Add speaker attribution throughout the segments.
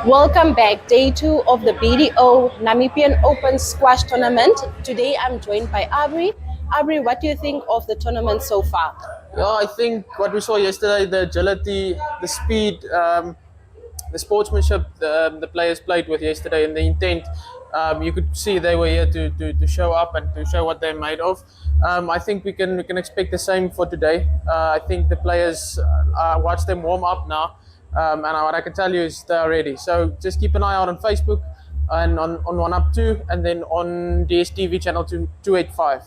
Speaker 1: Welcome back, day 2 of the BDO Namibian Open squash tournament. Today I'm joined by Aubrey. Aubrey, what do you think of the tournament so far?
Speaker 2: Yeah, I think what we saw yesterday, the agility, the speed, the sportsmanship the players played with yesterday, and the intent, you could see they were here to show up and to show what they're made of. I think we can expect the same for today. I think the players, watch them warm up now, and what I can tell you is they're ready. So just keep an eye out on Facebook and on One Up 2, and then on DSTV channel 285.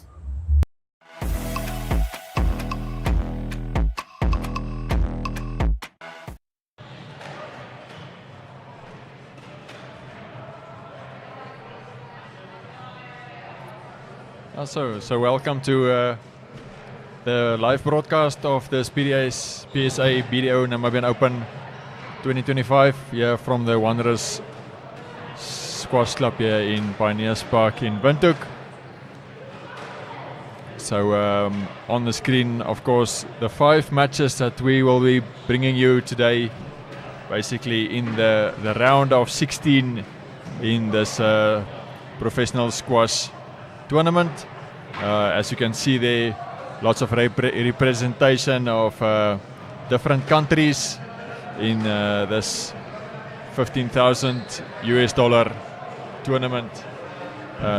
Speaker 3: So welcome to the live broadcast of the PSA BDO Namibian Open 2025 here from the Wanderers Squash Club here in Pioneers Park in Windhoek. So on the screen, of course, the 5 matches that we will be bringing you today, basically in the round of 16 in this professional squash tournament. As you can see there, lots of representation of different countries in this $15,000 tournament.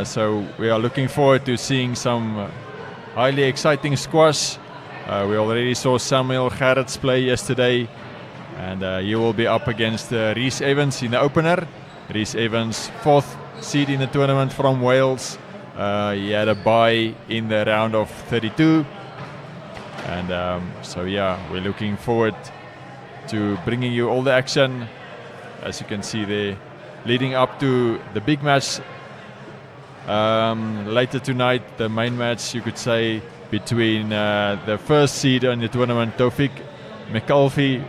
Speaker 3: So we are looking forward to seeing some highly exciting squash. We already saw Samuel Gerrits play yesterday, and he will be up against Rhys Evans in the opener. Rhys Evans, 4th seed in the tournament from Wales. He had a bye in the round of 32, and so yeah, we're looking forward to bringing you all the action, as you can see there, leading up to the big match later tonight, the main match, you could say, between the 1st seed in the tournament, Taufik McAuliffe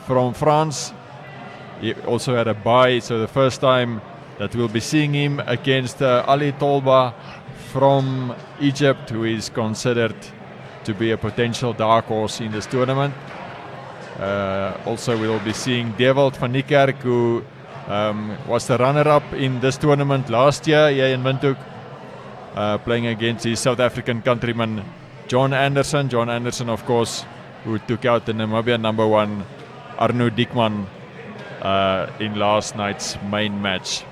Speaker 3: from France. He also had a bye, so the first time that we'll be seeing him against Ali Tolba from Egypt, who is considered to be a potential dark horse in this tournament. Also, we'll be seeing Dewald van Niekerk, who was the runner-up in this tournament last year here in Windhoek, playing against his South African countryman John Anderson. John Anderson, of course, who took out the Namibian number 1 Arno Diekman in last night's main match.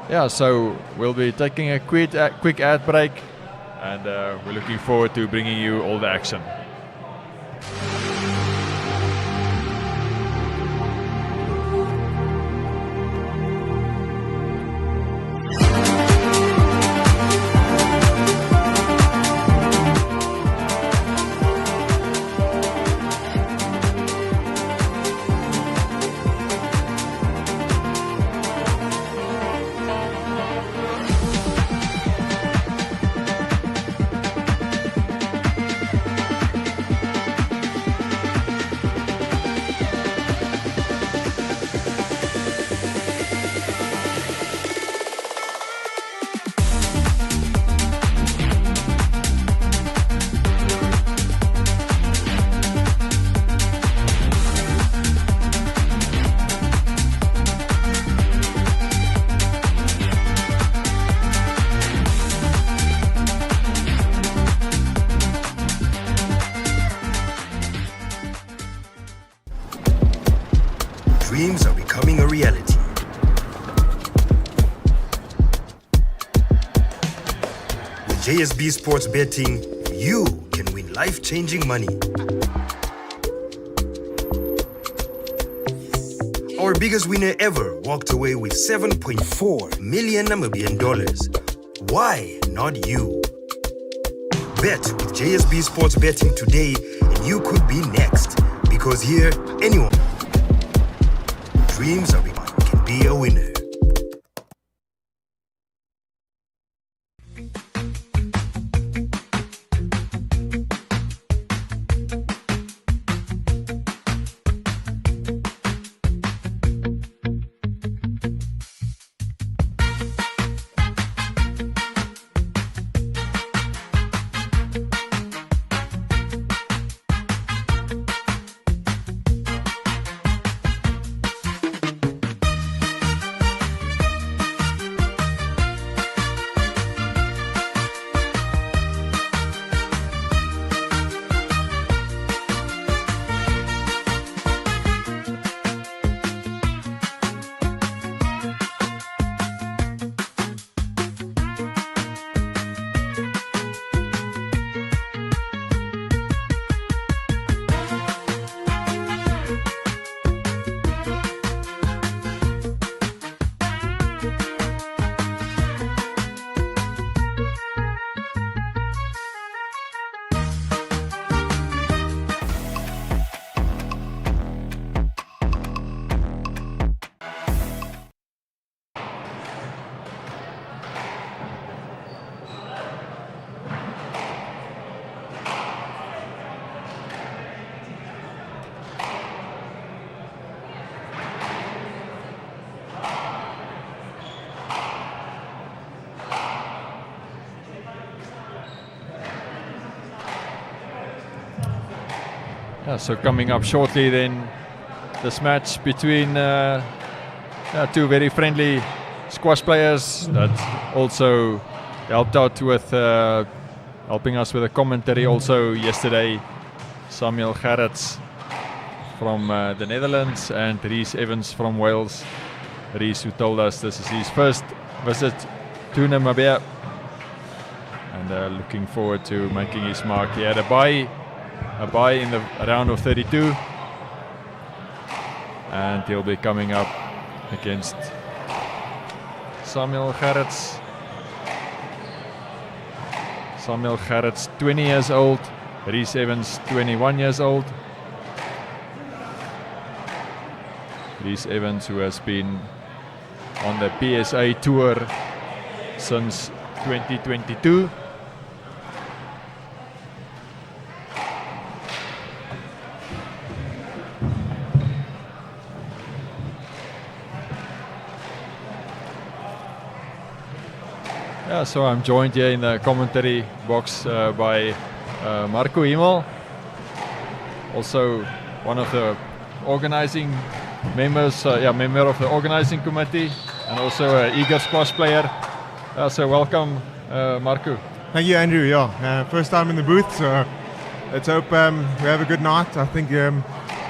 Speaker 3: Yeah, so we'll be taking a quick ad break, and we're looking forward to bringing you all the action.
Speaker 4: Dreams are becoming a reality. With JSB Sports Betting, you can win life-changing money. Our biggest winner ever walked away with 7.4 million Namibian dollars. Why not you? Bet with JSB Sports Betting today, and you could be next. Because here, anyone dreams of it can be a winner.
Speaker 3: So coming up shortly then, this match between two very friendly squash players that also helped out with helping us with the commentary also yesterday. Samuel Gerrits from the Netherlands and Rhys Evans from Wales. Rhys, who told us this is his first visit to Namibia and looking forward to making his mark. He had a bye in the round of 32 and he'll be coming up against Samuel Gerrits. Samuel Gerrits, 20 years old. Rhys Evans, 21 years old. Rhys Evans, who has been on the PSA tour since 2022. So I'm joined here in the commentary box by Marco Himmel, also one of the organizing members, member of the organizing committee, and also an eager squash player. So welcome, Marco.
Speaker 5: Thank you, Andrew. First time in the booth, so let's hope we have a good night. I think we're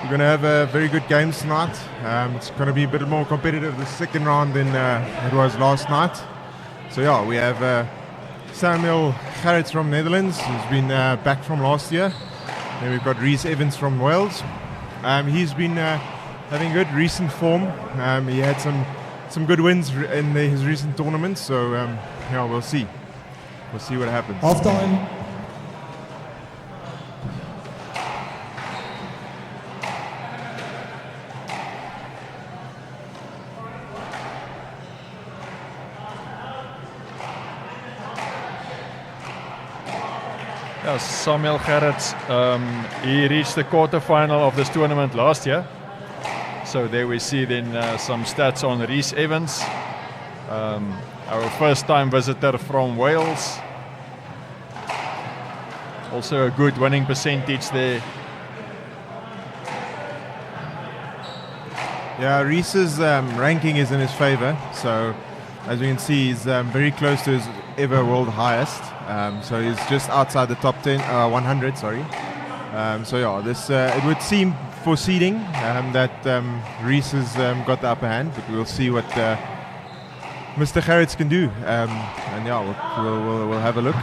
Speaker 5: going to have a very good games tonight. It's going to be a bit more competitive the second round than it was last night. So we have Samuel Gerrits from Netherlands, who's been back from last year. Then we've got Rhys Evans from Wales. He's been having good recent form. He had some good wins in his recent tournaments. So we'll see. We'll see what happens.
Speaker 6: Half time.
Speaker 3: Samuel Gerrits, he reached the quarterfinal of this tournament last year. So there we see then some stats on Rhys Evans, our first time visitor from Wales. Also a good winning percentage there.
Speaker 5: Yeah, Rhys's ranking is in his favor. So as you can see, he's very close to his ever world highest. So he's just outside the top 100. This it would seem for seeding that Rhys has got the upper hand, but we'll see what Mr. Gerrits can do. We'll have a look.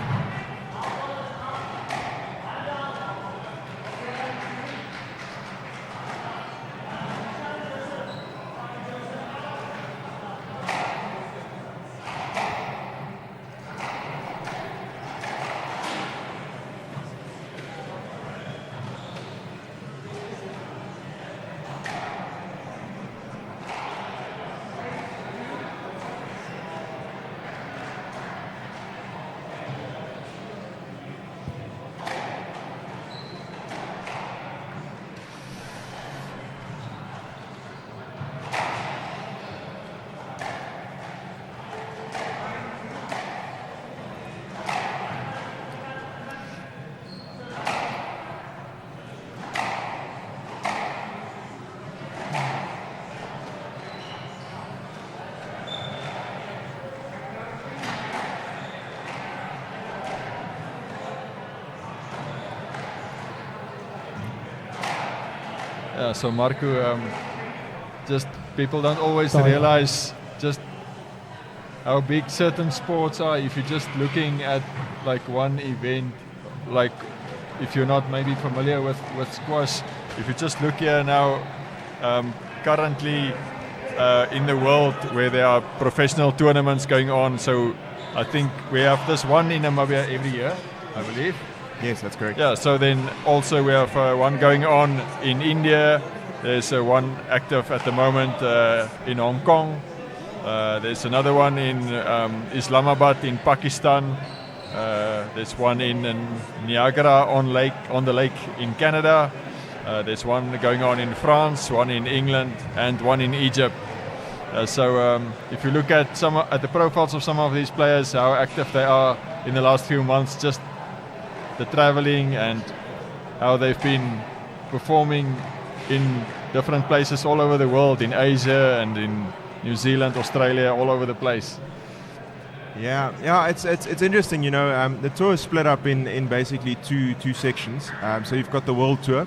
Speaker 3: So Marco, just people don't always realize just how big certain sports are. If you're just looking at like one event, like if you're not maybe familiar with squash, if you just look here now, currently in the world where there are professional tournaments going on. So I think we have this one in Namibia every year, I believe.
Speaker 5: Yes, that's correct.
Speaker 3: Yeah, so then also we have one going on in India. There's one active at the moment in Hong Kong. There's another one in Islamabad in Pakistan. There's one in Niagara on the lake in Canada. There's one going on in France, one in England, and one in Egypt. So if you look at the profiles of some of these players, how active they are in the last few months, just the traveling and how they've been performing in different places all over the world, in Asia and in New Zealand, Australia, all over the place.
Speaker 5: Yeah, it's interesting. The tour is split up in basically two sections. So you've got the World Tour,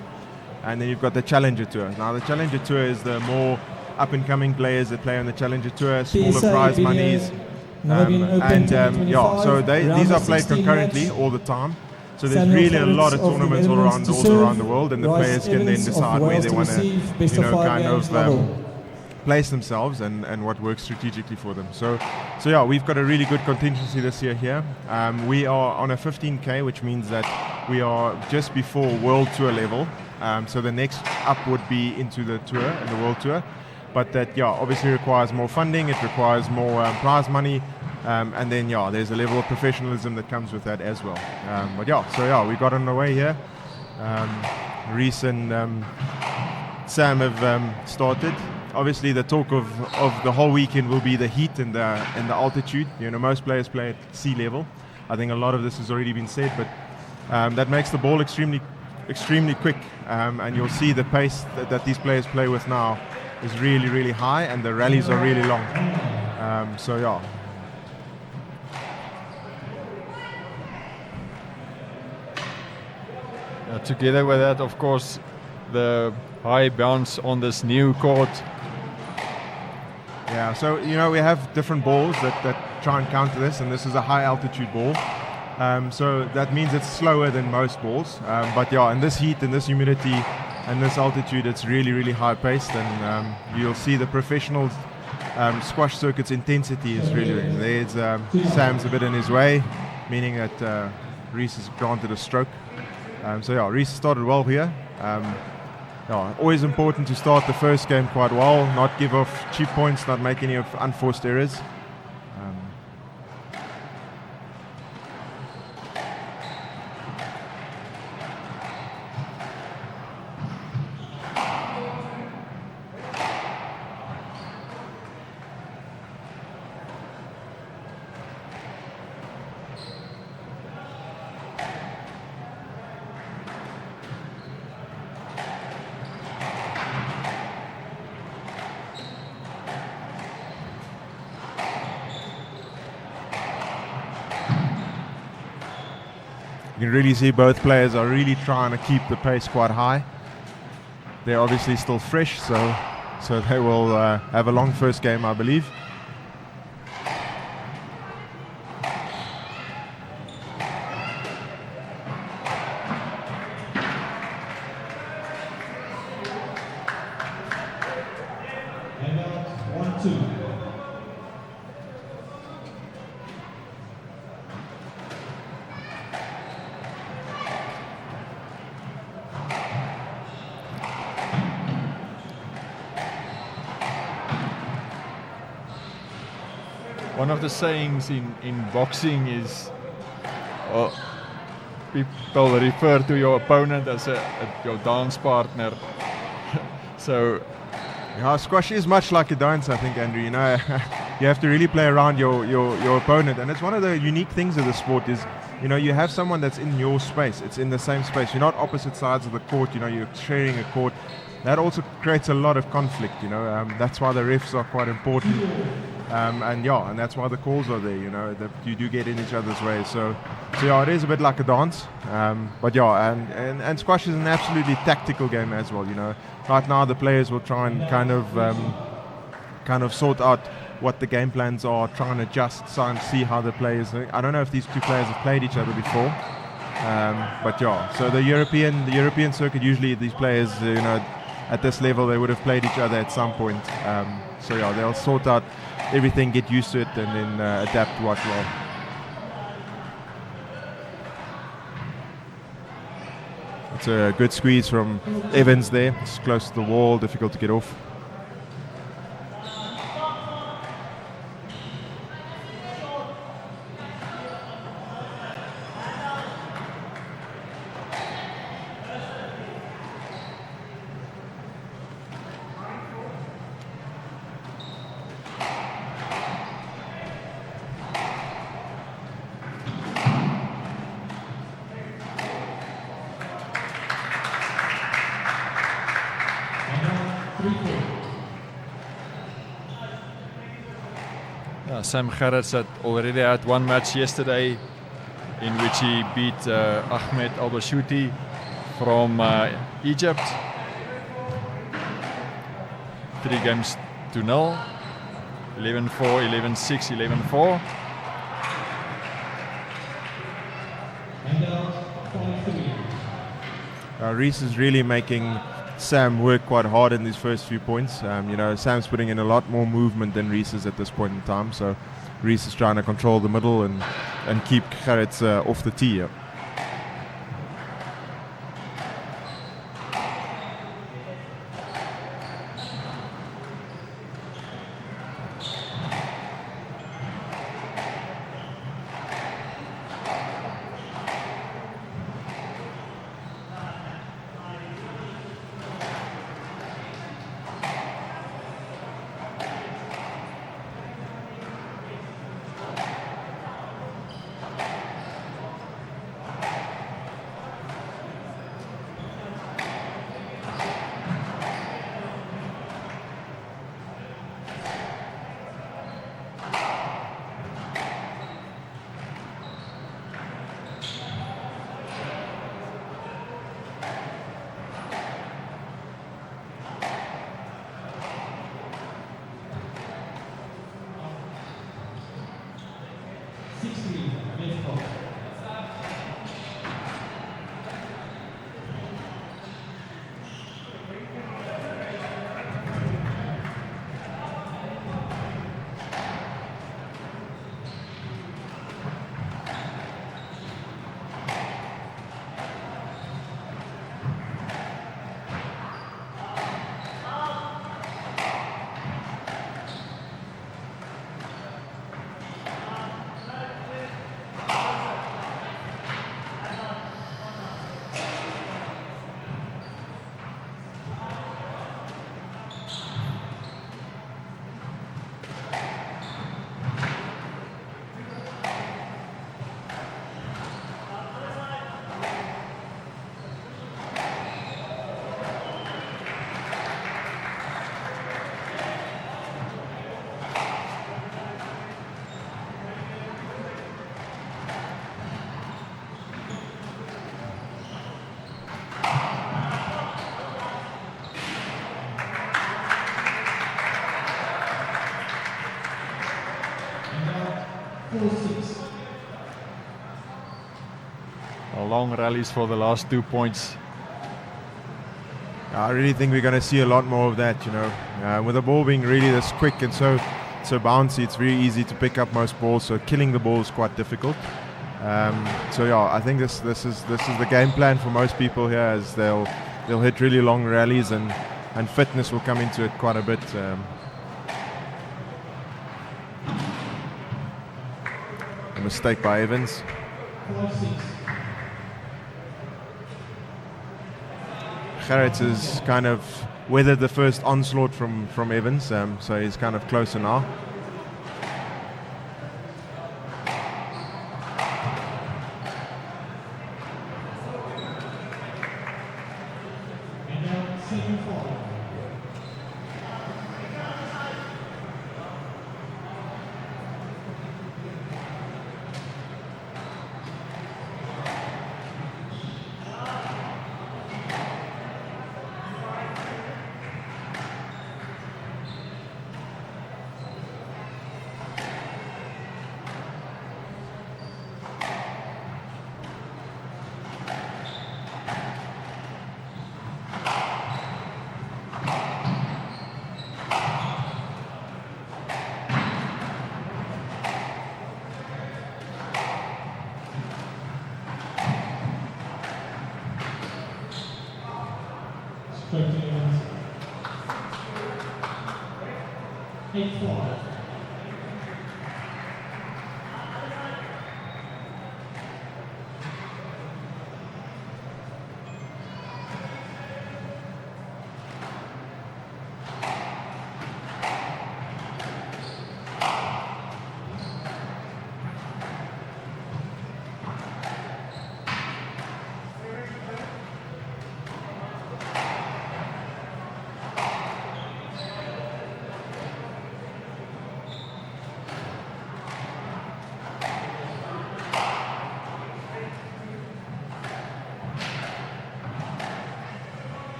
Speaker 5: and then you've got the Challenger Tour. Now the Challenger Tour is the more up-and-coming players that play on the Challenger Tour, smaller
Speaker 6: PSA
Speaker 5: prize
Speaker 6: BDO
Speaker 5: monies,
Speaker 6: Namibian Open 2025,
Speaker 5: so these are
Speaker 6: round of
Speaker 5: played
Speaker 6: 16
Speaker 5: concurrently
Speaker 6: match.
Speaker 5: all the time. So there's
Speaker 6: Samuel
Speaker 5: really a lot
Speaker 6: Frederiks
Speaker 5: of
Speaker 6: of the
Speaker 5: tournaments all
Speaker 6: Netherlands
Speaker 5: around
Speaker 6: to serve.
Speaker 5: the world, and the
Speaker 6: Bryce
Speaker 5: players can then
Speaker 6: Evans of
Speaker 5: decide where
Speaker 6: Wales
Speaker 5: they
Speaker 6: to
Speaker 5: want to,
Speaker 6: receive best of 5 games level.
Speaker 5: place themselves and what works strategically for them. So yeah, we've got a really good contingency this year here. We are on a 15k, which means that we are just before World Tour level. So the next up would be into the tour, the World Tour. But that, obviously requires more funding. It requires more prize money. And then, there's a level of professionalism that comes with that as well. We got on the way here. Reese and Sam have started. Obviously, the talk of the whole weekend will be the heat and the altitude. Most players play at sea level. I think a lot of this has already been said, but that makes the ball extremely quick. And you'll see the pace that these players play with now is really, really high, and the rallies are really long.
Speaker 3: Together with that, of course, the high bounce on this new court.
Speaker 5: Yeah, so we have different balls that try and counter this, and this is a high altitude ball. So that means it's slower than most balls. But in this heat, in this humidity, and this altitude, it's really, really high paced, and you'll see the professionals squash circuit's intensity is really. There's Sam's a bit in his way, meaning that Reese has granted a stroke. Reese started well here. Always important to start the first game quite well, not give off cheap points, not make any unforced errors. You can really see both players are really trying to keep the pace quite high. They're obviously still fresh, so they will have a long first game, I believe.
Speaker 3: One of the sayings in boxing is people refer to your opponent as your dance partner. So
Speaker 5: squash is much like a dance, I think, Andrew. You have to really play around your opponent, and it's one of the unique things of the sport is, you have someone that's in your space. It's in the same space. You're not opposite sides of the court. You're sharing a court. That also creates a lot of conflict. That's why the refs are quite important. And that's why the calls are there, that you do get in each other's way. So it is a bit like a dance. And squash is an absolutely tactical game as well, Right now the players will try and kind of sort out what the game plans are, try and adjust, try and see how the players. I don't know if these two players have played each other before. So the European circuit, usually these players, at this level they would have played each other at some point. They'll sort out everything, get used to it, and then adapt quite well. It's a good squeeze from Evans there. It's close to the wall, difficult to get off.
Speaker 3: Yeah, Sam Gerrits had already had one match yesterday in which he beat Ahmed Al-Bashouti from Egypt. 3 games to 0. 11-4, 11-6, 11-4.
Speaker 5: Reese is really making Sam work quite hard in these first few points. Sam's putting in a lot more movement than Reese is at this point in time. So Reese is trying to control the middle and keep Gerrits off the tee. Yeah.
Speaker 3: Long rallies for the last 2 points.
Speaker 5: I really think we're going to see a lot more of that, with the ball being really this quick and so bouncy, it's very easy to pick up most balls, so killing the ball is quite difficult. I think this is the game plan for most people here, as they'll hit really long rallies and fitness will come into it quite a bit. A mistake by Evans. Gerrits has kind of weathered the first onslaught from Evans, so he's kind of closer now.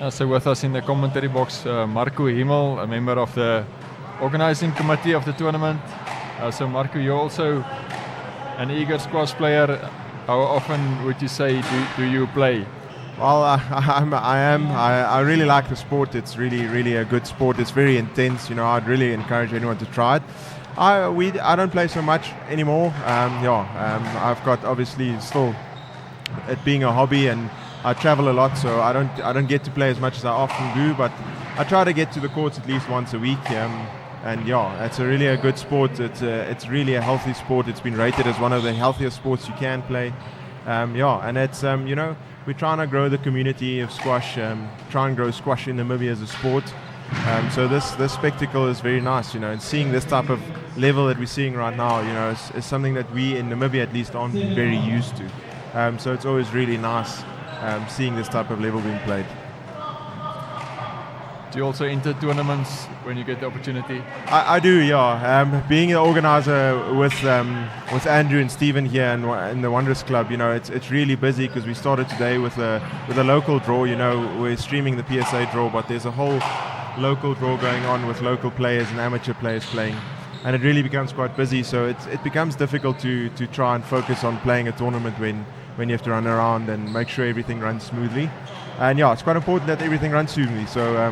Speaker 3: So with us in the commentary box, Marco Himmel, a member of the organizing committee of the tournament. So Marco, you're also an eager squash player. How often would you say do you play?
Speaker 5: Well, I really like the sport. It's really a good sport. It's very intense. I'd really encourage anyone to try it. I don't play so much anymore. I've got obviously still it being a hobby, and I travel a lot, so I don't get to play as much as I often do. But I try to get to the courts at least once a week. It's really a good sport. It's really a healthy sport. It's been rated as one of the healthiest sports you can play. And it's we're trying to grow the community of squash, try and grow squash in Namibia as a sport. So this spectacle is very nice, and seeing this type of level that we're seeing right now, is something that we in Namibia at least aren't very used to. So it's always really nice seeing this type of level being played.
Speaker 3: Do you also enter tournaments when you get the opportunity?
Speaker 5: I do, yeah. Being an organizer with Andrew and Stephen here in the Wanderers Club, it's really busy because we started today with a local draw. We're streaming the PSA draw, but there's a whole local draw going on with local players and amateur players playing, and it really becomes quite busy. So it becomes difficult to try and focus on playing a tournament when you have to run around and make sure everything runs smoothly. And it's quite important that everything runs smoothly. So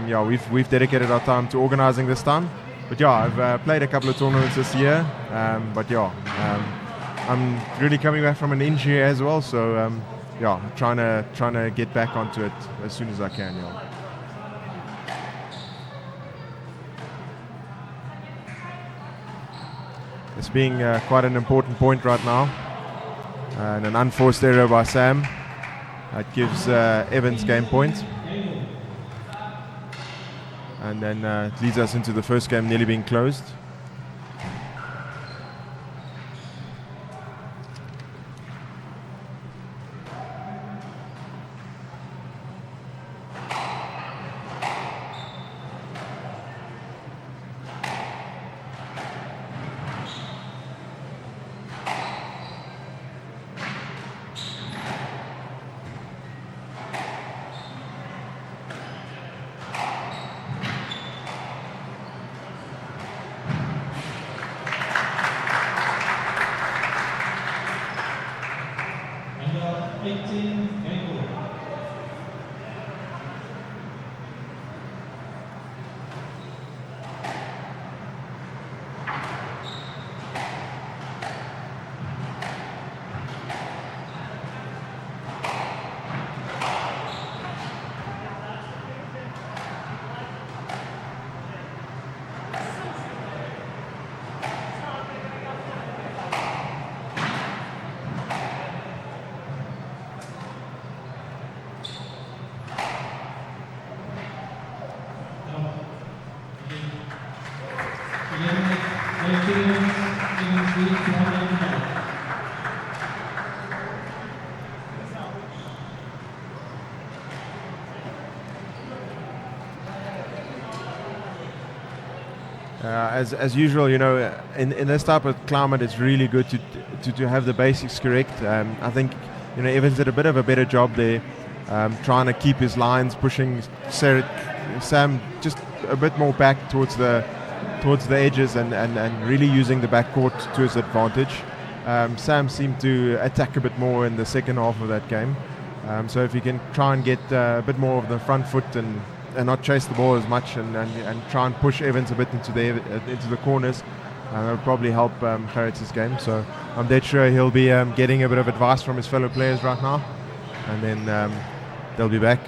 Speaker 5: we've dedicated our time to organizing this time. But I've played a couple of tournaments this year. I'm really coming back from an injury as well. So trying to get back onto it as soon as I can. It's being quite an important point right now, and an unforced error by Sam. That gives Evans game point. And then it leads us into the first game nearly being closed. As usual, in this type of climate, it's really good to have the basics correct. I think Evans did a bit of a better job there, trying to keep his lines, pushing Sam just a bit more back towards the edges and really using the backcourt to his advantage. Sam seemed to attack a bit more in the second half of that game. So if he can try and get a bit more of the front foot and not chase the ball as much and try and push Evans a bit into the corners, that would probably help Claret's game. So I'm dead sure he'll be getting a bit of advice from his fellow players right now, and then they'll be back.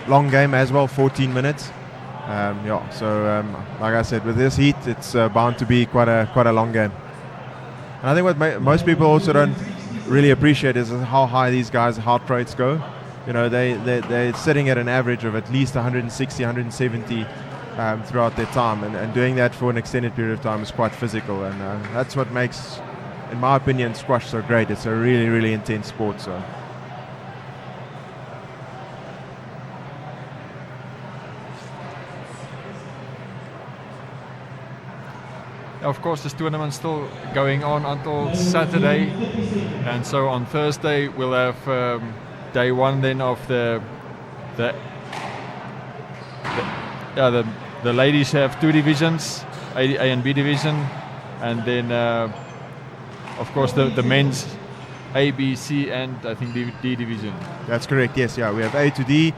Speaker 5: Long game as well, 14 minutes. Like I said, with this heat, it's bound to be quite a long game. And I think what most people also don't really appreciate is how high these guys' heart rates go. They're sitting at an average of at least 160, 170 throughout their time, and doing that for an extended period of time is quite physical, and that's what makes, in my opinion, squash so great. It's a really, really intense sport. So.
Speaker 3: Of course, this tournament's still going on until Saturday, and so on Thursday we'll have day one then of the ladies have 2 divisions, A and B division, and then of course the men's A, B, C, and I think D division.
Speaker 5: That's correct. Yes, yeah. We have A to D,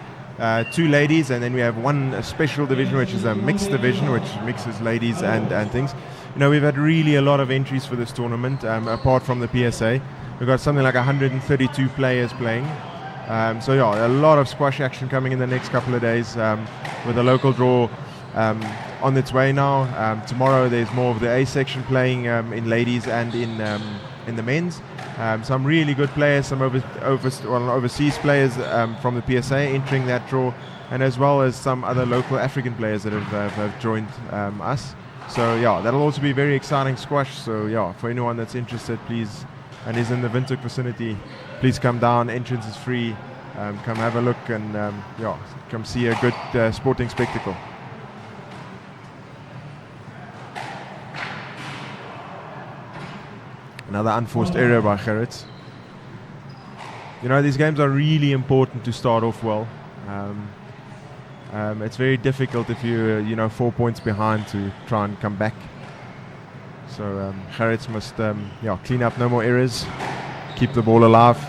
Speaker 5: 2 ladies, and then we have one special division, which is a mixed division, which mixes ladies and things. You know, we've had really a lot of entries for this tournament. Apart from the PSA, we've got something like 132 players playing. So yeah, a lot of squash action coming in the next couple of days, with a local draw on its way now. Tomorrow there's more of the A section playing in ladies and in the men's. Some really good players, some overseas players from the PSA entering that draw, and as well as some other local African players that have joined us. So yeah, that'll also be very exciting squash. So yeah, for anyone that's interested, please, and is in the Windhoek vicinity, please come down. Entrance is free. Come have a look and come see a good sporting spectacle. Another unforced error by Gerrit. You know, these games are really important to start off well. It's very difficult if you're 4 points behind to try and come back. So Gerrit must clean up, no more errors, keep the ball alive.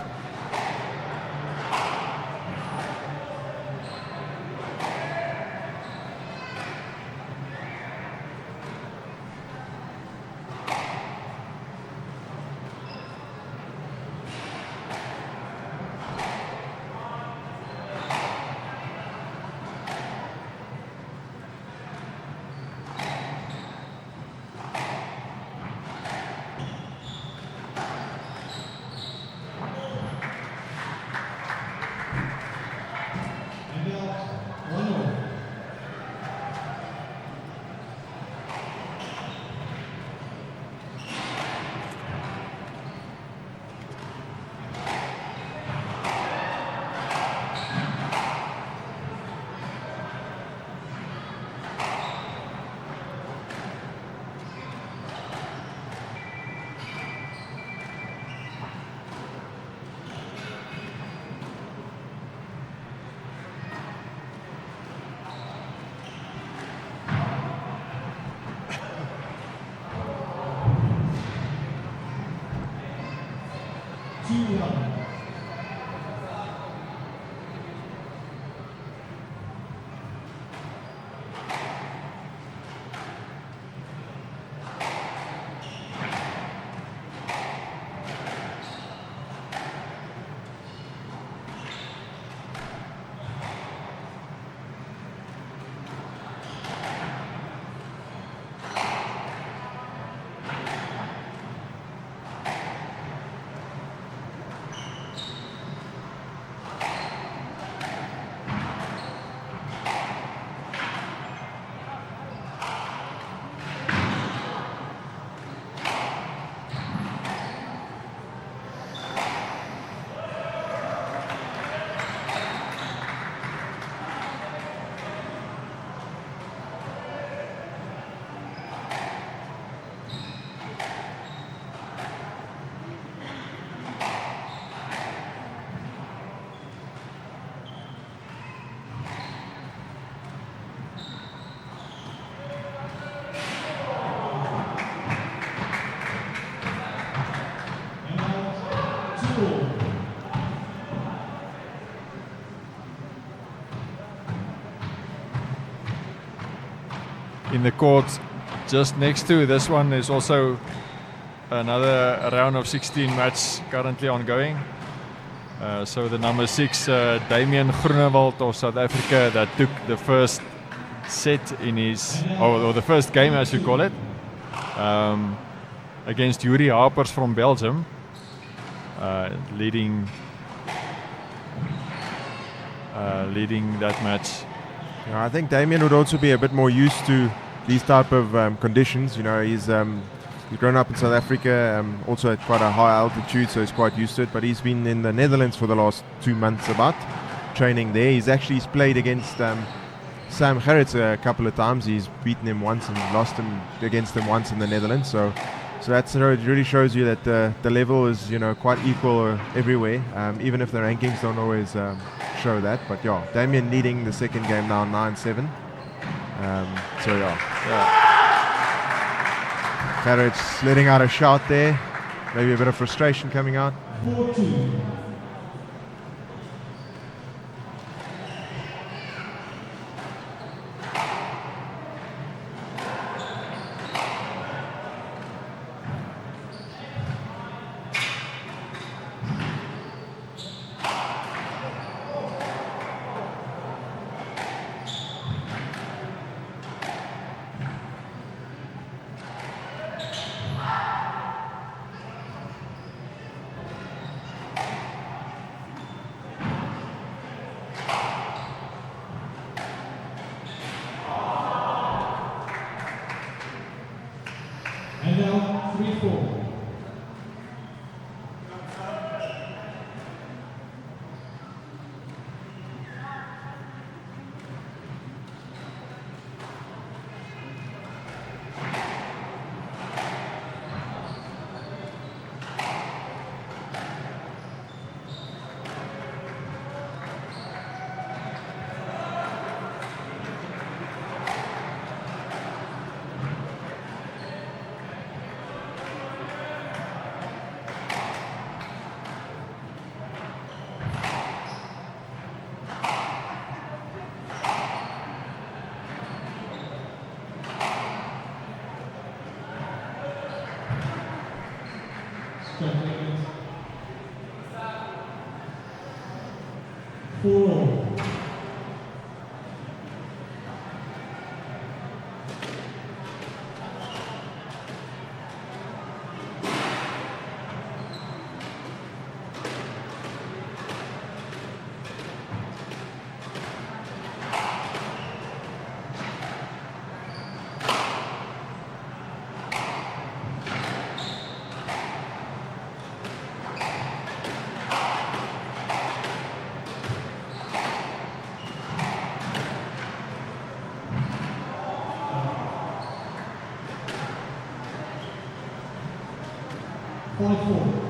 Speaker 3: In the court just next to this one is also another round of 16 match currently ongoing. So the number 6 Damian Groenewald of South Africa that took the first set in his, or the first game as you call it, against Yuri Harpers from Belgium, leading that match.
Speaker 5: I think Damien would also be a bit more used to these type of conditions. You know, he's grown up in South Africa, also at quite a high altitude, so he's quite used to it. But he's been in the Netherlands for the last 2 months about, training there. He's played against Sam Gerrits a couple of times. He's beaten him once and lost him against him once in the Netherlands. So So it really shows you that the level is quite equal everywhere, even if the rankings don't always show that. But yeah, Damien leading the second game now 9-7. So yeah. Gerrit's letting out a shout there, maybe a bit of frustration coming out.
Speaker 6: 4-2. And now 3-4. Congratulations. 4-4. 5-4.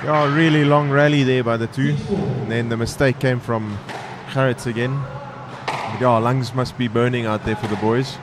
Speaker 5: Yeah, really long rally there by the two. And then the mistake came from Gerrit again. But yeah, lungs must be burning out there for the boys.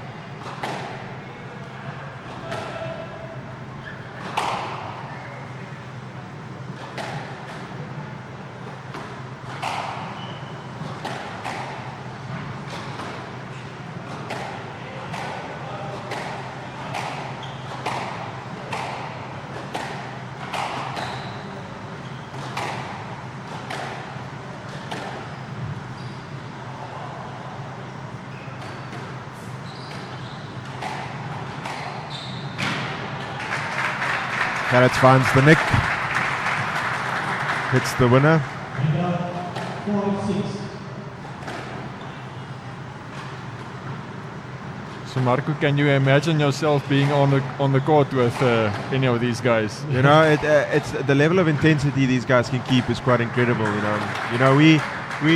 Speaker 5: Gerrits finds the nick. Hits the winner.
Speaker 6: And out 5-6.
Speaker 3: So Marco, can you imagine yourself being on the court with any of these guys?
Speaker 5: You know, it's the level of intensity these guys can keep is quite incredible. You know, we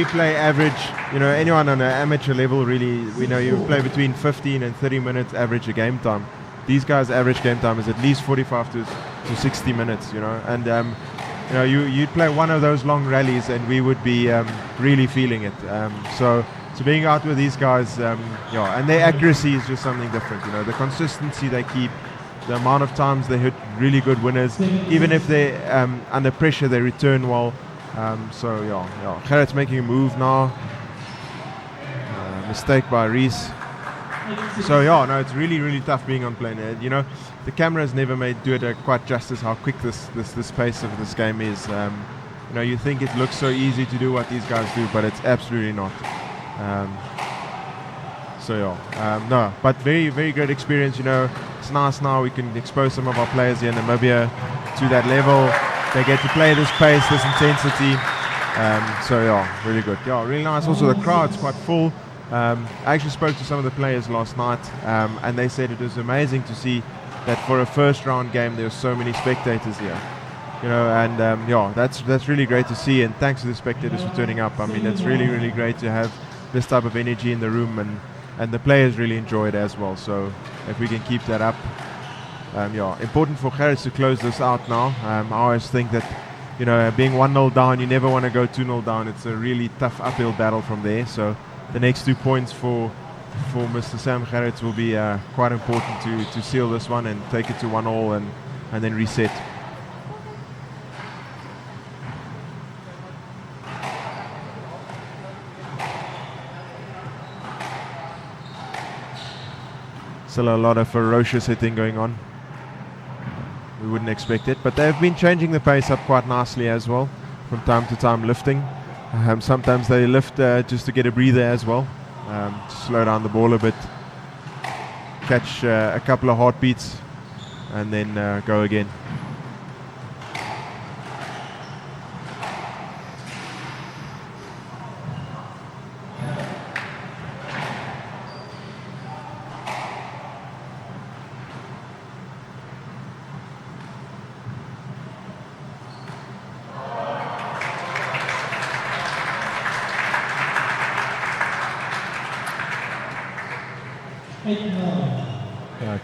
Speaker 5: play average. You know, anyone on an amateur level really, you play between 15 and 30 minutes average a game time. These guys' average game time is at least 45 to 60 minutes. You know, and you'd play one of those long rallies and we would be really feeling it. So being out with these guys, and their accuracy is just something different. You know, the consistency they keep, the amount of times they hit really good winners, even if they're under pressure, they return well. Gerrits making a move now. Mistake by Reese. So it's really, really tough being on plane. You know, the cameras never do it quite justice how quick this pace of this game is. You think it looks so easy to do what these guys do, but it's absolutely not. But very, very great experience. You know, it's nice now we can expose some of our players here in Namibia to that level. They get to play this pace, this intensity. Really good. Yeah, really nice. Also, the crowd's quite full. I actually spoke to some of the players last night, and they said it was amazing to see that for a first round game there were so many spectators here. You know, and that's really great to see. And thanks to the spectators for turning up. I mean, it's really, really great to have this type of energy in the room, and the players really enjoy it as well. So if we can keep that up, important for Gerrits to close this out now. I always think that, being 1-0 down, you never want to go 2-0 down. It's a really tough uphill battle from there. So the next 2 points for Mr. Sam Gerrits will be quite important to seal this one and take it to 1-1 and then reset. Still a lot of ferocious hitting going on. We wouldn't expect it, but they've been changing the pace up quite nicely as well, from time to time lifting. Sometimes they lift just to get a breather as well, to slow down the ball a bit, catch a couple of heartbeats, and then go again.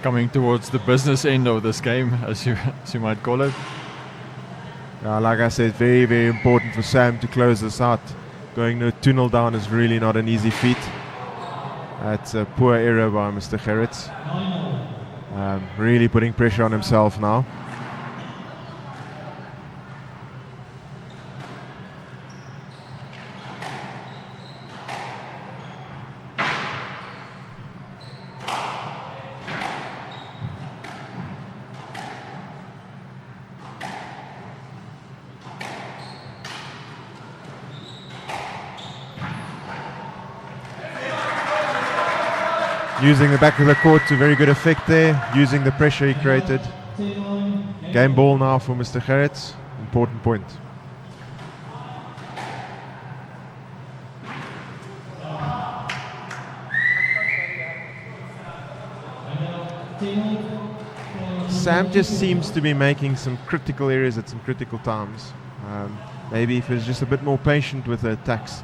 Speaker 3: Coming towards the business end of this game, as you might call it.
Speaker 5: Like I said, very, very important for Sam to close this out. Going to 2-0 down is really not an easy feat. That's a poor error by Mr. Gerrits. Really putting pressure on himself now. Using the back of the court to very good effect there, using the pressure he created. Game ball now for Mr. Gerrits, important point. Sam just seems to be making some critical errors at some critical times. Maybe if he's just a bit more patient with the attacks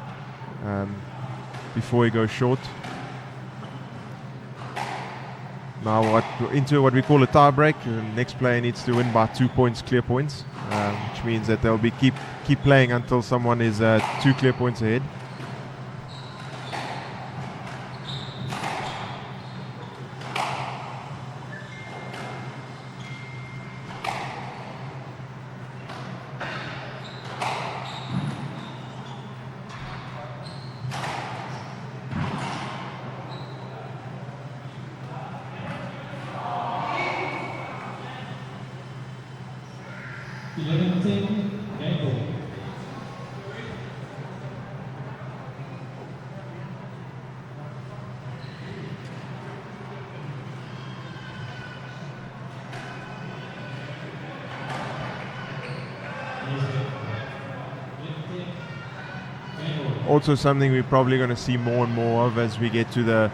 Speaker 5: before he goes short. Now into what we call a tie break. The next player needs to win by 2 points, clear points, which means that they'll be keep playing until someone is 2 clear points ahead. also something we're probably going to see more and more of as we get to the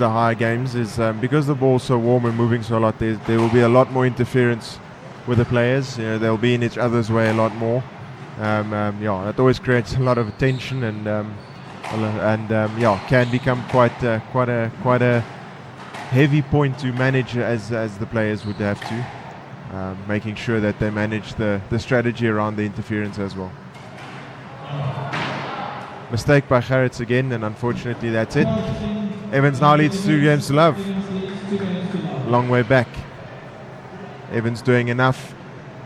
Speaker 5: higher games is because the ball's so warm and moving so a lot, there will be a lot more interference with the players. They'll be in each other's way a lot more. It always creates a lot of tension and can become quite a heavy point to manage as the players would have to, making sure that they manage the strategy around the interference as well. Mistake by Gerrits again, and unfortunately that's it. Evans now leads 2 games to love. Long way back. Evans doing enough,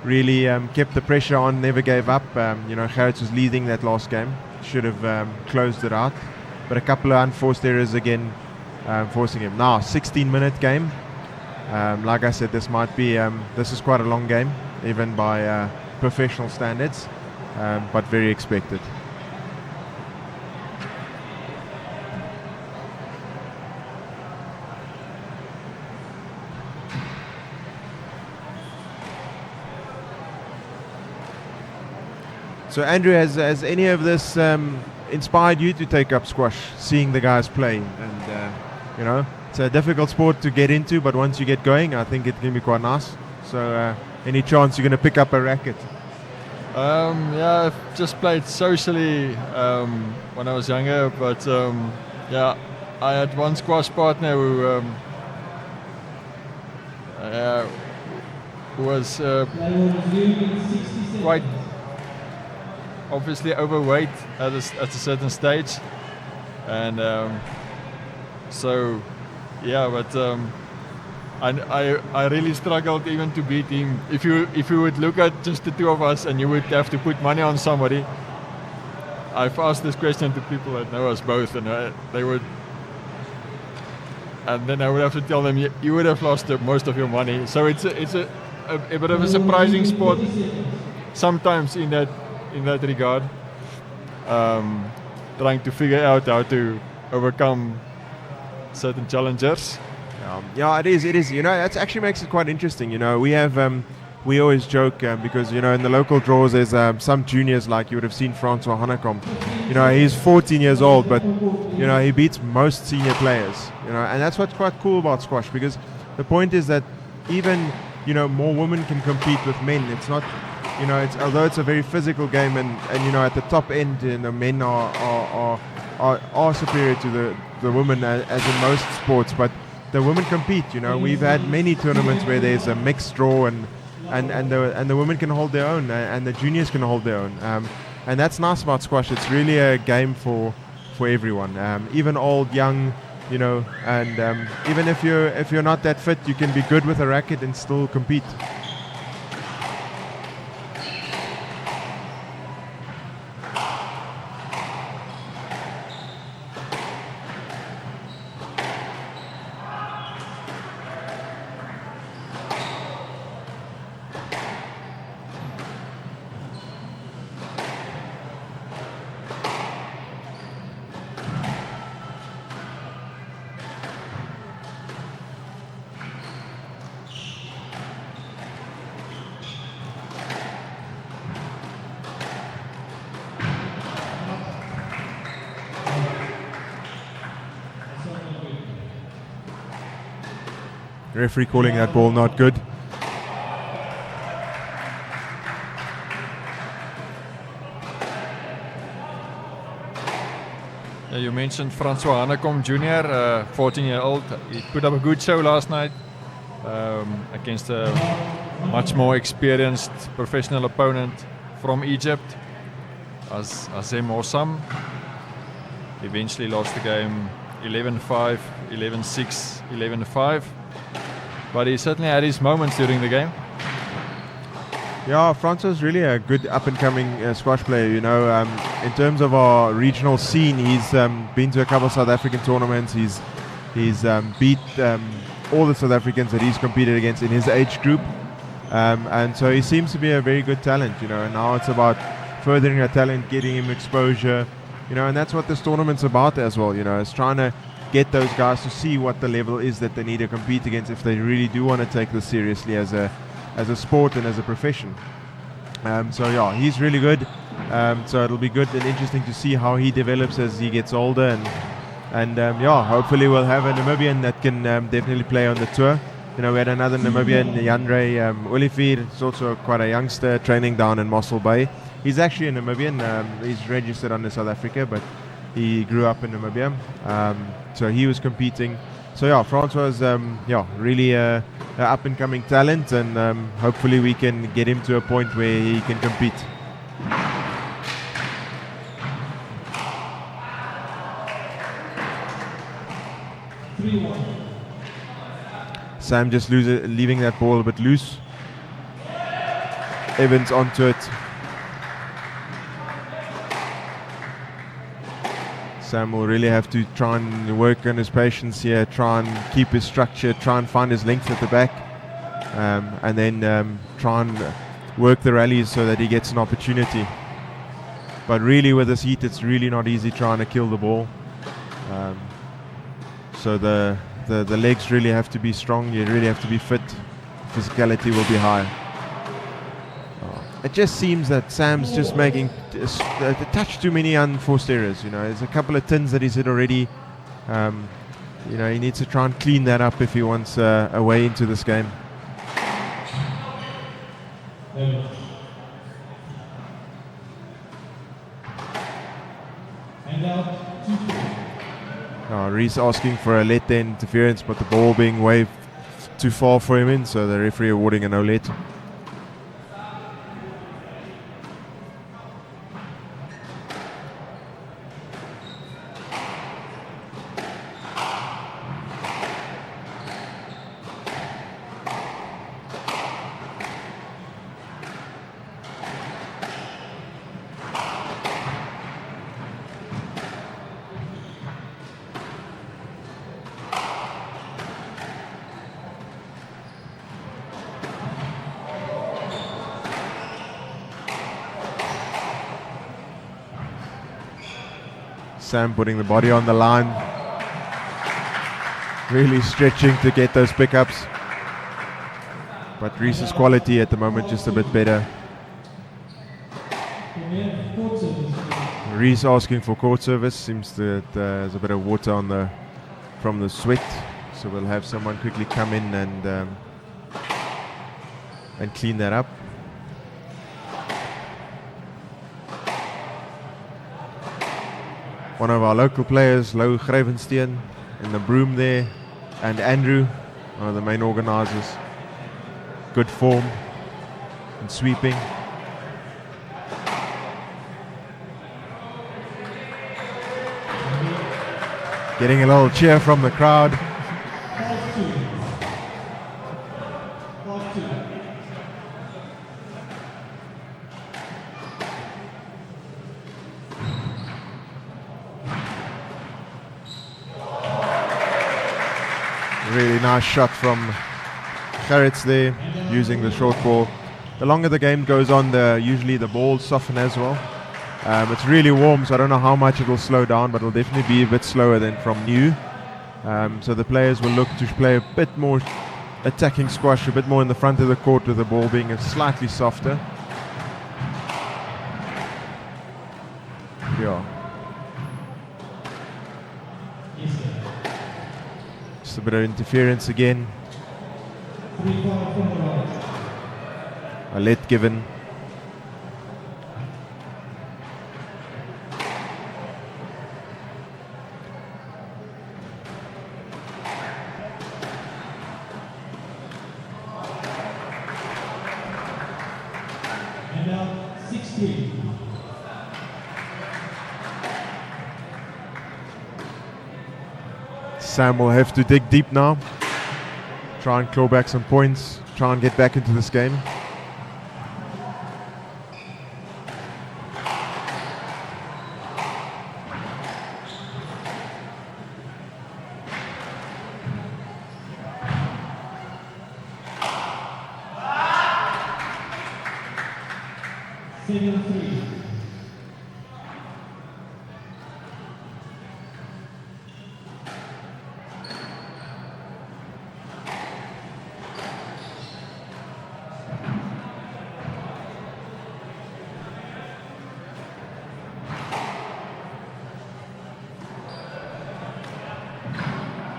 Speaker 5: really kept the pressure on, never gave up. Gerrits was leading that last game, should have closed it out, but a couple of unforced errors again, forcing him. Now 16-minute game. Like I said, this is quite a long game, even by professional standards, but very expected. So Andrew, has any of this inspired you to take up squash, seeing the guys play? And it's a difficult sport to get into, but once you get going, I think it can be quite nice. So any chance you're going to pick up a racket?
Speaker 3: I've just played socially when I was younger, but I had one squash partner who was quite obviously overweight at a certain stage, and I really struggled even to beat him. If you would look at just the two of us and you would have to put money on somebody, I've asked this question to people that know us both, and then I would have to tell them you would have lost most of your money. So it's a bit of a surprising sport sometimes in that regard, trying to figure out how to overcome certain challenges.
Speaker 5: It is. That actually makes it quite interesting. We have we always joke because in the local draws there's some juniors, like you would have seen Francois Hanekom. He's 14 years old, but he beats most senior players. And that's what's quite cool about squash, because the point is that even more women can compete with men. It's not. Although it's a very physical game, and at the top end, men are superior to the women as in most sports, but the women compete. We've had many tournaments where there's a mixed draw, and the women can hold their own, and the juniors can hold their own, and that's nice about squash. It's really a game for everyone, even old, young, and even if you're not that fit, you can be good with a racket and still compete. Referee calling that ball not good.
Speaker 3: You mentioned Francois Hanekom Jr., 14-year-old. He put up a good show last night against a much more experienced professional opponent from Egypt, Azem Hossam. Eventually lost the game 11-5, 11-6, 11-5. But he certainly had his moments during the game.
Speaker 5: Yeah, Francois is really a good up-and-coming squash player. In terms of our regional scene, he's been to a couple of South African tournaments. He's beat all the South Africans that he's competed against in his age group, and so he seems to be a very good talent. And now it's about furthering that talent, getting him exposure. And that's what this tournament's about as well. It's trying to get those guys to see what the level is that they need to compete against if they really do want to take this seriously as a sport and as a profession. He's really good. So it'll be good and interesting to see how he develops as he gets older, and hopefully we'll have a Namibian that can definitely play on the tour. We had another Namibian, Jandre Olivier. He's also quite a youngster training down in Mossel Bay. He's actually a Namibian. He's registered under South Africa, but he grew up in Namibia. So he was competing. So Francois is really an up-and-coming talent, and hopefully we can get him to a point where he can compete. Sam just leaving that ball a bit loose. Evans onto it. Sam will really have to try and work on his patience here, try and keep his structure, try and find his length at the back, and then try and work the rallies so that he gets an opportunity. But really with this heat, it's really not easy trying to kill the ball. So the legs really have to be strong, you really have to be fit, physicality will be high. It just seems that Sam's just making a touch too many unforced errors. There's a couple of tins that he's hit already. He needs to try and clean that up if he wants a way into this game. Reese asking for a let there interference, but the ball being waved too far for him in, so the referee awarding a no let. Sam putting the body on the line, really stretching to get those pickups, but Reese's quality at the moment just a bit better. Reese asking for court service. Seems that there's a bit of water from the sweat, so we'll have someone quickly come in and clean that up. One of our local players, Lou Gravenstein, in the broom there, and Andrew, one of the main organisers. Good form and sweeping. Getting a little cheer from the crowd. Really nice shot from Gerrits there, using the short ball. The longer the game goes on, usually the balls soften as well. It's really warm, so I don't know how much it will slow down, but it'll definitely be a bit slower than from new. So the players will look to play a bit more attacking squash, a bit more in the front of the court, with the ball being slightly softer. Yeah. Just a bit of interference again. A let given.
Speaker 6: And now 16.
Speaker 5: Sam will have to dig deep now. Try and claw back some points. Try and get back into this game.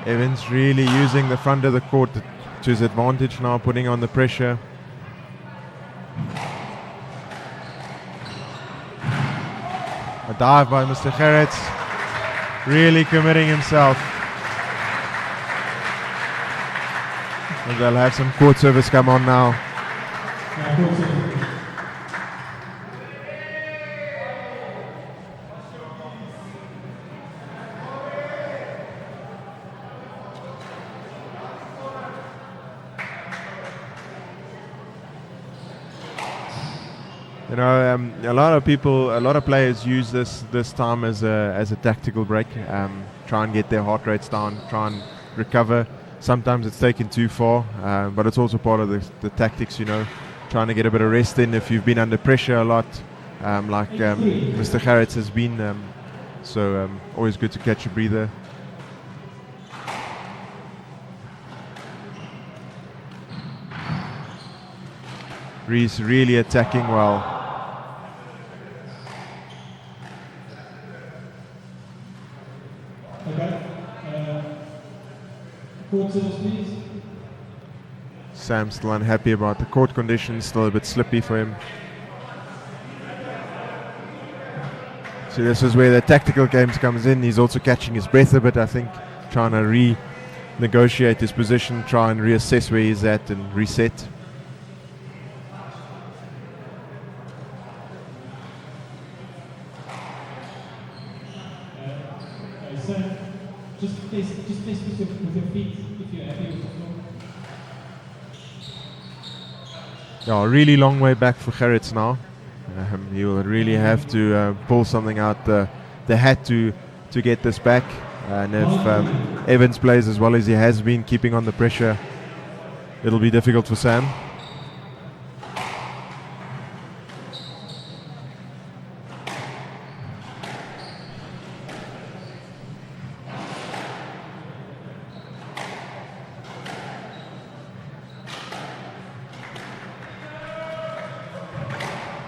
Speaker 5: Evans really using the front of the court to his advantage now, putting on the pressure. A dive by Mr. Gerrits, really committing himself. And they'll have some court service come on now. You know, a lot of players use this time as a tactical break. Try and get their heart rates down, try and recover. Sometimes it's taken too far, but it's also part of the tactics. You know, trying to get a bit of rest in if you've been under pressure a lot, like Mr. Gerrits has been. So always good to catch a breather. Reese really attacking well. Sam's still unhappy about the court conditions, still a bit slippy for him. So this is where the tactical games comes in. He's also catching his breath a bit, I think, trying to renegotiate his position, try and reassess where he's at and reset.
Speaker 6: Just place with your feet if you're happy with the floor.
Speaker 5: Yeah, a really long way back for Gerrits now. He will really have to pull something out the hat to get this back. And if Evans plays as well as he has been, keeping on the pressure, it'll be difficult for Sam.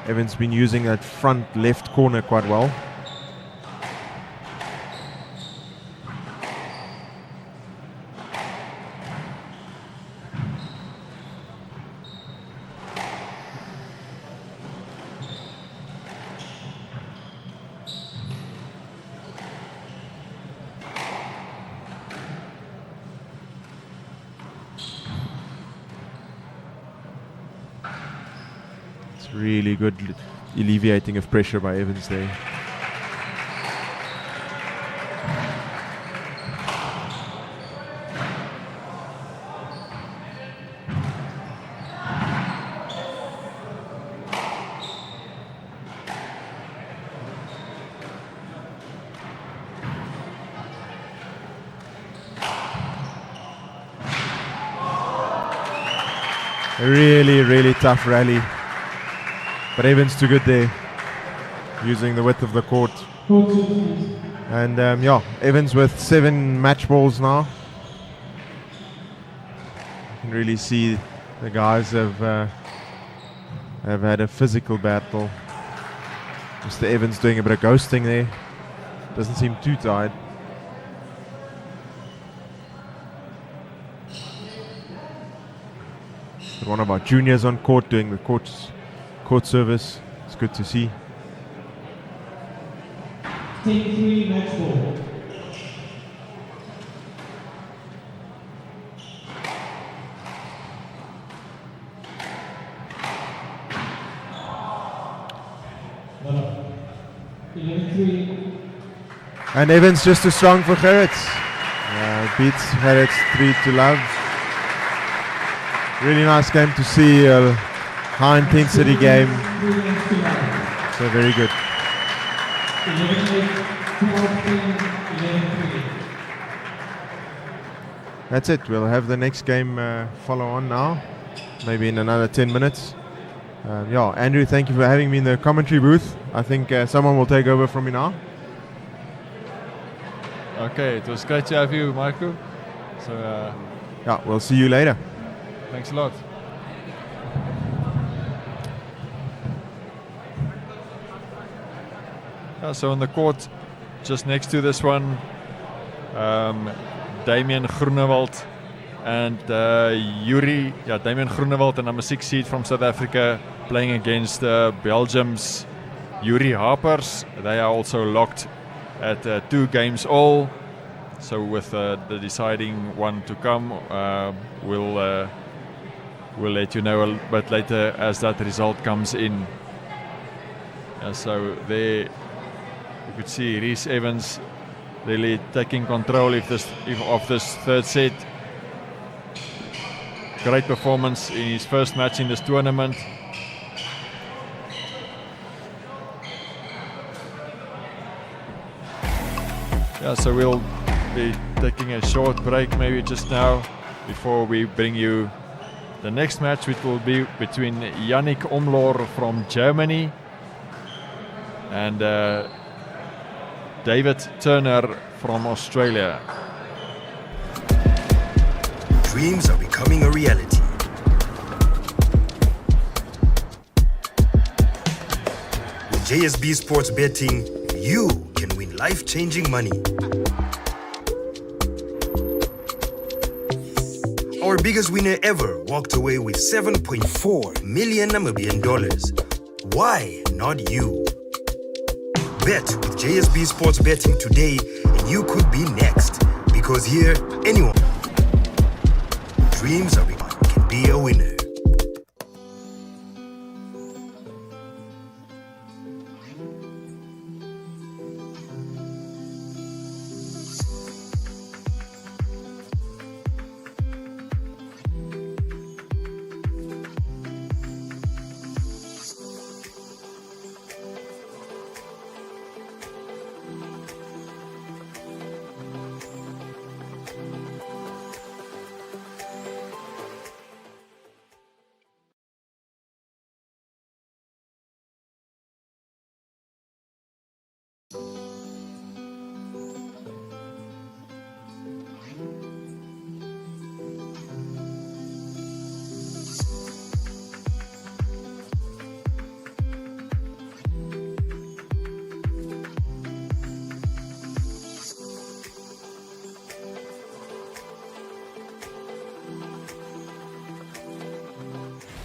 Speaker 5: Evans been using that front left corner quite well. Really good alleviating of pressure by Evans there. A really tough rally. But Evans too good there, using the width of the court. And yeah, Evans with 7 match balls now. You can really see the guys have had a physical battle. Mr. Evans doing a bit of ghosting there. Doesn't seem too tired. But one of our juniors on court doing the court service. It's good to see.
Speaker 6: Take 3 match ball.
Speaker 5: And Evans just too strong for Gerrits. Beats Gerrits 3-0. Really nice game to see. High intensity game. So very good. That's it. We'll have the next game follow on now. Maybe in another 10 minutes. Yeah, Andrew, thank you for having me in the commentary booth. I think someone will take over from me now.
Speaker 3: Okay, it was great to have you, Marco. So
Speaker 5: yeah, we'll see you later.
Speaker 3: Thanks a lot. So on the court, just next to this one, Damian Groenewald and Damian Groenewald, the number 6 seed from South Africa, playing against Belgium's Yuri Harpers. They are also locked at 2 games all. So with the deciding one to come, we'll let you know a bit later as that result comes in. So there you could see Rhys Evans really taking control of this third set. Great performance in his first match in this tournament. So we'll be taking a short break maybe just now before we bring you the next match, which will be between Yannick Omlor from Germany and David Turner from Australia.
Speaker 4: Dreams are becoming a reality. With JSB Sports Betting, you can win life-changing money. Our biggest winner ever walked away with 7.4 million Namibian dollars. Why not you? Bet with JSB Sports Betting today and you could be next. Because here, anyone dreams of it can be a winner.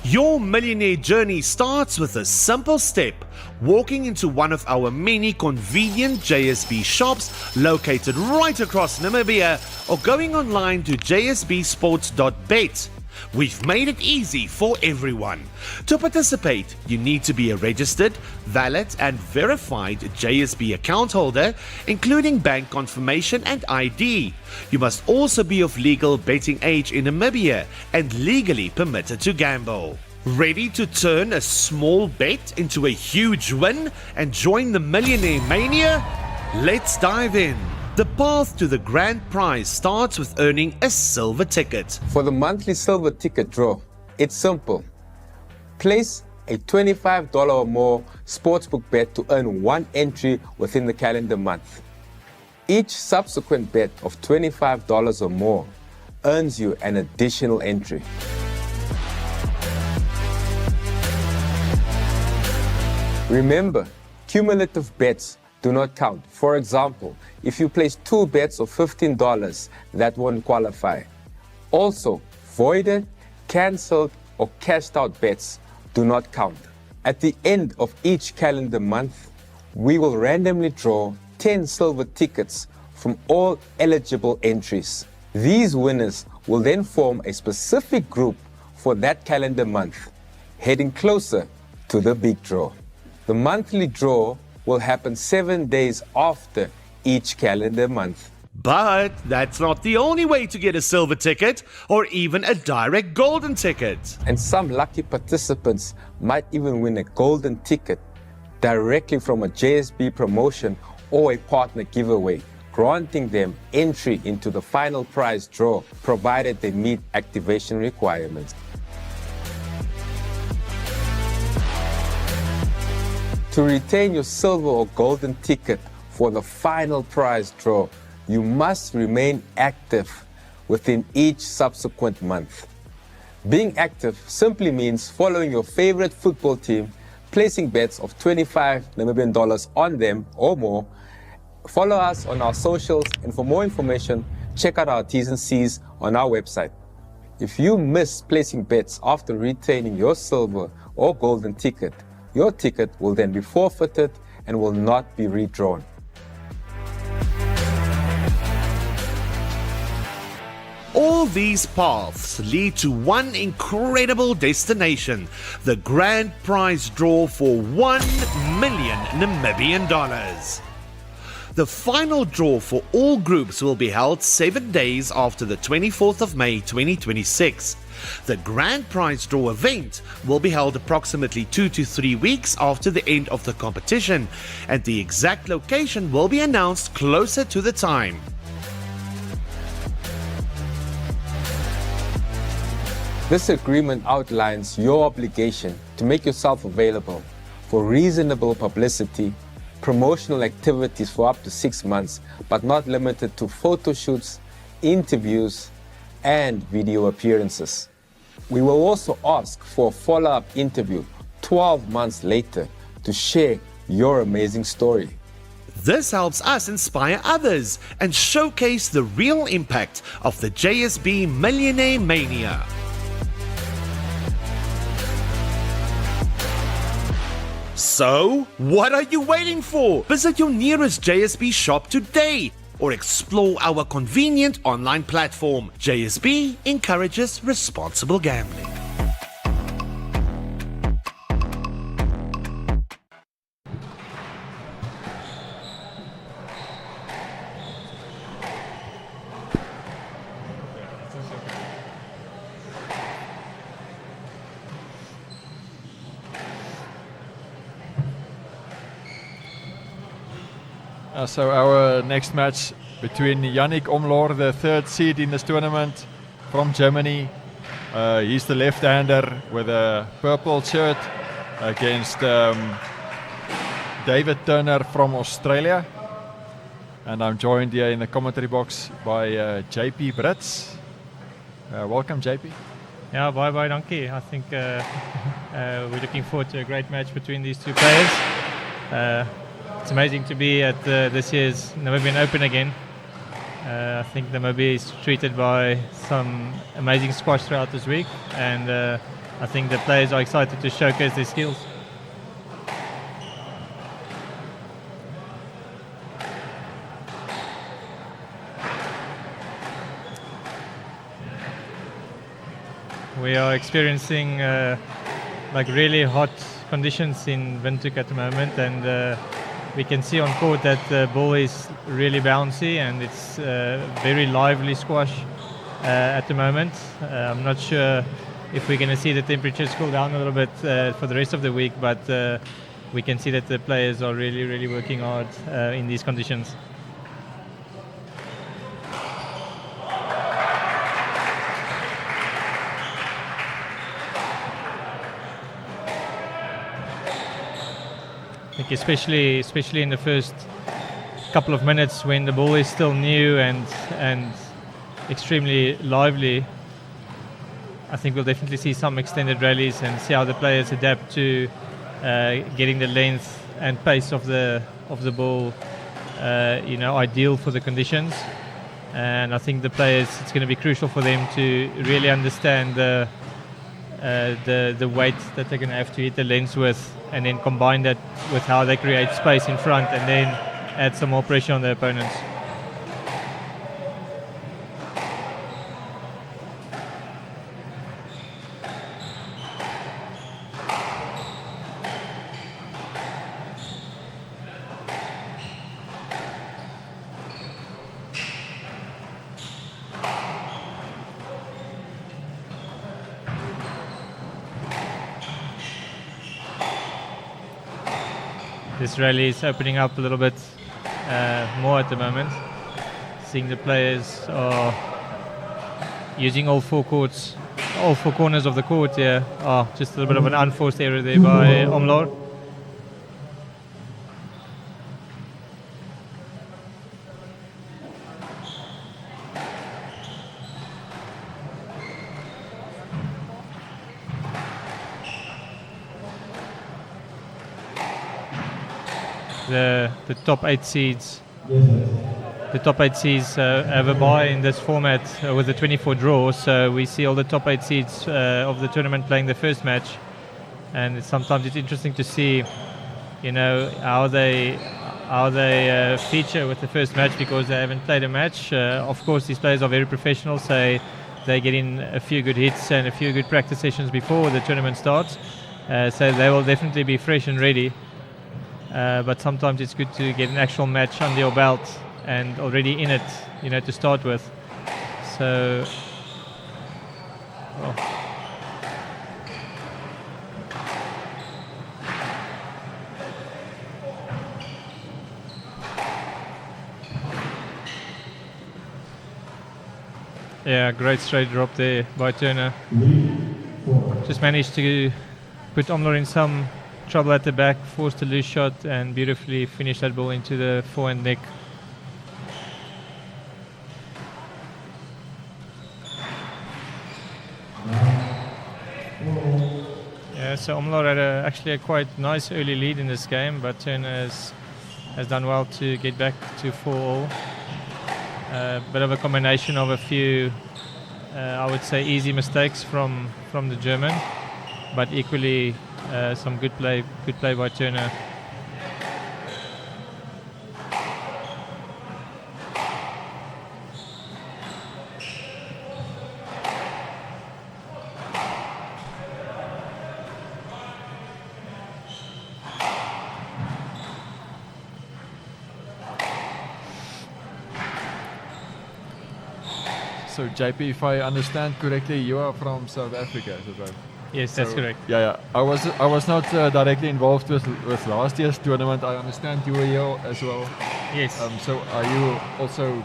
Speaker 7: Your millionaire journey starts with a simple step: walking into one of our many convenient JSB shops located right across Namibia, or going online to jsbsports.bet. We've made it easy for everyone. To participate, you need to be a registered, valid and verified JSB account holder, including bank confirmation and ID. You must also be of legal betting age in Namibia and legally permitted to gamble. Ready to turn a small bet into a huge win and join the Millionaire Mania? Let's dive in. The path to the grand prize starts with earning a silver ticket.
Speaker 8: For the monthly silver ticket draw, it's simple. Place a $25 or more sportsbook bet to earn 1 entry within the calendar month. Each subsequent bet of $25 or more earns you an additional entry. Remember, cumulative bets do not count. For example, if you place 2 bets of $15, that won't qualify. Also, voided, cancelled, or cashed out bets do not count. At the end of each calendar month, we will randomly draw 10 silver tickets from all eligible entries. These winners will then form a specific group for that calendar month, heading closer to the big draw. The monthly draw will happen 7 days after each calendar month.
Speaker 7: But that's not the only way to get a silver ticket or even a direct golden ticket.
Speaker 8: And some lucky participants might even win a golden ticket directly from a JSB promotion or a partner giveaway, granting them entry into the final prize draw, provided they meet activation requirements. To retain your silver or golden ticket for the final prize draw, you must remain active within each subsequent month. Being active simply means following your favorite football team, placing bets of $25 Namibian on them or more. Follow us on our socials, and for more information, Check out our T's and C's on our website. If you miss placing bets after retaining your silver or golden ticket, your ticket will then be forfeited and will not be redrawn.
Speaker 7: All these paths lead to one incredible destination, the grand prize draw for 1 million Namibian dollars. The final draw for all groups will be held 7 days after the 24th of May 2026. The grand prize draw event will be held approximately 2 to 3 weeks after the end of the competition, and the exact location will be announced closer to the time.
Speaker 8: This agreement outlines your obligation to make yourself available for reasonable publicity, promotional activities for up to 6 months, but not limited to photo shoots, interviews, and video appearances. We will also ask for a follow-up interview 12 months later to share your amazing story.
Speaker 7: This helps us inspire others and showcase the real impact of the JSB Millionaire Mania. So, what are you waiting for? Visit your nearest JSB shop today or explore our convenient online platform. JSB encourages responsible gambling.
Speaker 3: So our next match between Yannick Omlor, the third seed in this tournament from Germany. He's the left-hander with a purple shirt against David Turner from Australia. And I'm joined here in the commentary box by JP Brits. Welcome, JP.
Speaker 9: Yeah, bye, donkey. I think we're looking forward to a great match between these two players. It's amazing to be at this year's Namibian Open again. I think Namibia is treated by some amazing squash throughout this week, and I think the players are excited to showcase their skills. We are experiencing like really hot conditions in Windhoek at the moment, and we can see on court that the ball is really bouncy and it's very lively squash at the moment. I'm not sure if we're going to see the temperatures cool down a little bit for the rest of the week, but we can see that the players are really working hard in these conditions. I think especially in the first couple of minutes when the ball is still new and extremely lively, I think we'll definitely see some extended rallies and see how the players adapt to getting the length and pace of the ball, ideal for the conditions. And I think the players, it's going to be crucial for them to really understand the weight that they're going to have to hit the lens with, and then combine that with how they create space in front and then add some more pressure on the opponents. This rally is opening up a little bit more at the moment. Seeing the players are using all four corners of the court here. Just a little bit of an unforced error there by Omlor. The top 8 seeds the top 8 seeds have a bye in this format with the 24 draw. So we see all the top 8 seeds of the tournament playing the first match, and sometimes it's interesting to see, how they feature with the first match because they haven't played a match. Of course, these players are very professional, so they get in a few good hits and a few good practice sessions before the tournament starts. So they will definitely be fresh and ready. But sometimes it's good to get an actual match under your belt and already in it, to start with. So, well. Yeah, great straight drop there by Turner. Just managed to put Omler in some trouble at the back, forced a loose shot, and beautifully finished that ball into the forehand neck. Yeah, so Omler had actually a quite nice early lead in this game, but Turner has done well to get back to 4-all. Bit of a combination of a few, I would say, easy mistakes from the German, but equally some good play by Turner.
Speaker 3: So JP, if I understand correctly, you are from South Africa, is that right?
Speaker 9: Yes, that's correct.
Speaker 3: Yeah. I was not directly involved with last year's tournament. I understand you were here as well.
Speaker 9: Yes.
Speaker 3: So are you also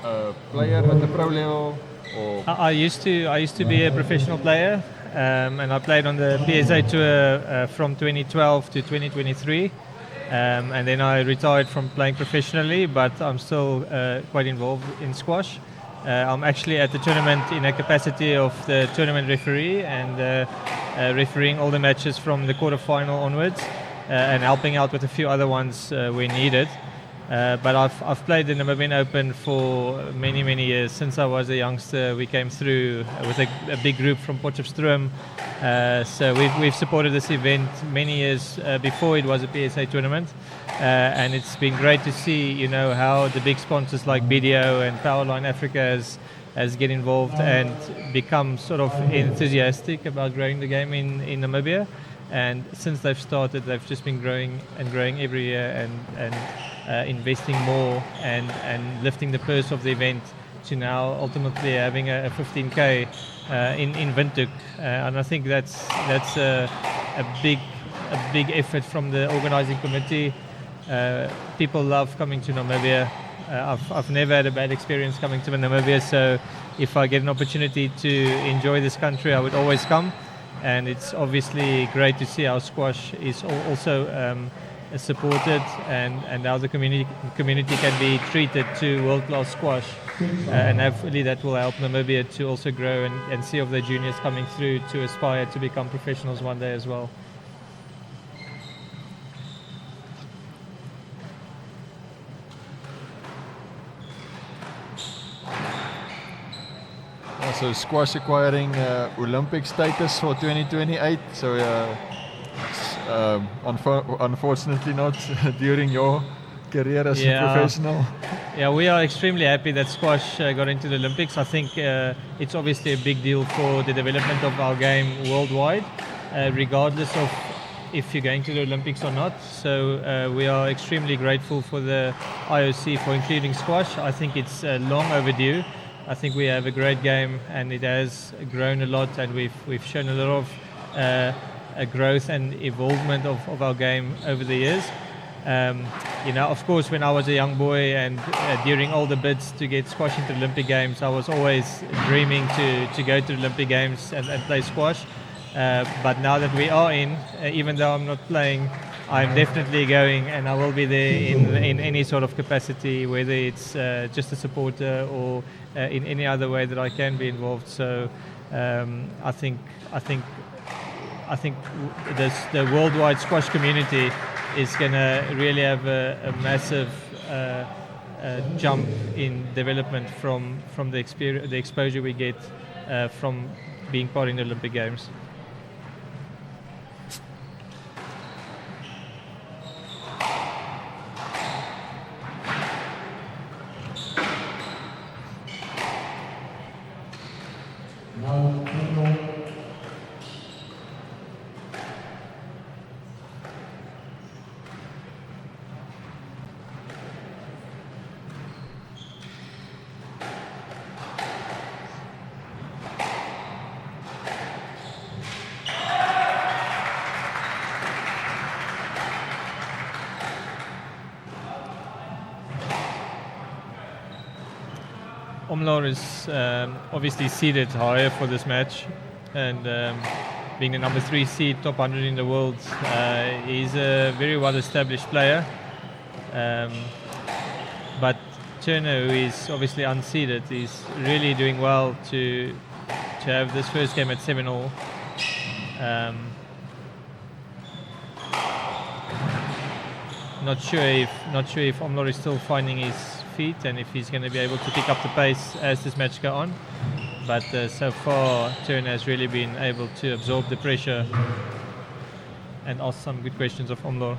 Speaker 3: a player at the pro level, or?
Speaker 9: I used to be a professional player, and I played on the PSA Tour from 2012 to 2023. And then I retired from playing professionally, but I'm still quite involved in squash. I'm actually at the tournament in a capacity of the tournament referee and refereeing all the matches from the quarterfinal onwards and helping out with a few other ones where needed. But I've played the Namibian Open for many years. Since I was a youngster, we came through with a big group from Potchefstroom. So we've supported this event many years before it was a PSA tournament. And it's been great to see, how the big sponsors like BDO and Powerline Africa has get involved and become sort of enthusiastic about growing the game in Namibia. And since they've started, they've just been growing every year and investing more and lifting the purse of the event to now ultimately having a 15K in Windhoek. And I think that's a big effort from the organizing committee. People love coming to Namibia. I've never had a bad experience coming to Namibia, so if I get an opportunity to enjoy this country, I would always come. And it's obviously great to see how squash is also supported and how the community can be treated to world-class squash. And hopefully that will help Namibia to also grow and see of the juniors coming through to aspire to become professionals one day as well.
Speaker 3: So squash acquiring Olympic status for 2028. So unfortunately not during your career as a professional.
Speaker 9: Yeah, we are extremely happy that squash got into the Olympics. I think it's obviously a big deal for the development of our game worldwide, regardless of if you're going to the Olympics or not. So we are extremely grateful for the IOC for including squash. I think it's long overdue. I think we have a great game and it has grown a lot, and we've shown a lot of growth and evolvement of our game over the years. Of course, when I was a young boy and during all the bids to get squash into the Olympic Games, I was always dreaming to go to the Olympic Games and play squash. But now that we are in, even though I'm not playing, I'm definitely going, and I will be there in any sort of capacity, whether it's just a supporter or in any other way that I can be involved. So I think the worldwide squash community is going to really have a massive jump in development from the experience, the exposure we get from being part in the Olympic Games. Omlor is obviously seeded higher for this match, and being the number 3 seed, top 100 in the world, he's a very well-established player. But Turner, who is obviously unseeded, is really doing well to have this first game at 7-all. Not sure if Omlor is still finding his feet and if he's going to be able to pick up the pace as this match goes on. But so far, Turner has really been able to absorb the pressure and ask some good questions of Omlor.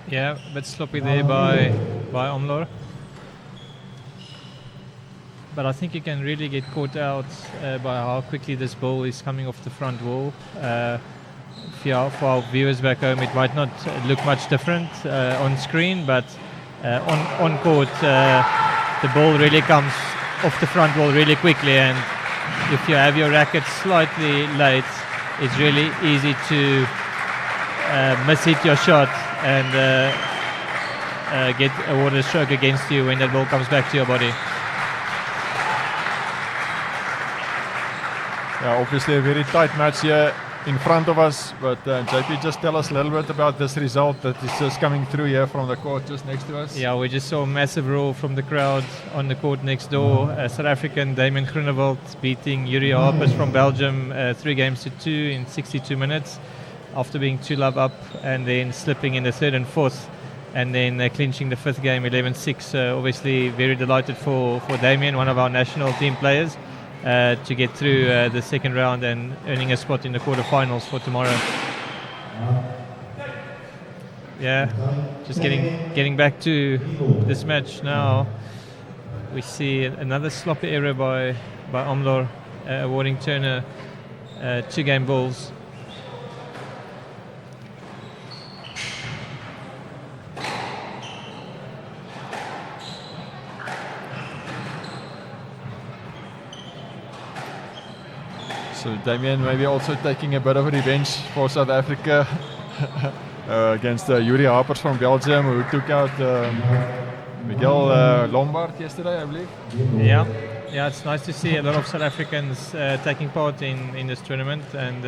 Speaker 9: Yeah, a bit sloppy there by Omlor. But I think you can really get caught out by how quickly this ball is coming off the front wall. For our viewers back home, it might not look much different on screen, but on court, the ball really comes off the front wall really quickly, and if you have your racket slightly late, it's really easy to miss-hit your shot and get a water stroke against you when that ball comes back to your body.
Speaker 3: Yeah, obviously a very tight match here in front of us, but JP, just tell us a little bit about this result that is just coming through here from the court just next to us.
Speaker 9: Yeah, we just saw a massive roar from the crowd on the court next door. South African Damien Groenewald beating Yuri Harpers from Belgium 3-2 in 62 minutes after being 2-love up and then slipping in the third and fourth, and then clinching the fifth game 11-6. Obviously very delighted for Damien, one of our national team players, to get through the second round and earning a spot in the quarterfinals for tomorrow. Yeah, just getting back to this match now. We see another sloppy error by Omlor, awarding Turner 2-game balls.
Speaker 3: So Damien maybe also taking a bit of a revenge for South Africa against Yuri Harpers from Belgium, who took out Miguel Lombard yesterday, I believe.
Speaker 9: Yeah, it's nice to see a lot of South Africans taking part in this tournament, and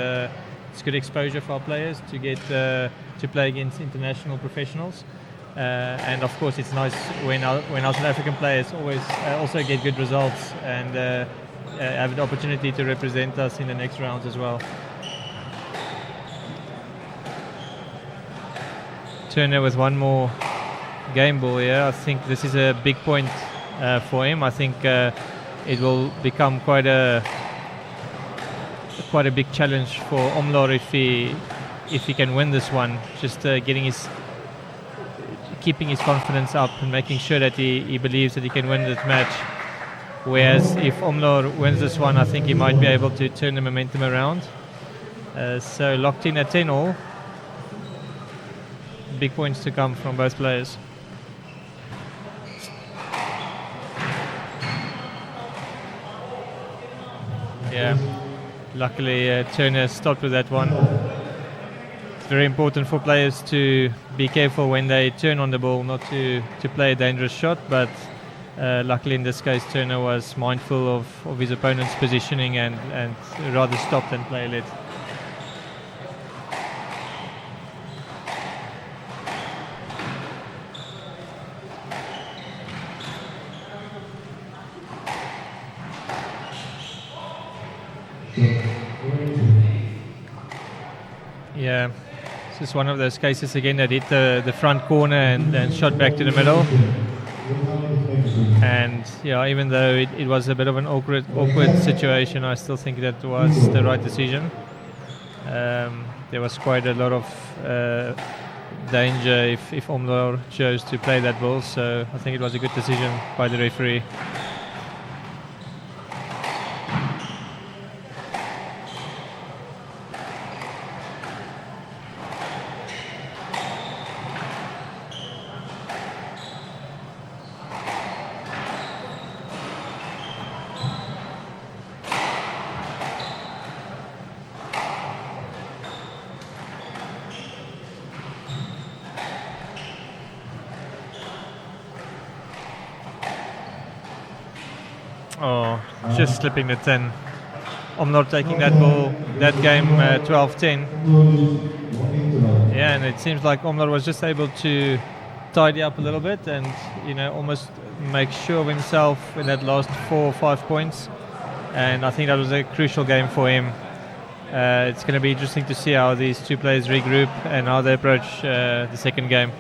Speaker 9: it's good exposure for our players to get to play against international professionals. And of course, it's nice when our South African players always also get good results and have the opportunity to represent us in the next rounds as well. Turner with one more game ball here. I think this is a big point for him. I think it will become quite a big challenge for Omlor if he can win this one. Just keeping his confidence up and making sure that he believes that he can win this match. Whereas if Omlor wins this one, I think he might be able to turn the momentum around. So locked in at 10-all. Big points to come from both players. Yeah, luckily Turner stopped with that one. It's very important for players to be careful when they turn on the ball, not to play a dangerous shot, but luckily in this case Turner was mindful of his opponent's positioning and rather stop than play late. Yeah, this is one of those cases again that hit the front corner and shot back to the middle. And yeah, even though it was a bit of an awkward situation, I still think that was the right decision. There was quite a lot of danger if Omlor chose to play that ball, so I think it was a good decision by the referee. Oh, just slipping the 10. I'm not taking that ball, that game 12-10. Yeah, and it seems like Omlor was just able to tidy up a little bit and, almost make sure of himself in that last 4 or 5 points. And I think that was a crucial game for him. It's going to be interesting to see how these two players regroup and how they approach the second game.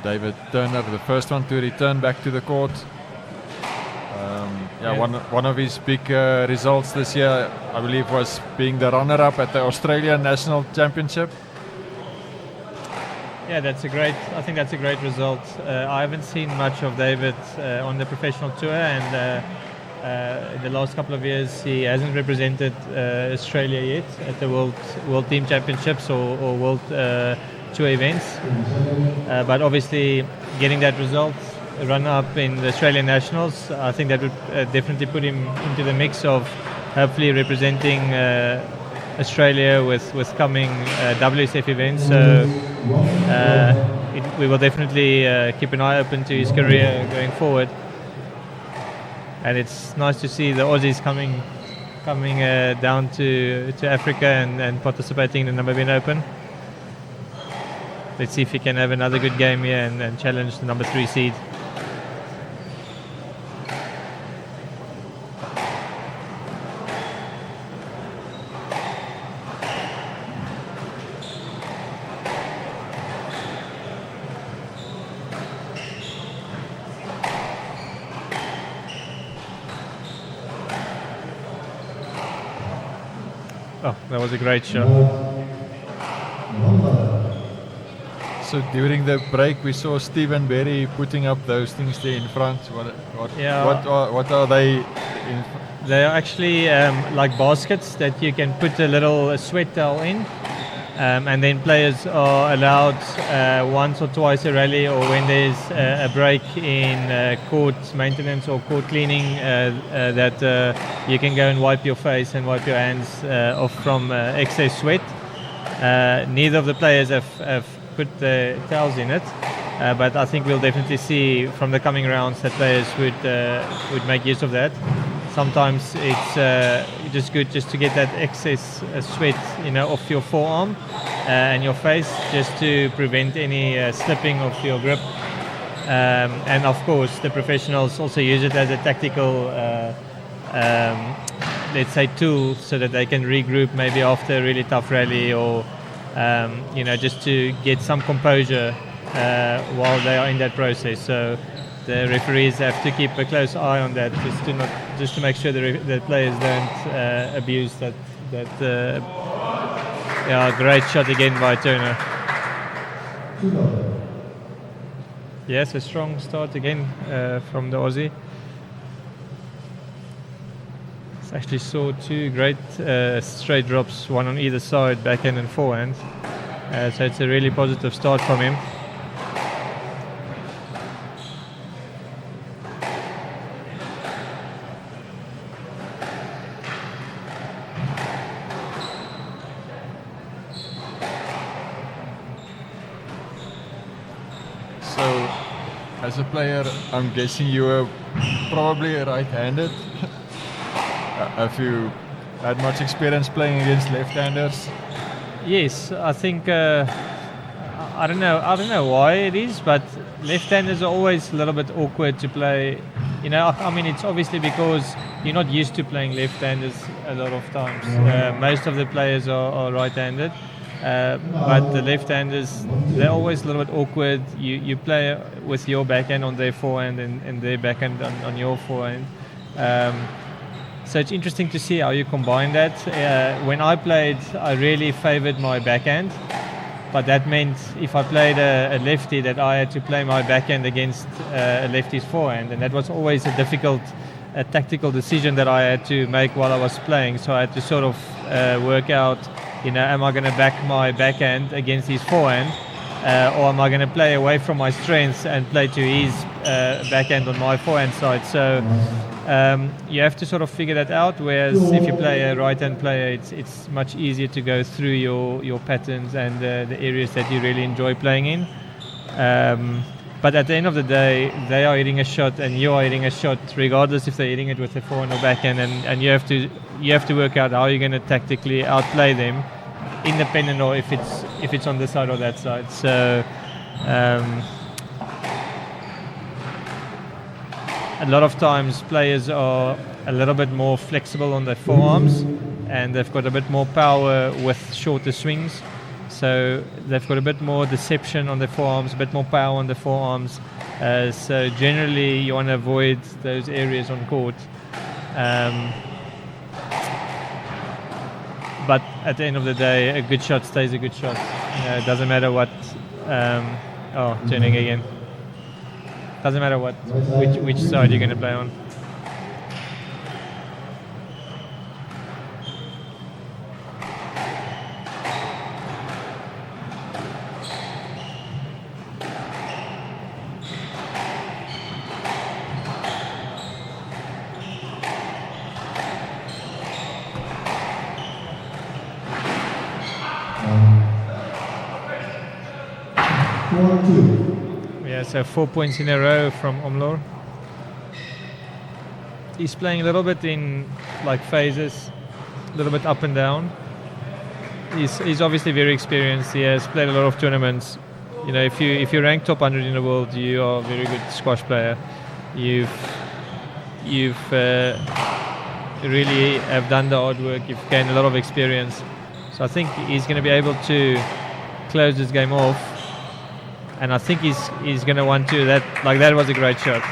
Speaker 3: David Turner, the first one to return back to the court. One of his big results this year, I believe, was being the runner-up at the Australian National Championship.
Speaker 9: Yeah, I think that's a great result. I haven't seen much of David on the professional tour, and in the last couple of years he hasn't represented Australia yet at the World Team Championships or World Tour events. But obviously getting that result, run-up in the Australian Nationals, I think that would definitely put him into the mix of hopefully representing Australia with coming WSF events. So we will definitely keep an eye open to his career going forward. And it's nice to see the Aussies coming down to Africa and participating in the Namibian Open. Let's see if he can have another good game here and challenge the number 3 seed. Oh, that was a great shot.
Speaker 3: So during the break, we saw Stephen Berry putting up those things there in front. What are they?
Speaker 9: They are actually like baskets that you can put a little sweat towel in, And then players are allowed once or twice a rally, or when there's a break in court maintenance or court cleaning, that you can go and wipe your face and wipe your hands off from excess sweat. Neither of the players have put the towels in it, but I think we'll definitely see from the coming rounds that players would make use of that. Sometimes it's just good just to get that excess sweat, off your forearm and your face, just to prevent any slipping of your grip. And of course, the professionals also use it as a tactical, let's say, tool, so that they can regroup maybe after a really tough rally, or just to get some composure while they are in that process. So the referees have to keep a close eye on that, just to make sure the players don't abuse that. Great shot again by Turner. Yes, a strong start again from the Aussie. Actually saw two great straight drops, one on either side, backhand and forehand. So it's a really positive start from him.
Speaker 3: So, as a player, I'm guessing you were probably right-handed. Have you had much experience playing against left-handers?
Speaker 9: Yes, I think I don't know why it is, but left-handers are always a little bit awkward to play. I mean, it's obviously because you're not used to playing left-handers a lot of times. Most of the players are right-handed, but the left-handers, they're always a little bit awkward. You play with your backhand on their forehand and their backhand on your forehand. So it's interesting to see how you combine that. When I played, I really favored my backhand, but that meant if I played a lefty, that I had to play my backhand against a lefty's forehand, and that was always a difficult tactical decision that I had to make while I was playing. So I had to sort of work out, am I going to back my backhand against his forehand, or am I going to play away from my strengths and play to his backhand on my forehand side? So you have to sort of figure that out, whereas if you play a right-hand player, it's much easier to go through your patterns and the areas that you really enjoy playing in. But at the end of the day, they are hitting a shot and you are hitting a shot, regardless if they're hitting it with the forehand or backhand, and you have to work out how you're going to tactically outplay them, independent or if it's on this side or that side. So a lot of times players are a little bit more flexible on their forearms, and they've got a bit more power with shorter swings. So they've got a bit more deception on their forearms, a bit more power on the forearms. So generally you want to avoid those areas on court. But at the end of the day, a good shot stays a good shot. It doesn't matter what... turning again. Doesn't matter which side you're going to play on. So 4 points in a row from Omlor. He's playing a little bit in like phases, a little bit up and down. He's obviously very experienced. He has played a lot of tournaments. If you rank top 100 in the world, you are a very good squash player. You've really have done the hard work. You've gained a lot of experience. So I think he's going to be able to close this game off. And I think he's going to want to, that was a great shot.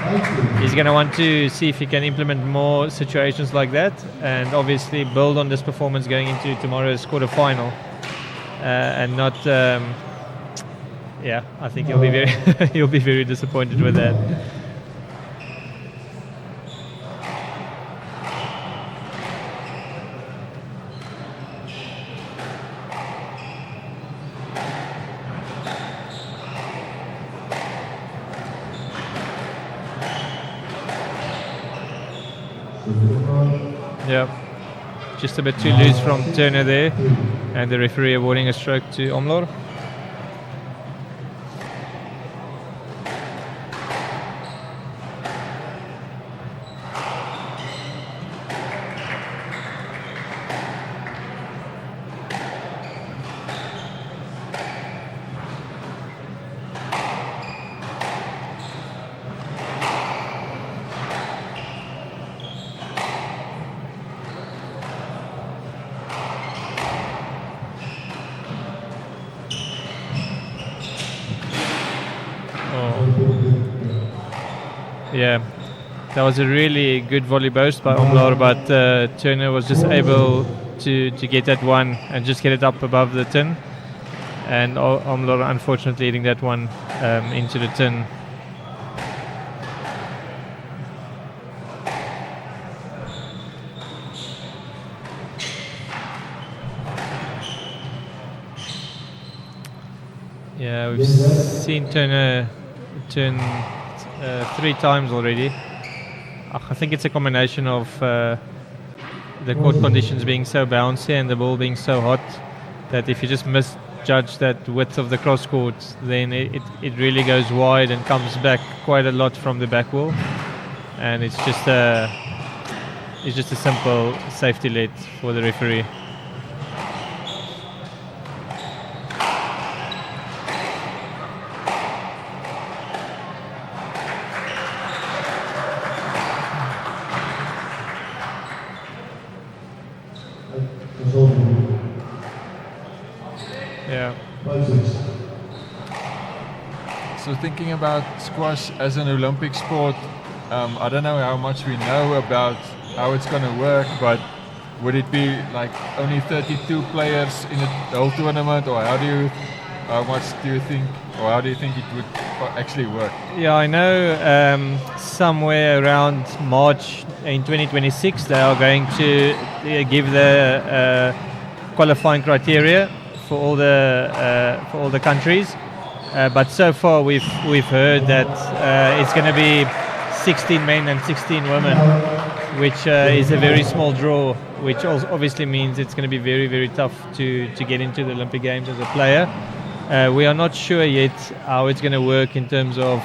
Speaker 9: He's going to want to see if he can implement more situations like that, and obviously build on this performance going into tomorrow's quarterfinal. And not, I think he'll be very, he'll be very disappointed with that. Yeah, just a bit too loose from Turner there, and the referee awarding a stroke to Omlor. Yeah, that was a really good volley burst by Omlor, but Turner was just able to get that one and just get it up above the tin. And Omlor unfortunately hitting that one into the tin. Yeah, we've seen Turner turn 3 times already. I think it's a combination of the court conditions being so bouncy and the ball being so hot that if you just misjudge that width of the cross court, then it really goes wide and comes back quite a lot from the back wall, and it's just a simple safety let for the referee. Yeah.
Speaker 3: So thinking about squash as an Olympic sport, I don't know how much we know about how it's going to work, but would it be like only 32 players in the whole tournament, or how much do you think, or how do you think it would actually work?
Speaker 9: Yeah, I know somewhere around March in 2026 they are going to give the qualifying criteria for all the countries, but so far we've heard that it's going to be 16 men and 16 women, which is a very small draw, which also obviously means it's going to be very, very tough to get into the Olympic Games as a player. We are not sure yet how it's going to work in terms of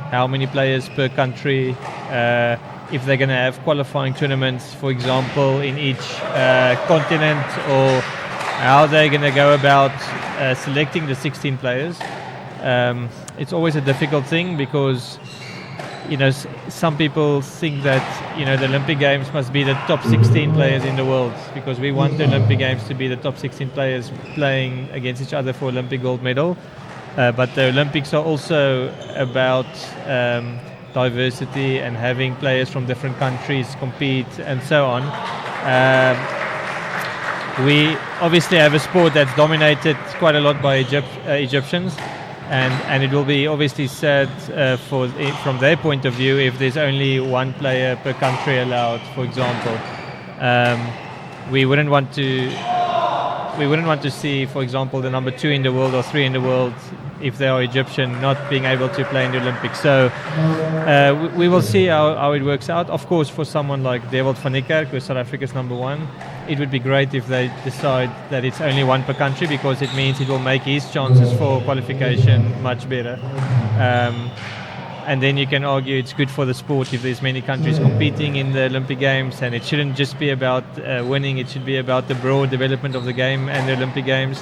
Speaker 9: how many players per country, if they're going to have qualifying tournaments, for example, in each continent, or how they're going to go about selecting the 16 players. It's always a difficult thing because, some people think that, the Olympic Games must be the top 16 players in the world, because we want the Olympic Games to be the top 16 players playing against each other for Olympic gold medal. But the Olympics are also about diversity and having players from different countries compete and so on. We obviously have a sport that's dominated quite a lot by Egyptians, and it will be obviously sad from their point of view if there's only one player per country allowed, for example. We wouldn't want to see, for example, the number 2 in the world or 3 in the world, if they are Egyptian, not being able to play in the Olympics. So we will see how it works out. Of course, for someone like Dewald van Niekerk, who's South Africa's number 1, it would be great if they decide that it's only one per country, because it means it will make his chances for qualification much better. And then you can argue it's good for the sport if there's many countries competing in the Olympic Games, and it shouldn't just be about winning, it should be about the broad development of the game and the Olympic Games.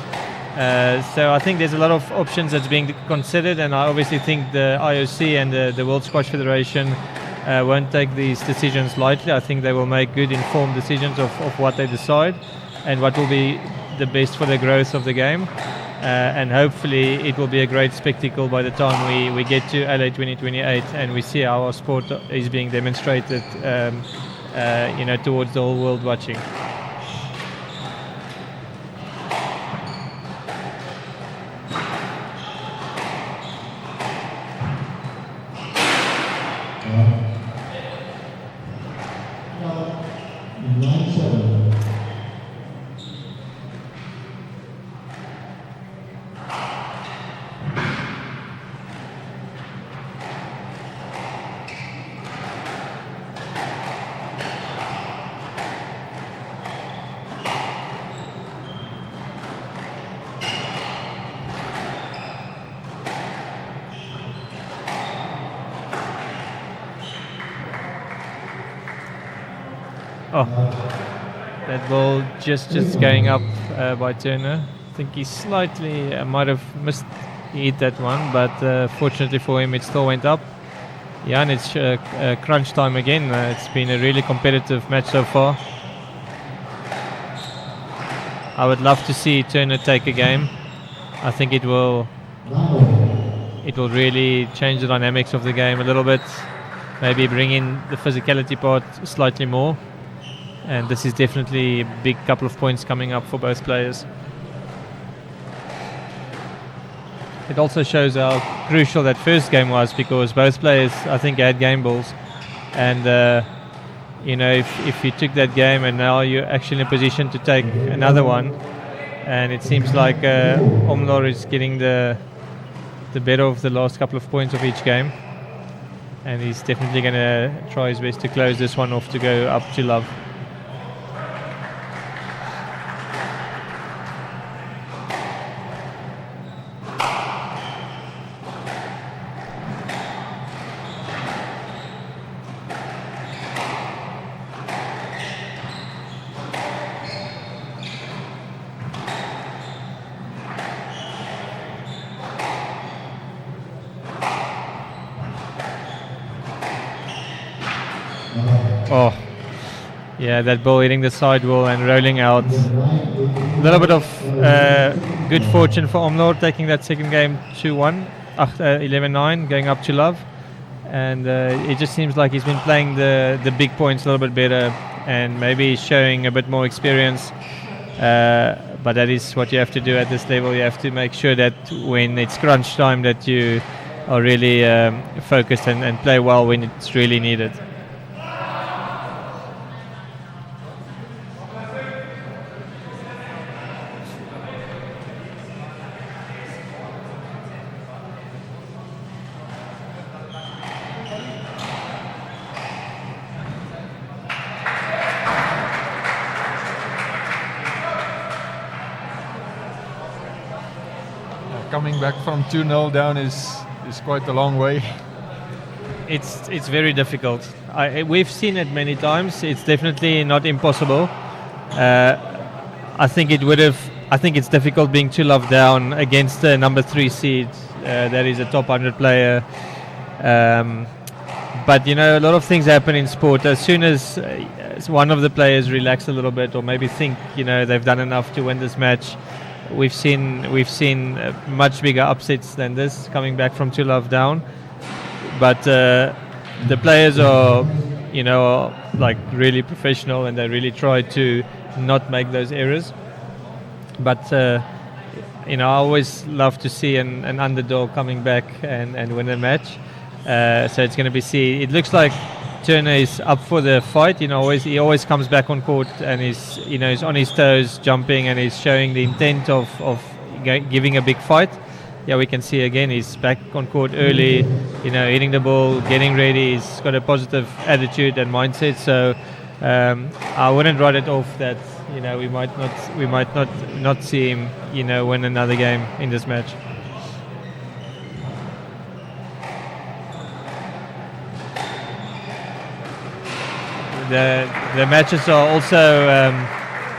Speaker 9: So I think there's a lot of options that's being considered, and I obviously think the IOC and the World Squash Federation won't take these decisions lightly. I think they will make good informed decisions of what they decide and what will be the best for the growth of the game. And hopefully it will be a great spectacle by the time we get to LA 2028 and we see how our sport is being demonstrated towards the whole world watching. Oh, that ball just going up by Turner. I think he slightly might have missed hit that one, but fortunately for him, it still went up. Yeah, and it's crunch time again. It's been a really competitive match so far. I would love to see Turner take a game. I think it will really change the dynamics of the game a little bit. Maybe bring in the physicality part slightly more. And this is definitely a big couple of points coming up for both players. It also shows how crucial that first game was, because both players, I think, had game balls. And if you took that game and now you're actually in a position to take another one, and it seems like Omlor is getting the better of the last couple of points of each game, and he's definitely going to try his best to close this one off to go up to love. Oh, yeah, that ball hitting the sidewall and rolling out. A little bit of good fortune for Omlor, taking that second game 2-1, 11-9, going up to love. And it just seems like he's been playing the big points a little bit better and maybe showing a bit more experience. But that is what you have to do at this level. You have to make sure that when it's crunch time that you are really focused and play well when it's really needed.
Speaker 3: Coming back from 2-0 down is quite a long way.
Speaker 9: It's very difficult. We've seen it many times. It's definitely not impossible. I think it's difficult being 2-love down against the number 3 seed. That is a top 100 player. But a lot of things happen in sport. As soon as one of the players relax a little bit, or maybe think they've done enough to win this match, we've seen much bigger upsets than this, coming back from 2-love down. But the players are like really professional, and they really try to not make those errors. But I always love to see an underdog coming back and win a match. So it's going to be see. It looks like Turner is up for the fight. He always comes back on court and he's on his toes, jumping, and he's showing the intent of giving a big fight. Yeah, we can see again he's back on court early, hitting the ball, getting ready. He's got a positive attitude and mindset. So I wouldn't write it off that we might not see him win another game in this match. The matches are also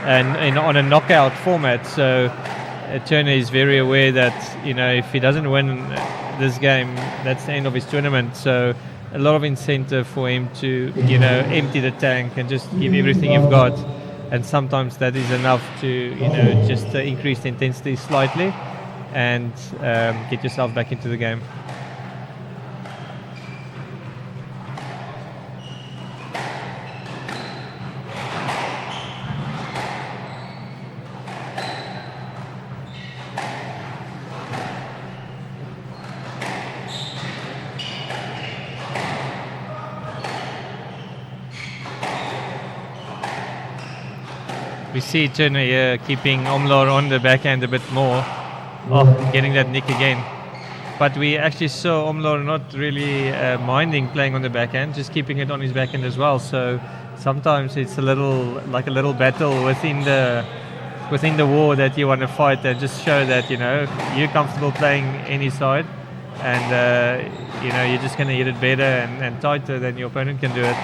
Speaker 9: on a knockout format, so Turner is very aware that if he doesn't win this game, that's the end of his tournament. So a lot of incentive for him to empty the tank and just give everything you've got. And sometimes that is enough to just increase the intensity slightly and get yourself back into the game. We see Turner here keeping Omlor on the backhand a bit more. Oh, getting that nick again. But we actually saw Omlor not really minding playing on the backhand, just keeping it on his backhand as well. So sometimes it's a little battle within the war that you want to fight, and just show that you're comfortable playing any side, and you're just going to hit it better and tighter than your opponent can do it.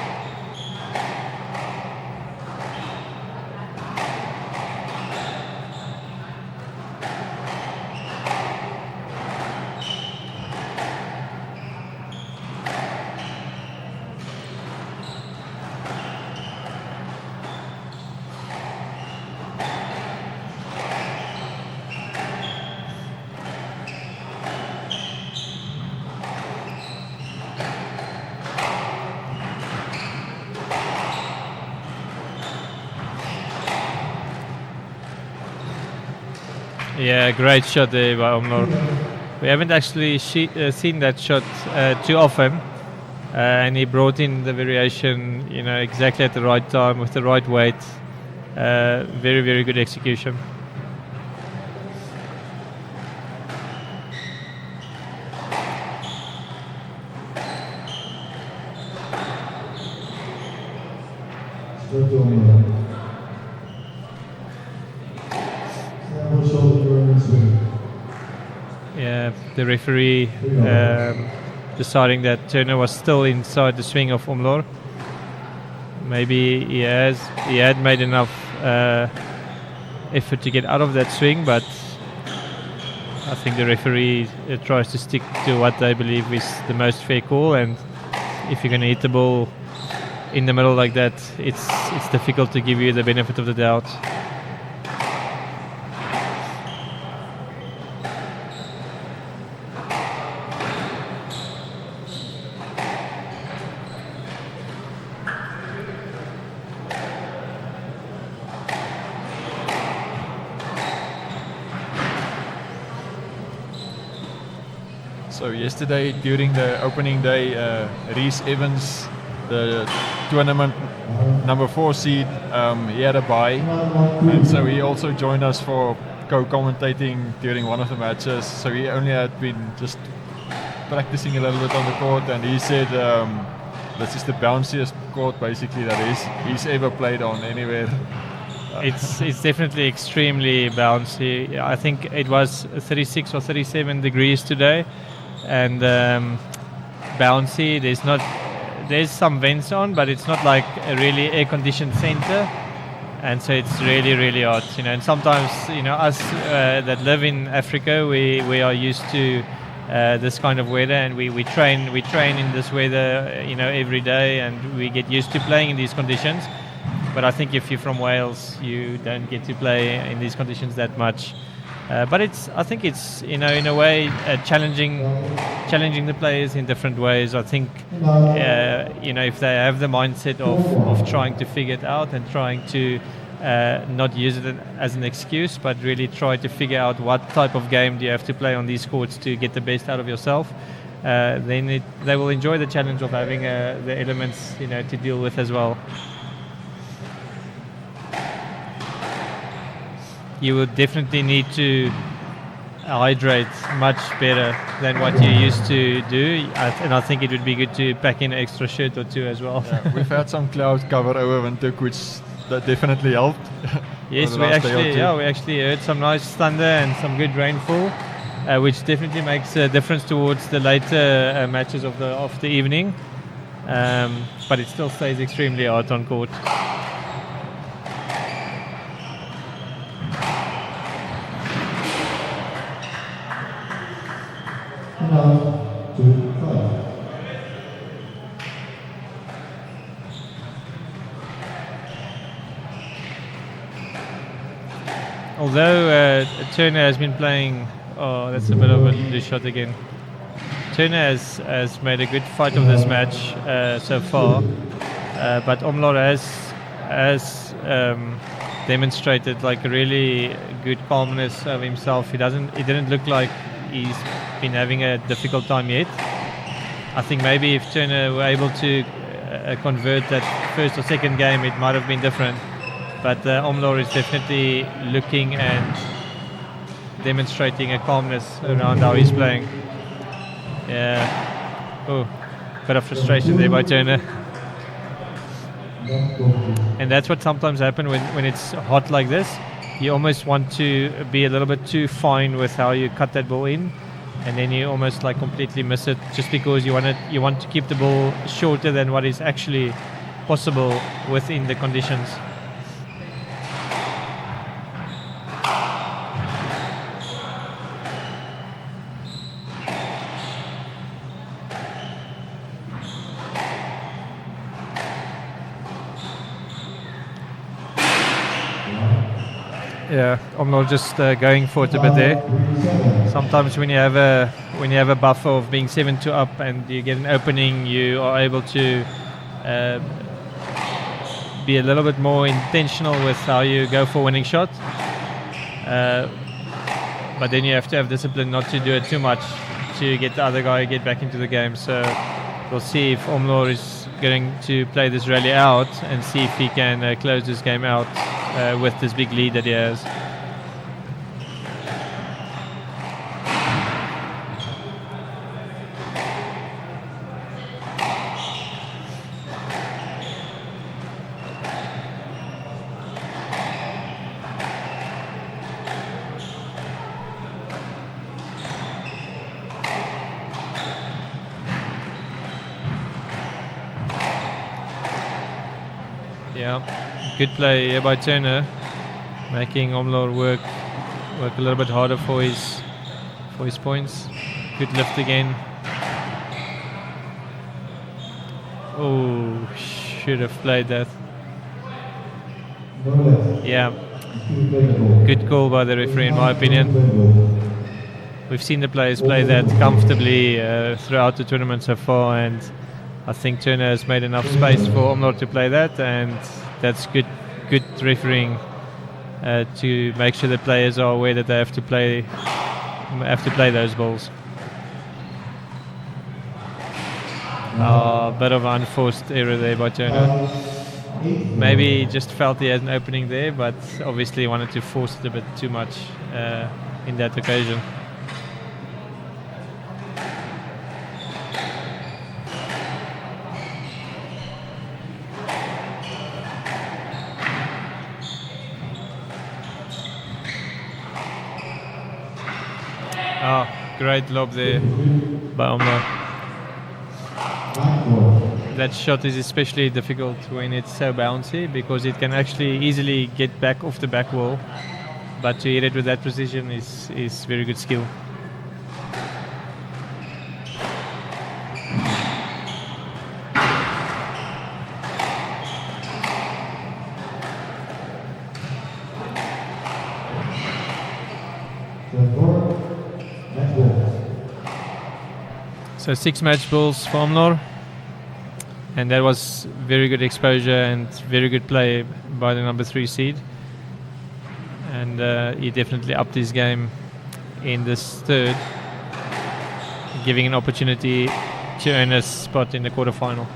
Speaker 9: Yeah, great shot there by Omlor. We haven't actually seen that shot too often, and he brought in the variation, exactly at the right time with the right weight. Very, very good execution. Yeah, the referee deciding that Turner was still inside the swing of Omlor. Maybe he had made enough effort to get out of that swing, but I think the referee tries to stick to what they believe is the most fair call, and if you're going to hit the ball in the middle like that, it's difficult to give you the benefit of the doubt.
Speaker 3: So yesterday during the opening day, Rhys Evans, the tournament number 4 seed, he had a bye, and so he also joined us for co-commentating during one of the matches. So he only had been just practicing a little bit on the court, and he said this is the bounciest court basically that he's ever played on anywhere.
Speaker 9: It's definitely extremely bouncy. I think it was 36 or 37 degrees today, and bouncy. There's some vents on, but it's not like a really air-conditioned center, and so it's really, really hot. And sometimes, us that live in Africa, we are used to this kind of weather, and we train in this weather, every day, and we get used to playing in these conditions. But I think if you're from Wales, you don't get to play in these conditions that much. But I think it's in a way challenging the players in different ways. I think if they have the mindset of trying to figure it out and trying to not use it as an excuse, but really try to figure out what type of game do you have to play on these courts to get the best out of yourself, then they will enjoy the challenge of having the elements to deal with as well. You would definitely need to hydrate much better than what you used to do, and I think it would be good to pack in an extra shirt or two as well.
Speaker 3: Yeah, we've had some cloud cover over Windhoek, which that definitely helped.
Speaker 9: Yes, we actually heard some nice thunder and some good rainfall, which definitely makes a difference towards the later matches of the evening. But it still stays extremely hot on court. Although Turner has been playing, that's a bit of a loose shot again. Turner has made a good fight of this match so far, but Omlor has demonstrated like a really good calmness of himself. It didn't look like he's been having a difficult time yet. I think maybe if Turner were able to convert that first or second game, it might have been different. But Omlor is definitely looking and demonstrating a calmness around how he's playing. Yeah. Oh, bit of frustration there by Turner. And that's what sometimes happens when it's hot like this. You almost want to be a little bit too fine with how you cut that ball in, and then you almost like completely miss it just because you want to keep the ball shorter than what is actually possible within the conditions. Yeah, Omlor just going for it a bit there. Sometimes when you have a buffer of being 7-2 up and you get an opening, you are able to be a little bit more intentional with how you go for winning shot. but then you have to have discipline not to do it too much to get the other guy get back into the game. So we'll see if Omlor is going to play this rally out and see if he can close this game out with this big lead that he has. Yeah, good play here by Turner, making Omlor work a little bit harder for his points. Good lift again. Oh, should have played that. Yeah, good call by the referee in my opinion. We've seen the players play that comfortably throughout the tournament so far, and I think Turner has made enough space for Omlor to play that, and that's good refereeing to make sure the players are aware that they have to play those balls. Bit of unforced error there by Turner. Maybe he just felt he had an opening there, but obviously wanted to force it a bit too much in that occasion. Oh, great lob there by Omlor. That shot is especially difficult when it's so bouncy because it can actually easily get back off the back wall. But to hit it with that precision is very good skill. So 6 match balls for Omlor, and that was very good exposure and very good play by the number 3 seed, and he definitely upped his game in this third, giving an opportunity to earn a spot in the quarterfinal.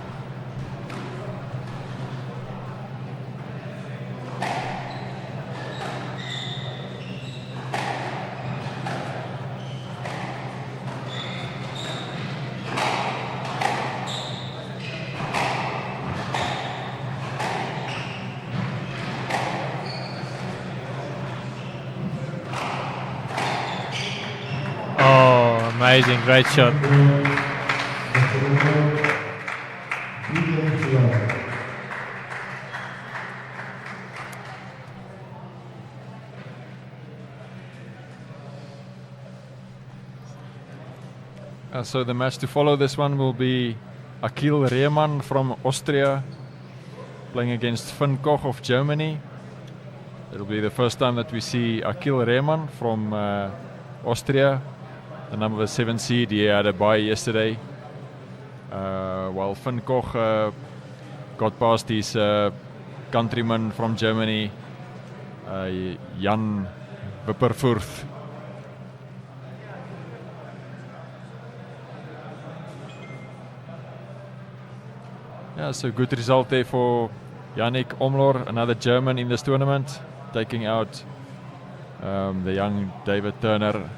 Speaker 9: Amazing, great shot.
Speaker 3: So the match to follow this one will be Akil Rehman from Austria playing against Finn Koch of Germany. It'll be the first time that we see Akil Rehman from Austria, the number 7 seed. He had a bye yesterday, while Finn Koch got past his countryman from Germany, Jan Wipperfurth. Yeah, so good result there for Yannick Omlor, another German in this tournament, taking out the young David Turner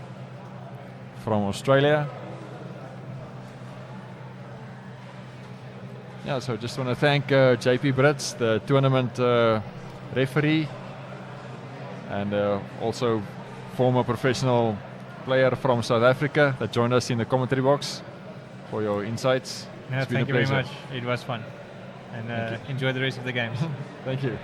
Speaker 3: from Australia. Yeah, so just want to thank JP Brits, the tournament referee, and also former professional player from South Africa that joined us in the commentary box for your insights.
Speaker 9: Yeah, thank you very much. It was fun. And enjoy the rest of the games.
Speaker 3: Thank you.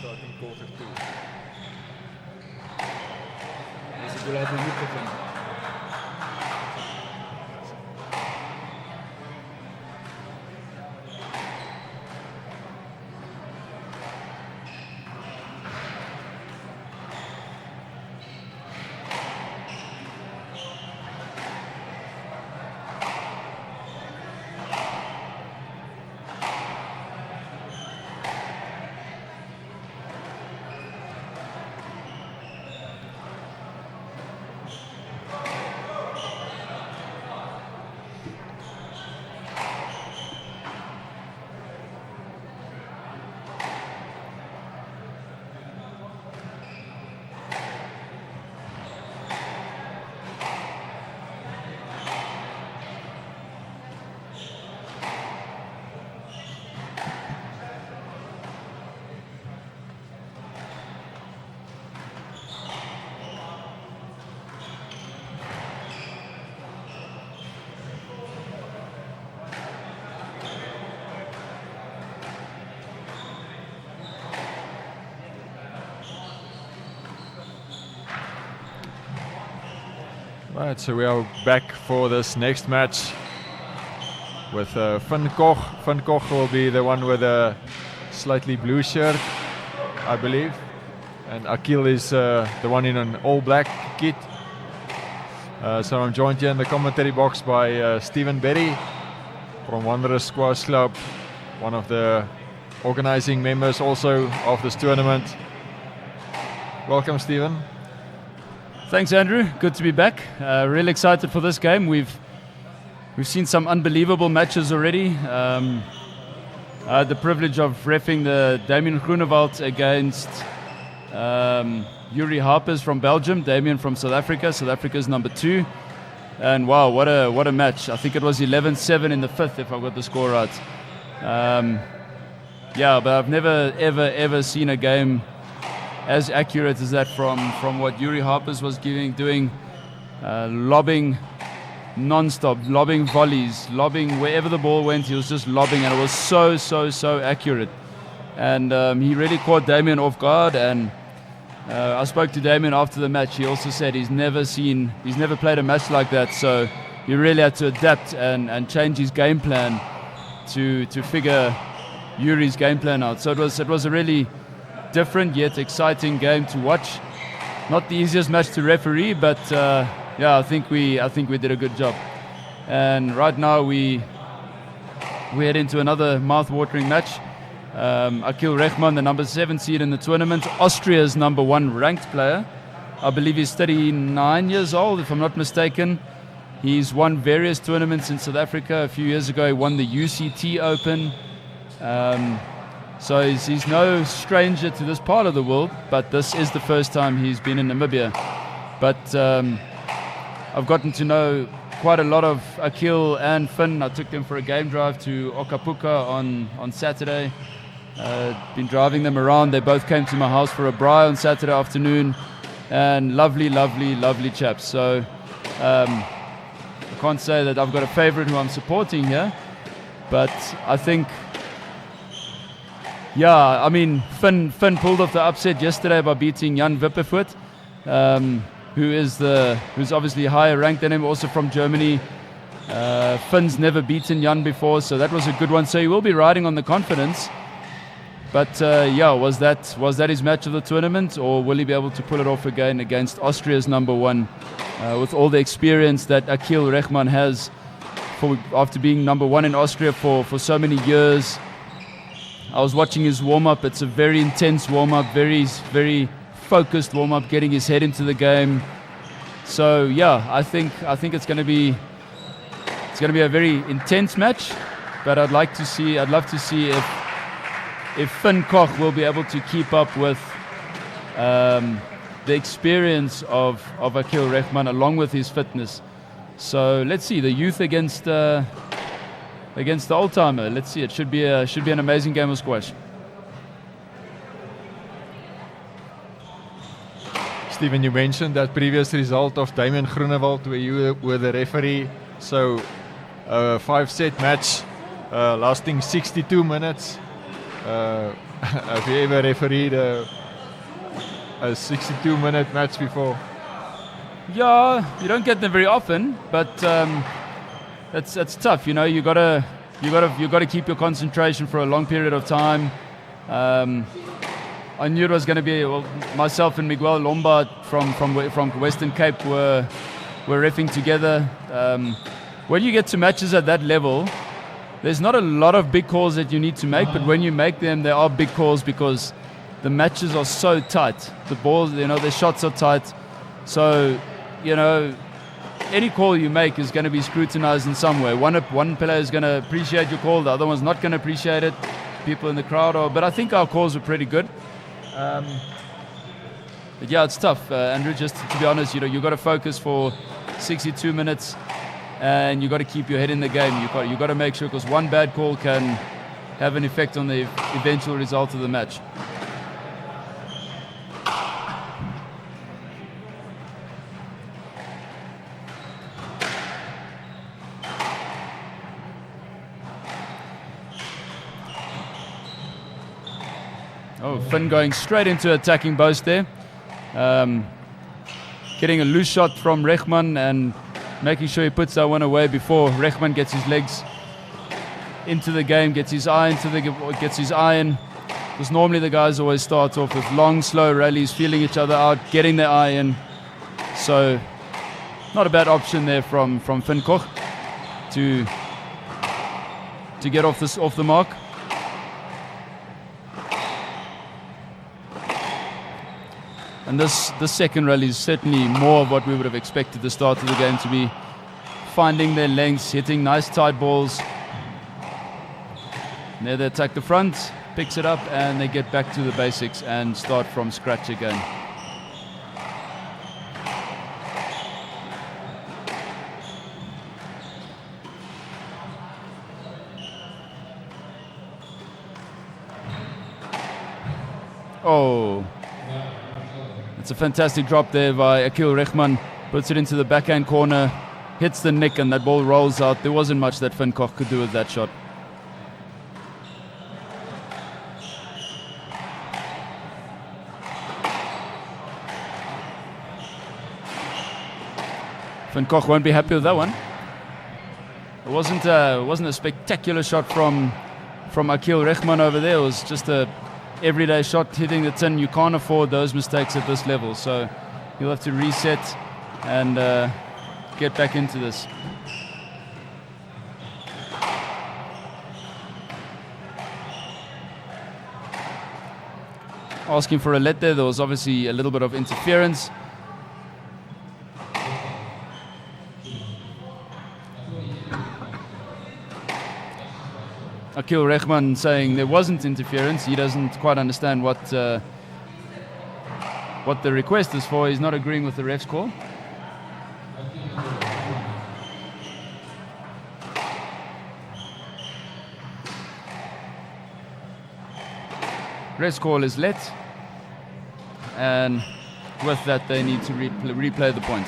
Speaker 3: starting quarter 2.
Speaker 10: Dis ek wil laat nie begin.
Speaker 3: Right, so we are back for this next match with Van Koch. Van Koch will be the one with a slightly blue shirt, I believe. And Akil is the one in an all-black kit. So I'm joined here in the commentary box by Stephen Berry from Wanderers Squash Club, one of the organizing members also of this tournament. Welcome, Stephen.
Speaker 10: Thanks, Andrew. Good to be back. Really excited for this game. We've seen some unbelievable matches already. I had the privilege of reffing the Damien Groenewald against Yuri Harpers from Belgium, Damien from South Africa. South Africa's number 2. And wow, what a match. I think it was 11-7 in the 5th, if I got the score right. Yeah, but I've never, ever seen a game as accurate as that from what Yuri Harpers was doing, lobbing non-stop, lobbing volleys, lobbing wherever the ball went, he was just lobbing, and it was so accurate. And he really caught Damien off guard, and I spoke to Damien after the match. He also said he's never played a match like that, so he really had to adapt and change his game plan to figure Yuri's game plan out. So it was a really different yet exciting game to watch. Not the easiest match to referee, but yeah, I think we did a good job. And right now we head into another mouth-watering match. Akil Rechman, the number 7 seed in the tournament, Austria's number 1 ranked player. I believe he's 39 years old, if I'm not mistaken. He's won various tournaments in South Africa. A few years ago, he won the UCT Open. So he's no stranger to this part of the world, but this is the first time he's been in Namibia. But I've gotten to know quite a lot of Akil and Finn. I took them for a game drive to Okapuka on Saturday. Been driving them around. They both came to my house for a braai on Saturday afternoon, and lovely chaps. So I can't say that I've got a favorite who I'm supporting here, but I think, yeah, I mean, Finn pulled off the upset yesterday by beating Jan Wippervoet, who's obviously higher ranked than him, also from Germany. Finn's never beaten Jan before, so that was a good one. So he will be riding on the confidence. But yeah, was that his match of the tournament, or will he be able to pull it off again against Austria's number 1, with all the experience that Akil Rechman has after being number 1 in Austria for so many years? I was watching his warm-up. It's a very intense warm-up, very focused warm-up, getting his head into the game. So yeah, I think it's going to be a very intense match. But I'd love to see if Finn Koch will be able to keep up with the experience of Akil Rechman along with his fitness. So let's see, the youth against the old-timer. Let's see, it should be an amazing game of squash.
Speaker 3: Stephen, you mentioned that previous result of Damien Groenewald where you were the referee. So a 5-set match lasting 62 minutes. Have you ever refereed a 62-minute match before?
Speaker 10: Yeah, you don't get them very often, but that's tough. You know, you gotta keep your concentration for a long period of time. I knew it was going to be myself and Miguel Lombard from Western Cape were reffing together. When you get to matches at that level, there's not a lot of big calls that you need to make, but when you make them, they are big calls because the matches are so tight. The balls, the shots are tight. So, any call you make is going to be scrutinized in some way. One player is going to appreciate your call, the other one's not going to appreciate it. People in the crowd are, but I think our calls were pretty good. But yeah, it's tough, Andrew. Just to be honest, you've got to focus for 62 minutes, and you've got to keep your head in the game. You've got to make sure, because one bad call can have an effect on the eventual result of the match. Oh, Finn going straight into attacking boast there. Getting a loose shot from Rechman and making sure he puts that one away before Rechman gets his legs into the game, gets his eye in. Because normally the guys always start off with long, slow rallies, feeling each other out, getting their eye in. So, not a bad option there from Finn Koch to get off the mark. And this second rally is certainly more of what we would have expected the start of the game to be. Finding their lengths, hitting nice tight balls. And there they attack the front, picks it up, and they get back to the basics and start from scratch again. Oh. It's a fantastic drop there by Akil Rechman. Puts it into the backhand corner, hits the nick, and that ball rolls out. There wasn't much that Finn Koch could do with that shot. Finn Koch won't be happy with that one. It wasn't a spectacular shot from Akil Rechman over there. It was just a everyday shot hitting the tin. You can't afford those mistakes at this level, so you'll have to reset and get back into this. Asking for a let there was obviously a little bit of interference. Akil Rechman saying there wasn't interference. He doesn't quite understand what the request is for. He's not agreeing with the ref's call. Ref's call is let, and with that they need to replay the point.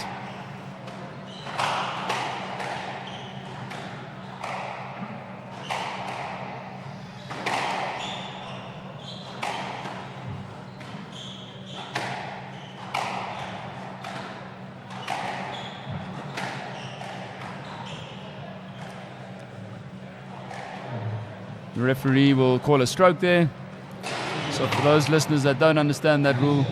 Speaker 10: The referee will call a stroke there. So for those listeners that don't understand that rule,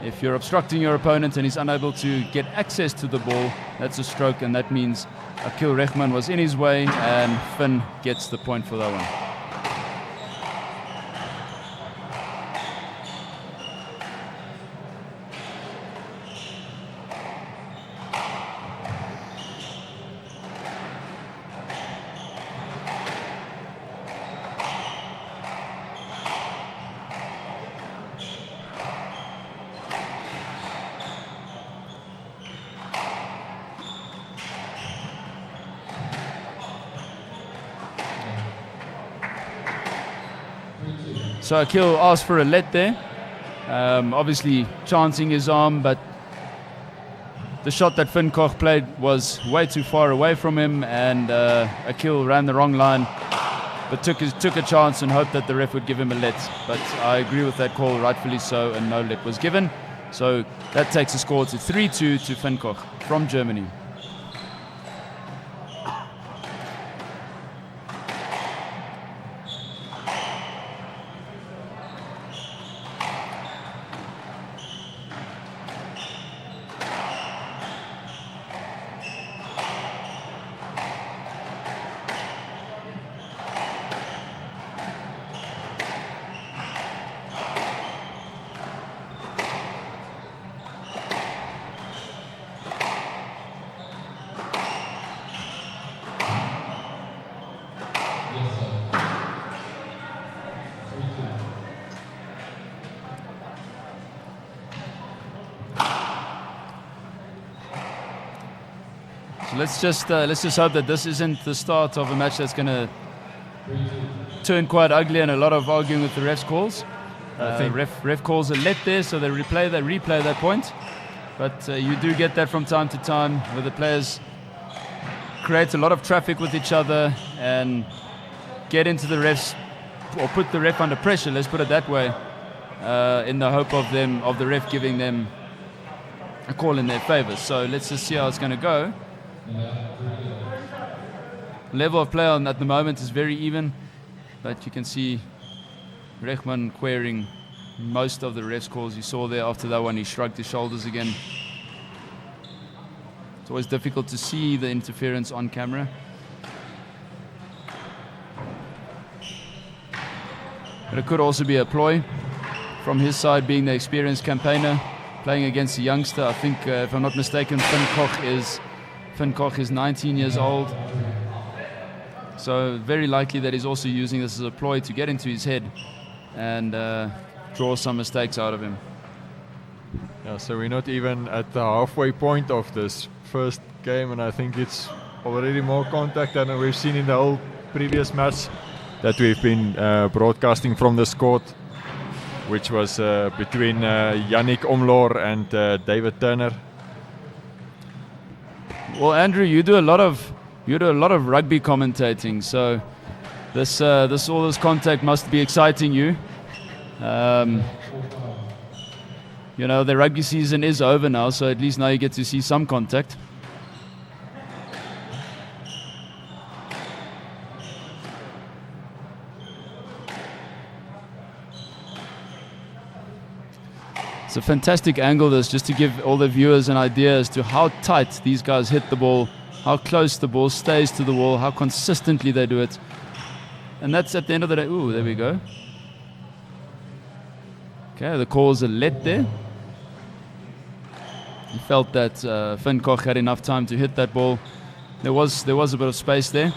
Speaker 10: if you're obstructing your opponent and he's unable to get access to the ball, that's a stroke, and that means Akil Rechman was in his way and Finn gets the point for that one. So Akil asked for a let there, obviously chancing his arm, but the shot that Finn Koch played was way too far away from him, and Akil ran the wrong line but took a chance and hoped that the ref would give him a let. But I agree with that call, rightfully so, and no let was given. So that takes the score to 3-2 to Finn Koch from Germany. Let's just hope that this isn't the start of a match that's going to turn quite ugly and a lot of arguing with the refs' calls. Ref calls a let there, so they replay that point. But you do get that from time to time, where the players create a lot of traffic with each other and get into the refs, or put the ref under pressure. Let's put it that way, in the hope of the ref giving them a call in their favour. So let's just see how it's going to go. Level of play at the moment is very even, but you can see Rechman querying most of the refs' calls. You saw there after that one, he shrugged his shoulders again. It's always difficult to see the interference on camera. But it could also be a ploy from his side, being the experienced campaigner, playing against a youngster. I think, if I'm not mistaken, Finn Koch is 19 years old. So very likely that he's also using this as a ploy to get into his head and draw some mistakes out of him.
Speaker 3: Yeah, so we're not even at the halfway point of this first game, and I think it's already more contact than we've seen in the whole previous match that we've been broadcasting from this court, which was between Yannick Omlor and David Turner.
Speaker 10: Well, Andrew, you do a lot of rugby commentating, so all this contact must be exciting you. The rugby season is over now, so at least now you get to see some contact. It's a fantastic angle, this, just to give all the viewers an idea as to how tight these guys hit the ball, how close the ball stays to the wall, how consistently they do it. And that's at the end of the day. Ooh, there we go. Okay, the call's a let there. He felt that Finn Koch had enough time to hit that ball. There was a bit of space there.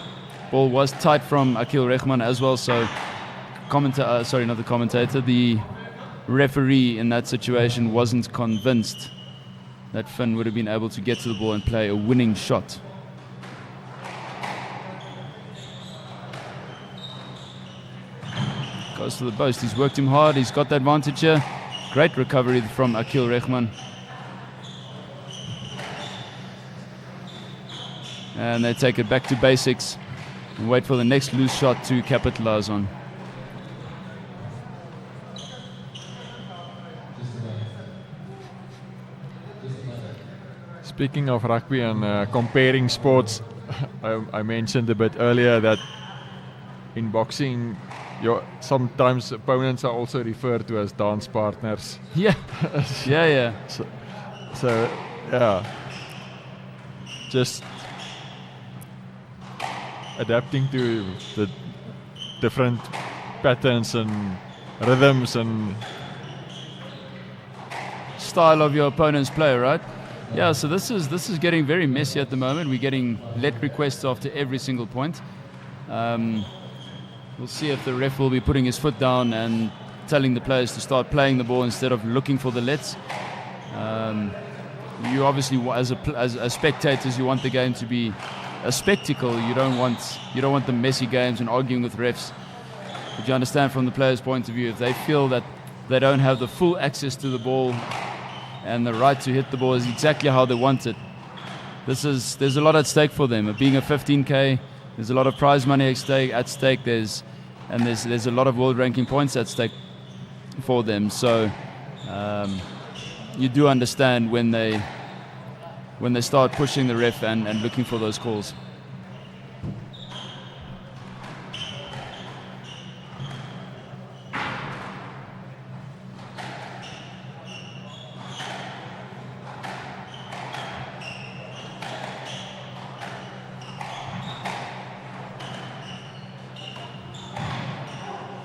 Speaker 10: Ball was tight from Akil Rechman as well, so the referee in that situation wasn't convinced that Finn would have been able to get to the ball and play a winning shot. Goes to the post. He's worked him hard. He's got the advantage here. Great recovery from Akil Rechman. And they take it back to basics and wait for the next loose shot to capitalize on.
Speaker 3: Speaking of rugby and comparing sports, I mentioned a bit earlier that in boxing, sometimes opponents are also referred to as dance partners.
Speaker 10: Yeah, yeah.
Speaker 3: So yeah, just adapting to the different patterns and rhythms and
Speaker 10: style of your opponent's play, right? Yeah, so this is getting very messy at the moment. We're getting let requests after every single point. We'll see if the ref will be putting his foot down and telling the players to start playing the ball instead of looking for the lets. You obviously, as spectators, you want the game to be a spectacle. You don't want the messy games and arguing with refs. But you understand from the players' point of view, if they feel that they don't have the full access to the ball and the right to hit the ball is exactly how they want it, there's a lot at stake for them. Being a 15K, There's a lot of prize money at stake. There's a lot of world ranking points at stake for them. So you do understand when they start pushing the ref and looking for those calls.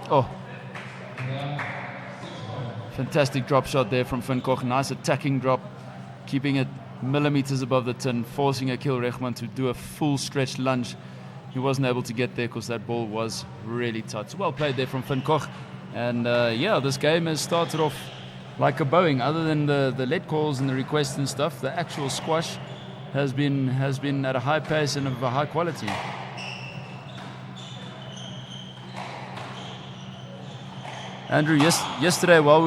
Speaker 10: Oh, fantastic drop shot there from Van Koch. Nice attacking drop, keeping it millimeters above the tin, forcing Akil Rechman to do a full stretch lunge. He wasn't able to get there because that ball was really tight. So well played there from Van Koch. And this game has started off like a Boeing. Other than the let calls and the requests and stuff, the actual squash has been at a high pace and of a high quality. Andrew, yesterday while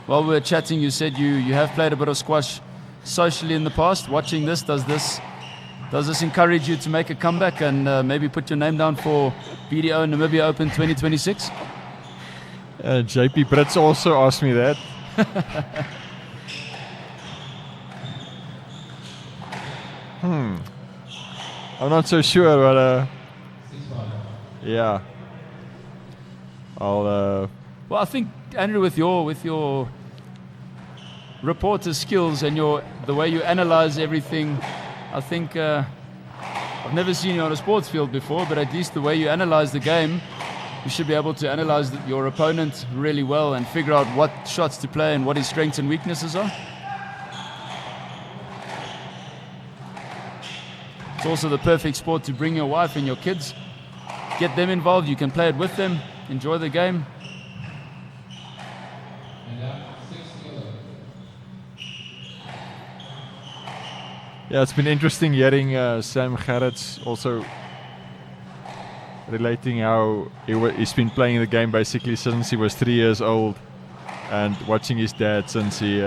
Speaker 10: we were chatting, you said you have played a bit of squash socially in the past. Watching this, does this encourage you to make a comeback and maybe put your name down for BDO Namibian Open 2026?
Speaker 3: JP Brits also asked me that. I'm not so sure, but yeah. Well,
Speaker 10: I think, Andrew, with your reporter skills and the way you analyze everything, I think I've never seen you on a sports field before, but at least the way you analyze the game, you should be able to analyze your opponent really well and figure out what shots to play and what his strengths and weaknesses are. It's also the perfect sport to bring your wife and your kids, get them involved. You can play it with them. Enjoy the game.
Speaker 3: Yeah, it's been interesting hearing Sam Gerrits also relating how he's been playing the game basically since he was 3 years old, and watching his dad since he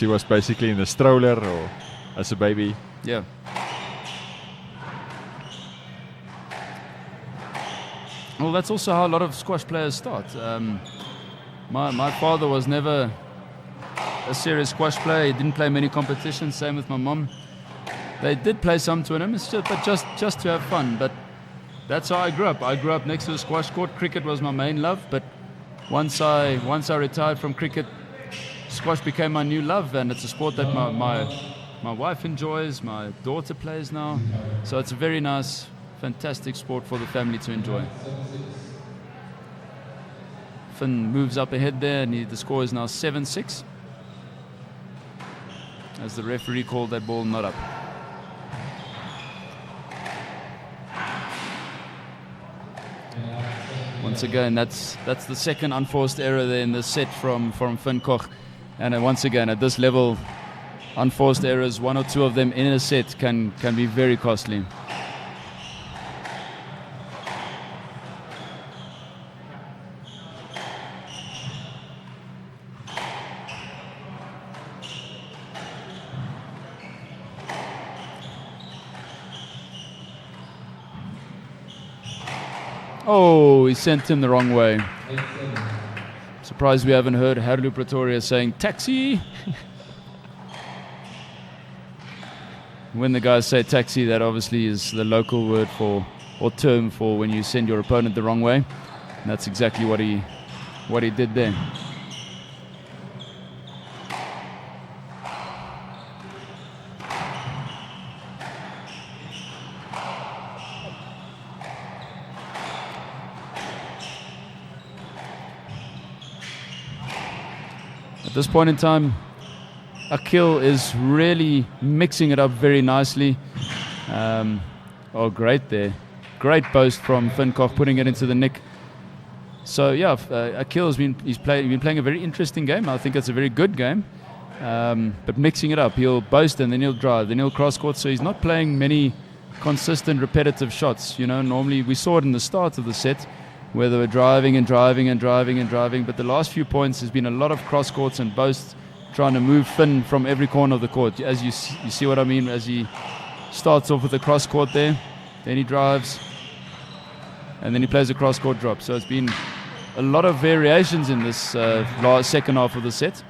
Speaker 3: was basically in the stroller or as a baby.
Speaker 10: Yeah. Well, that's also how a lot of squash players start. My father was never a serious squash player. He didn't play many competitions. Same with my mom. They did play some tournaments, but just to have fun. But that's how I grew up. I grew up next to a squash court. Cricket was my main love. But once I retired from cricket, squash became my new love, and it's a sport that my wife enjoys. My daughter plays now, so it's a very nice, fantastic sport for the family to enjoy. Finn moves up ahead there, and the score is now 7-6. As the referee called that ball not up. Once again, that's the second unforced error there in the set from Van Koch. And once again, at this level, unforced errors, one or two of them in a set can be very costly. Oh, he sent him the wrong way. Surprised we haven't heard Herlu Pretoria saying taxi. When the guys say taxi, that obviously is the local word for or term for when you send your opponent the wrong way. And that's exactly what he did there. At this point in time, Akil is really mixing it up very nicely. Great there. Great boast from Van Koch, putting it into the nick. So yeah, Akil has been playing a very interesting game. I think it's a very good game. But mixing it up, he'll boast and then he'll drive, then he'll cross court. So he's not playing many consistent, repetitive shots. You know, normally we saw it in the start of the set, where they were driving and driving and driving and driving. But the last few points has been a lot of cross courts and boasts trying to move from every corner of the court. As you see what I mean, as he starts off with the cross court there. then he drives, and then he plays a cross-court drop. So it's been a lot of variations in this second half of the set.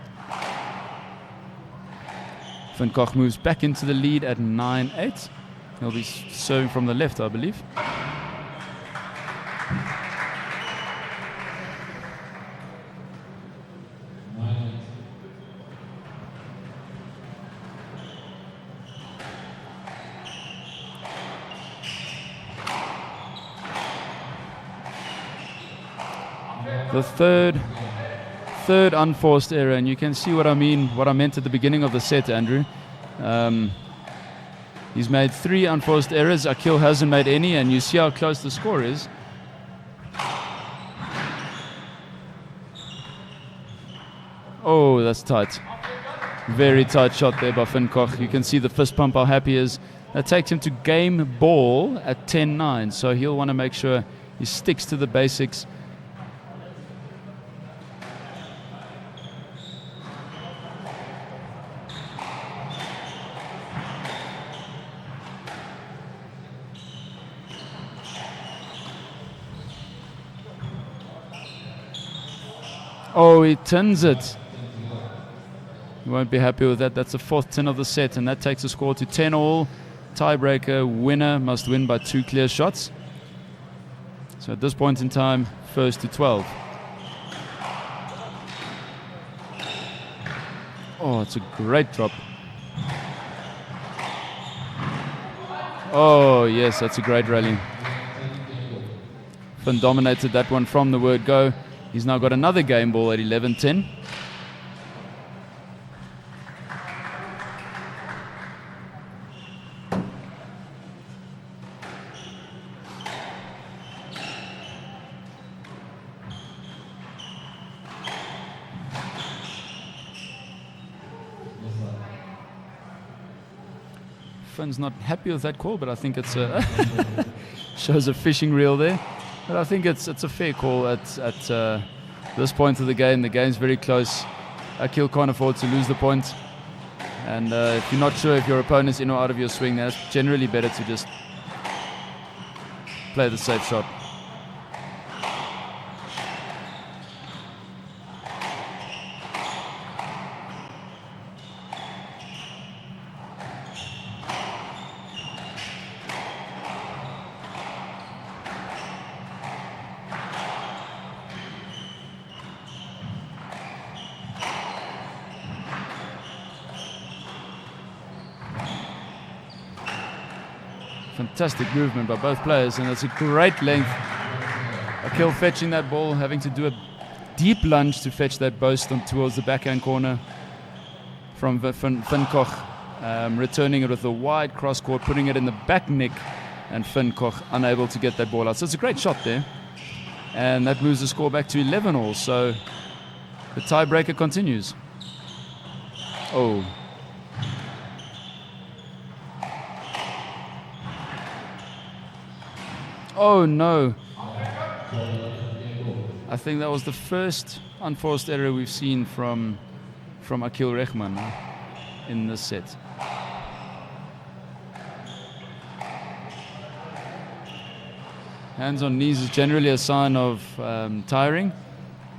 Speaker 10: Van Gogh moves back into the lead at 9-8. He'll be serving from the left, I believe. The third unforced error, and you can see what I meant at the beginning of the set, Andrew. He's made 3 unforced errors. Akil hasn't made any, and you see how close the score is. Oh, that's tight. Very tight shot there by Van Gogh. You can see the fist pump, how happy he is. That takes him to game ball at 10-9, so he'll want to make sure he sticks to the basics. Oh, he tins it. You won't be happy with that. That's the 4th tin of the set, and that takes the score to 10-all. Tiebreaker winner must win by 2 clear shots. So at this point in time, first to 12. Oh, it's a great drop. Oh, yes, that's a great rally. Finn dominated that one from the word go. He's now got another game ball at 11-10. Finn's not happy with that call, but I think it's shows a fishing reel there. But I think it's a fair call at this point of the game. The game's very close. Akil can't afford to lose the point. And if you're not sure if your opponent's in or out of your swing, that's generally better to just play the safe shot. Fantastic movement by both players, and it's a great length. Akil fetching that ball, having to do a deep lunge to fetch that boast towards the backhand corner from Van Gogh, returning it with a wide cross court, putting it in the back neck, and Van Gogh unable to get that ball out. So it's a great shot there, and that moves the score back to 11-all. So the tiebreaker continues. Oh. Oh no. I think that was the first unforced error we've seen from Akil Rehman in this set. Hands on knees is generally a sign of tiring.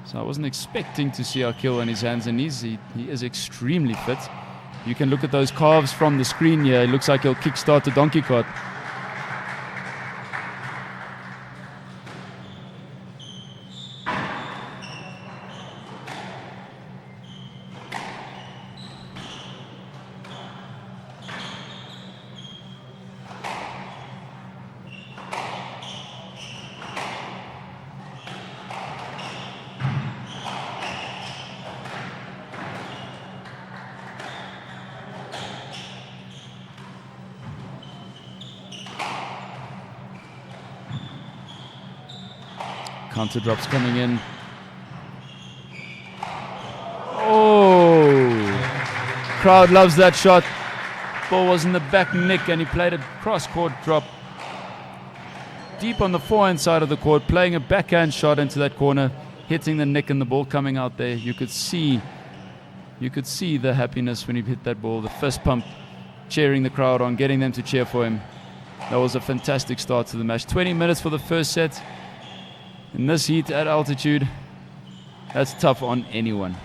Speaker 10: So I wasn't expecting to see Akil on his hands and knees. He is extremely fit. You can look at those calves from the screen here. It looks like he'll kickstart the donkey cart. Counter drops coming in. Oh! Crowd loves that shot. Ball was in the back neck and he played a cross-court drop. Deep on the forehand side of the court, playing a backhand shot into that corner, hitting the neck and the ball coming out there. You could see the happiness when he hit that ball. The fist pump, cheering the crowd on, getting them to cheer for him. That was a fantastic start to the match. 20 minutes for the first set. In this heat at altitude, that's tough on anyone.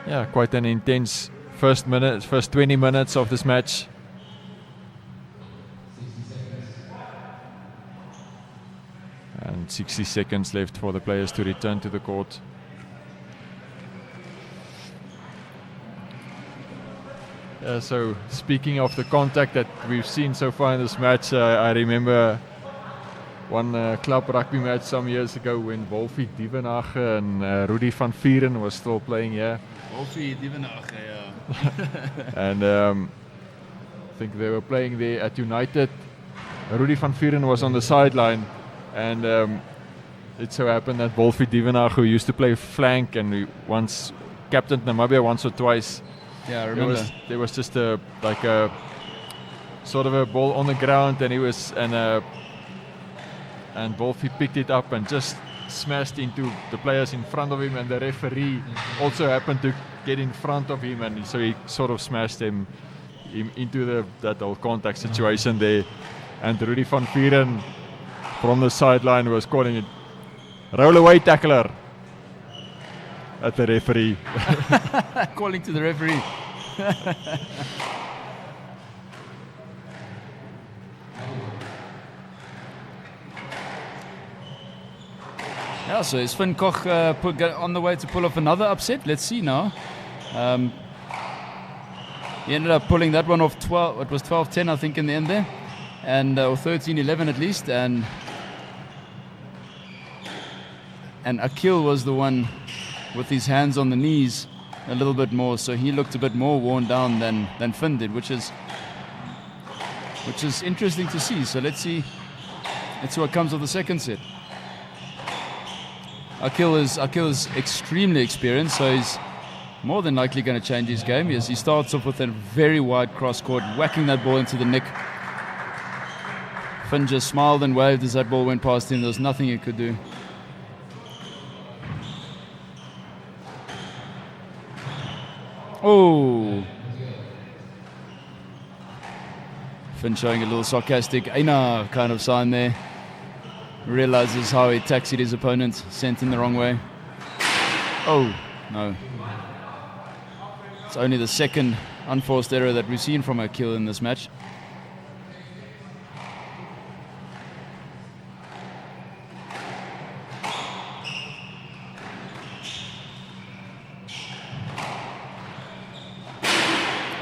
Speaker 3: Yeah, quite an intense first 20 minutes of this match. And 60 seconds left for the players to return to the court. So speaking of the contact that we've seen so far in this match, I remember one club rugby match some years ago when Wolfie Dievenage and Rudy van Vieren was still playing here.
Speaker 10: Wolfie Dievenage, yeah.
Speaker 3: And I think they were playing there at United. Rudy van Vieren was on the sideline, and it so happened that Wolfie Dievenage, who used to play flank and who once captained Namibia once or twice,
Speaker 10: yeah, I remember.
Speaker 3: There was just a sort of a ball on the ground, and and Wolfie picked it up and just smashed into the players in front of him, and the referee also happened to get in front of him, and so he sort of smashed him into that whole contact situation there. And Rudy van Vieren from the sideline was calling it roll away tackler at the referee.
Speaker 10: Calling to the referee. Yeah, so is Finn Koch on the way to pull off another upset? Let's see now. He ended up pulling that one off 12. It was 12-10, I think, in the end there, and or 13-11 at least. And Akil was the one with his hands on the knees a little bit more, so he looked a bit more worn down than Finn did, which is interesting to see. So let's see what comes of the second set. Akil is extremely experienced, so he's more than likely going to change his game. Yes, he starts off with a very wide cross court, whacking that ball into the nick. Finn just smiled and waved as that ball went past him. There was nothing he could do. Oh! Finn showing a little sarcastic Aina kind of sign there. Realizes how he taxied his opponent, sent him the wrong way. Oh, no. It's only the second unforced error that we've seen from Akil in this match.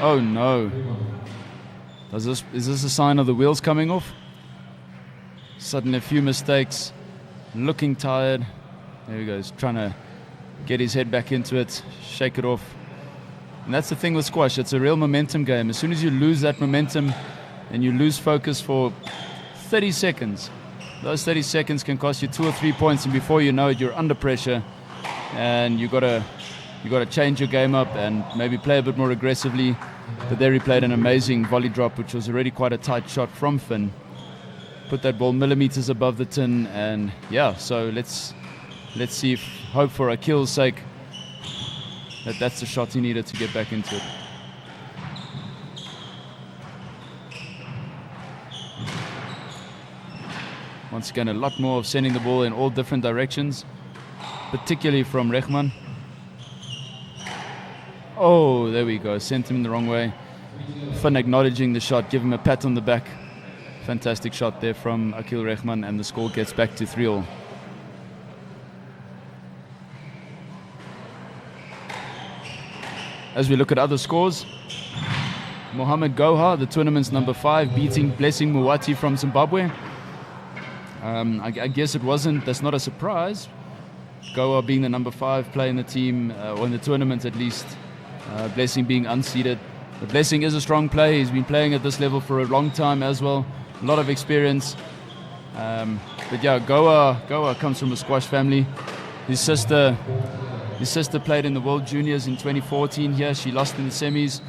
Speaker 10: Oh no. Is this a sign of the wheels coming off? Suddenly a few mistakes, looking tired. There he goes, trying to get his head back into it, shake it off. And that's the thing with squash, it's a real momentum game. As soon as you lose that momentum and you lose focus for 30 seconds, those 30 seconds can cost you 2 or 3 points, and before you know it, you're under pressure, and you got to change your game up and maybe play a bit more aggressively. But there he played an amazing volley drop, which was already quite a tight shot from Finn. Put that ball millimeters above the tin, and yeah, so let's see if, hope for Akil's sake, that's the shot he needed to get back into it. Once again, a lot more of sending the ball in all different directions, particularly from Rehman. Oh, there we go, sent him the wrong way. Finn acknowledging the shot, give him a pat on the back. Fantastic shot there from Akil Rehman, and the score gets back to 3-all. As we look at other scores, Mohamed Goha, the tournament's number 5, beating Blessing Muwati from Zimbabwe. I guess that's not a surprise. Goha being the number 5 player in the team, or in the tournament at least. Blessing being unseeded. But Blessing is a strong player. He's been playing at this level for a long time as well. A lot of experience. But yeah, Goa comes from a squash family. His sister played in the World Juniors in 2014 here. She lost in the semis.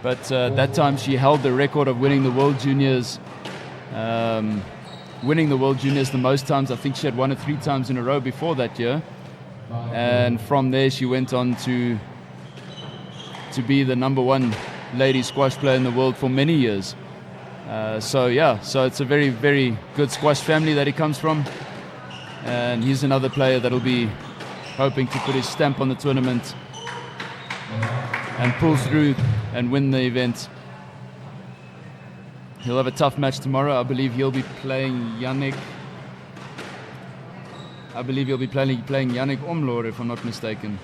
Speaker 10: But that time she held the record of winning the World Juniors. Winning the World Juniors the most times. I think she had won it 3 times in a row before that year. And from there she went on to be the #1 lady squash player in the world for many years. So it's a very, very good squash family that he comes from. And he's another player that'll be hoping to put his stamp on the tournament and pull through and win the event. He'll have a tough match tomorrow. I believe he'll be playing Yannick. Playing Yannick Omlor, if I'm not mistaken.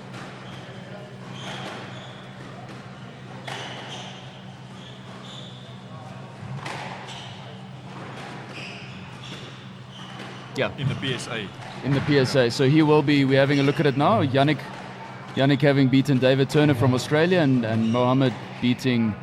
Speaker 10: Yeah.
Speaker 3: In the PSA.
Speaker 10: In the PSA. So he will be, we're having a look at it now. Yannick having beaten David Turner from Australia and Mohammed beating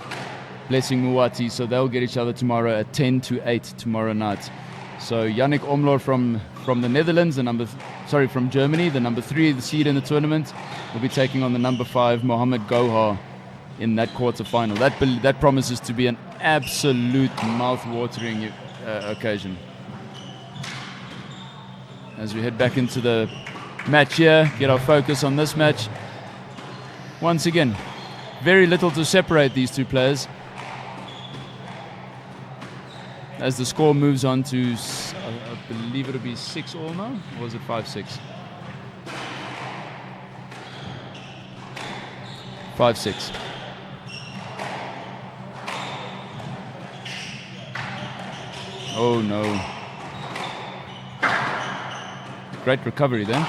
Speaker 10: Blessing Muwati. So they'll get each other tomorrow at 10-8 tomorrow night. So Yannick Omlor from the Netherlands, from Germany, the #3 seed in the tournament, will be taking on the #5 Mohammed Gohar in that quarterfinal. That promises to be an absolute mouth-watering occasion. As we head back into the match here, get our focus on this match. Once again, very little to separate these two players. As the score moves on to, I believe it'll be 6-all now, or was it 5-6? 5-6. Oh no. Great recovery there.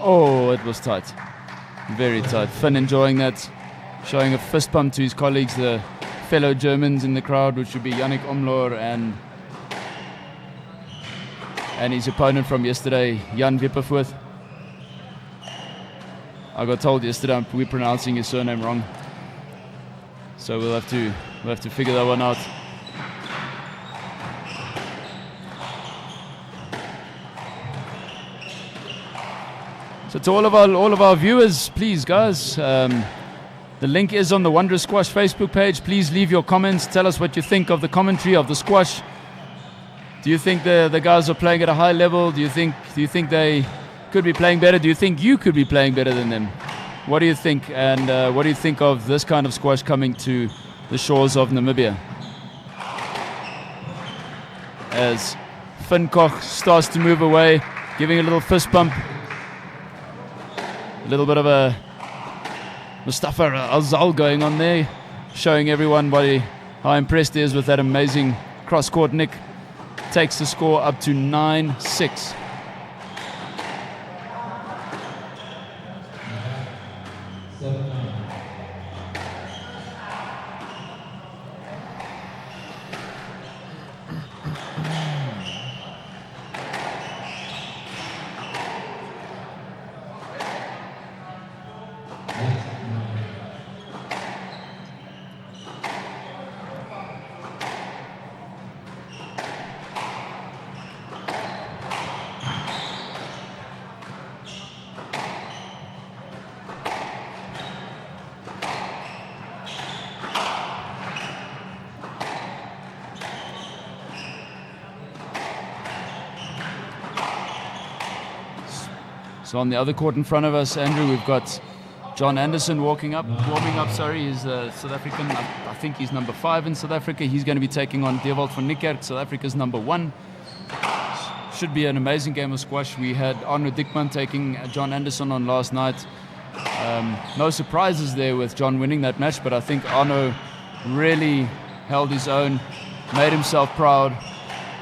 Speaker 10: Oh, it was tight. Very tight. Finn enjoying that. Showing a fist pump to his colleagues, the fellow Germans in the crowd, which would be Yannick Omlor and his opponent from yesterday, Jan Wipperforth. I got told yesterday we're pronouncing his surname wrong. So we'll have to figure that one out. So to all of our viewers, please guys, the link is on the Wondrous Squash Facebook page. Please leave your comments. Tell us what you think of the commentary of the squash. Do you think the guys are playing at a high level? Do you think they could be playing better? Do you think you could be playing better than them? What do you think? And what do you think of this kind of squash coming to the shores of Namibia? As Finn Koch starts to move away, giving a little fist bump. A little bit of a Mustafa Azal going on there, showing everyone how impressed he is with that amazing cross-court nick. Takes the score up to 9-6. So on the other court in front of us, Andrew, we've got John Anderson warming up. He's South African. I think he's #5 in South Africa. He's going to be taking on Dewald van Niekerk, South Africa's #1. Should be an amazing game of squash. We had Arno Dickman taking John Anderson on last night. No surprises there with John winning that match, but I think Arno really held his own, made himself proud.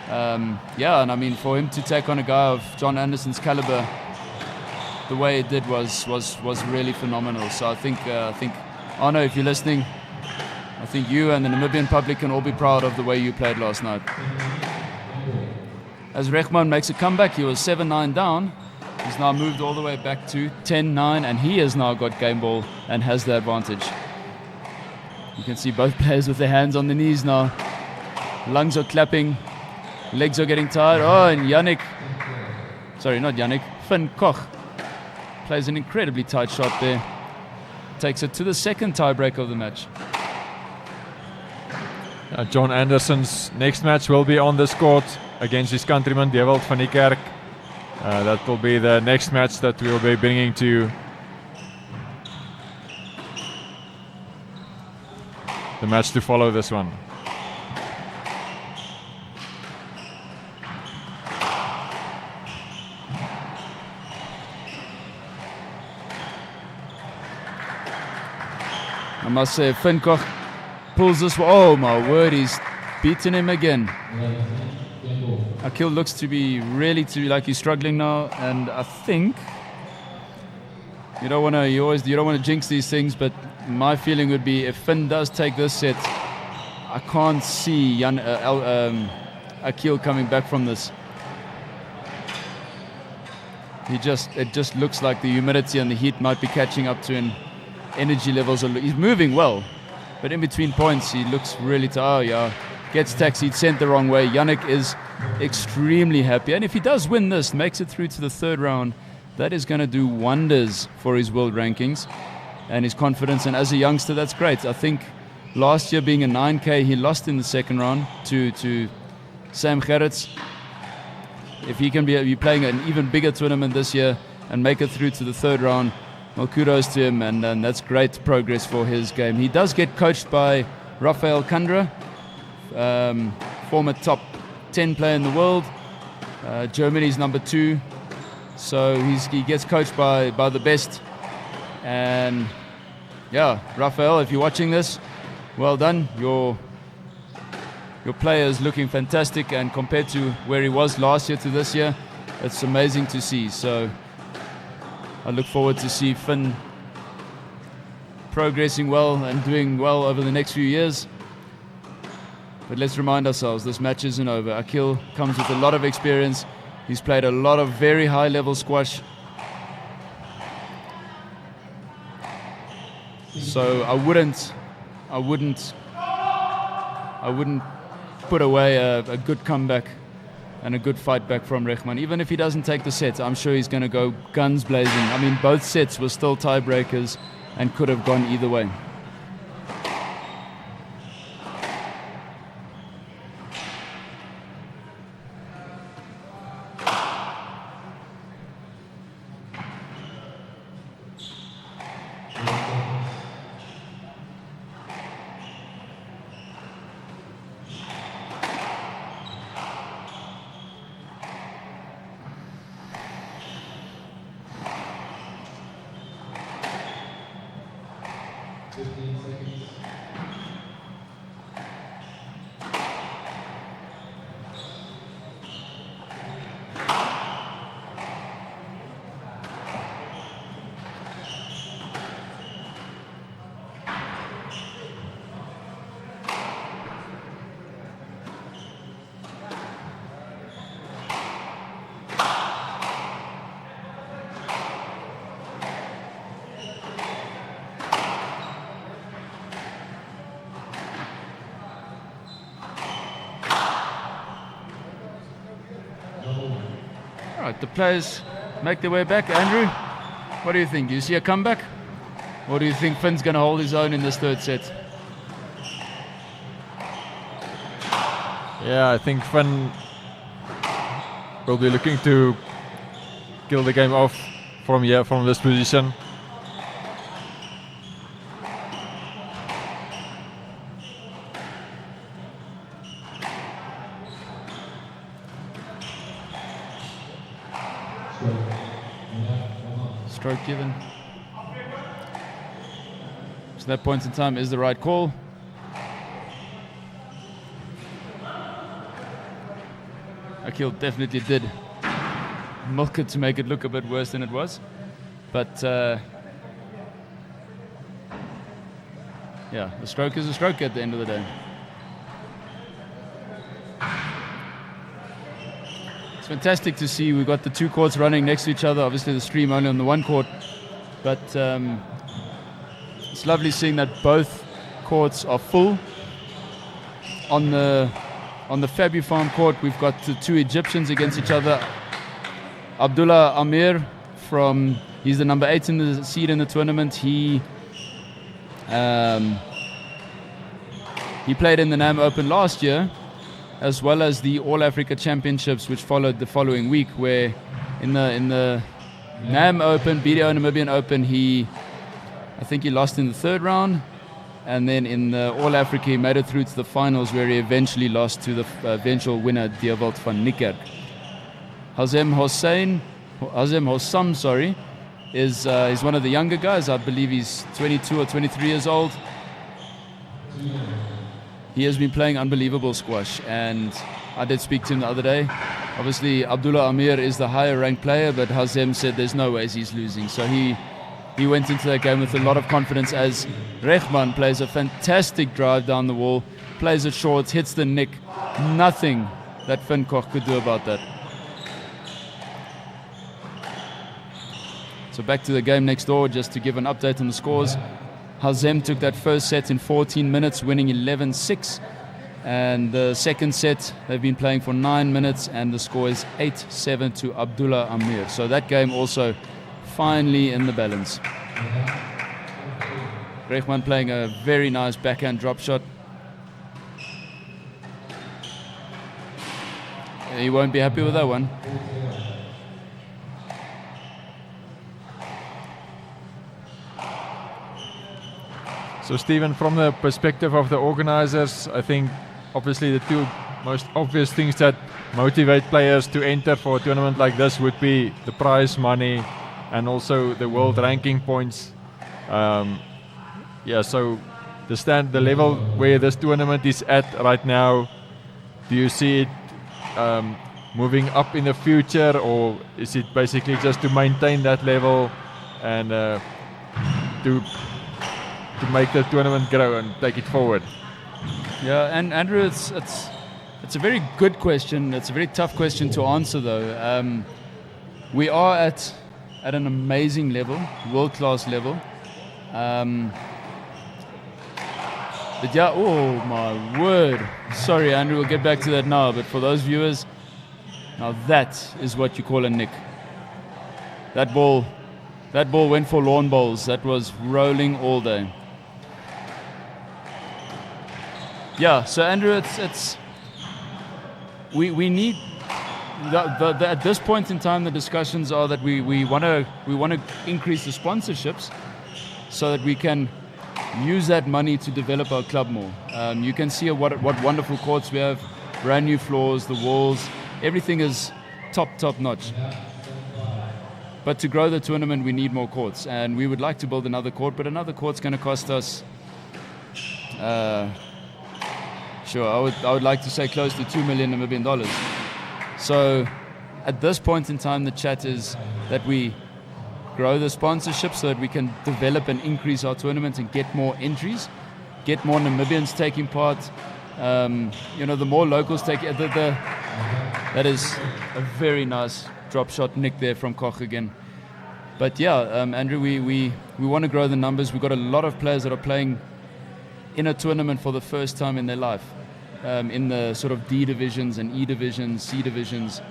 Speaker 10: And I mean, for him to take on a guy of John Anderson's caliber the way it did was really phenomenal. So I think Arno, if you're listening, I think you and the Namibian public can all be proud of the way you played last night. as Rechman makes a comeback. He was 7-9 down. He's now moved all the way back to 10-9, and he has now got game ball and has the advantage. You can see both players with their hands on the knees now. Lungs are clapping, legs are getting tired. Oh, and Finn Koch plays an incredibly tight shot there. Takes it to the second tiebreak of the match.
Speaker 3: John Anderson's next match will be on this court against his countryman Dewald van die Kerk. That will be the next match that we will be bringing to you. The match to follow this one.
Speaker 10: I must say, Finn Koch pulls this one. Oh my word, he's beaten him again. Akil looks to be like he's struggling now, and I think you don't want to jinx these things, but my feeling would be if Finn does take this set, I can't see Akil coming back from this. It just looks like the humidity and the heat might be catching up to him. Energy levels he's moving well, but in between points he looks really gets taxied, sent the wrong way. Yannick is extremely happy, and if he does win this, makes it through to the third round, that is going to do wonders for his world rankings and his confidence. And as a youngster, that's great. I think last year, being a 9K, he lost in the second round to Sam Gerrits. If he can be playing an even bigger tournament this year and make it through to the third round, well, kudos to him, and that's great progress for his game. He does get coached by Rafael Kandra, former top 10 player in the world, Germany's number 2. So he gets coached by the best. And yeah, Rafael, if you're watching this, well done. Your player is looking fantastic, and compared to where he was last year to this year, it's amazing to see. So I look forward to see Finn progressing well and doing well over the next few years. But let's remind ourselves, this match isn't over. Akil comes with a lot of experience. He's played a lot of very high-level squash. So I wouldn't put away a good comeback and a good fight back from Rechman. Even if he doesn't take the set, I'm sure he's going to go guns blazing. I mean, both sets were still tiebreakers and could have gone either way. The players make their way back. Andrew, what do you think? Do you see a comeback? Or do you think Finn's going to hold his own in this third set?
Speaker 3: Yeah, I think Finn will be looking to kill the game off from this position.
Speaker 10: Stroke given. So that point in time is the right call. Akil definitely did milk it to make it look a bit worse than it was. But yeah, the stroke is a stroke at the end of the day. it's fantastic to see. We've got the two courts running next to each other. Obviously, the stream only on the one court, but it's lovely seeing that both courts are full. On the Fabu Farm court, we've got the two Egyptians against each other. Abdullah Amir he's the number 8 in the seed in the tournament. He played in the NAM Open last year, as well as the All Africa Championships, which followed the following week, where in the NAM Open, BDO Namibian Open, I think he lost in the third round, and then in the All Africa he made it through to the finals, where he eventually lost to the eventual winner, Dewald van Niekerk. Hazem Hossam, is one of the younger guys. I believe he's 22 or 23 years old. He has been playing unbelievable squash, and I did speak to him the other day. Obviously, Abdullah Amir is the higher ranked player, but Hazem said there's no ways he's losing. So he went into that game with a lot of confidence, as Rehman plays a fantastic drive down the wall, plays it short, hits the nick. Nothing that Finn Koch could do about that. So back to the game next door, just to give an update on the scores. Hazem took that first set in 14 minutes, winning 11-6. And the second set, they've been playing for 9 minutes, and the score is 8-7 to Abdullah Amir. So that game also finally in the balance. Rehman playing a very nice backhand drop shot. He won't be happy with that one.
Speaker 3: So Stephen, from the perspective of the organizers, I think obviously the two most obvious things that motivate players to enter for a tournament like this would be the prize money and also the world ranking points. So the level where this tournament is at right now, do you see it moving up in the future, or is it basically just to maintain that level and to make the tournament grow and take it forward?
Speaker 10: Yeah, and Andrew, it's a very good question. It's a very tough question to answer, though. We are at an amazing level, world-class level. But yeah, oh my word. Sorry, Andrew, we'll get back to that now. But for those viewers, now that is what you call a nick. That ball went for lawn bowls. That was rolling all day. Yeah, so Andrew, we need at this point in time, the discussions are that we want to increase the sponsorships so that we can use that money to develop our club more. You can see what wonderful courts we have, brand new floors, the walls, everything is top notch. But to grow the tournament, we need more courts, and we would like to build another court, but another court's going to cost us. Sure, I would like to say close to $2 million Namibian. So at this point in time, the chat is that we grow the sponsorship so that we can develop and increase our tournament and get more entries, get more Namibians taking part. The more locals take it. That is a very nice drop shot nick there from Koch again. But yeah, Andrew, we want to grow the numbers. We've got a lot of players that are playing in a tournament for the first time in their life, in the sort of D divisions and E divisions, C divisions.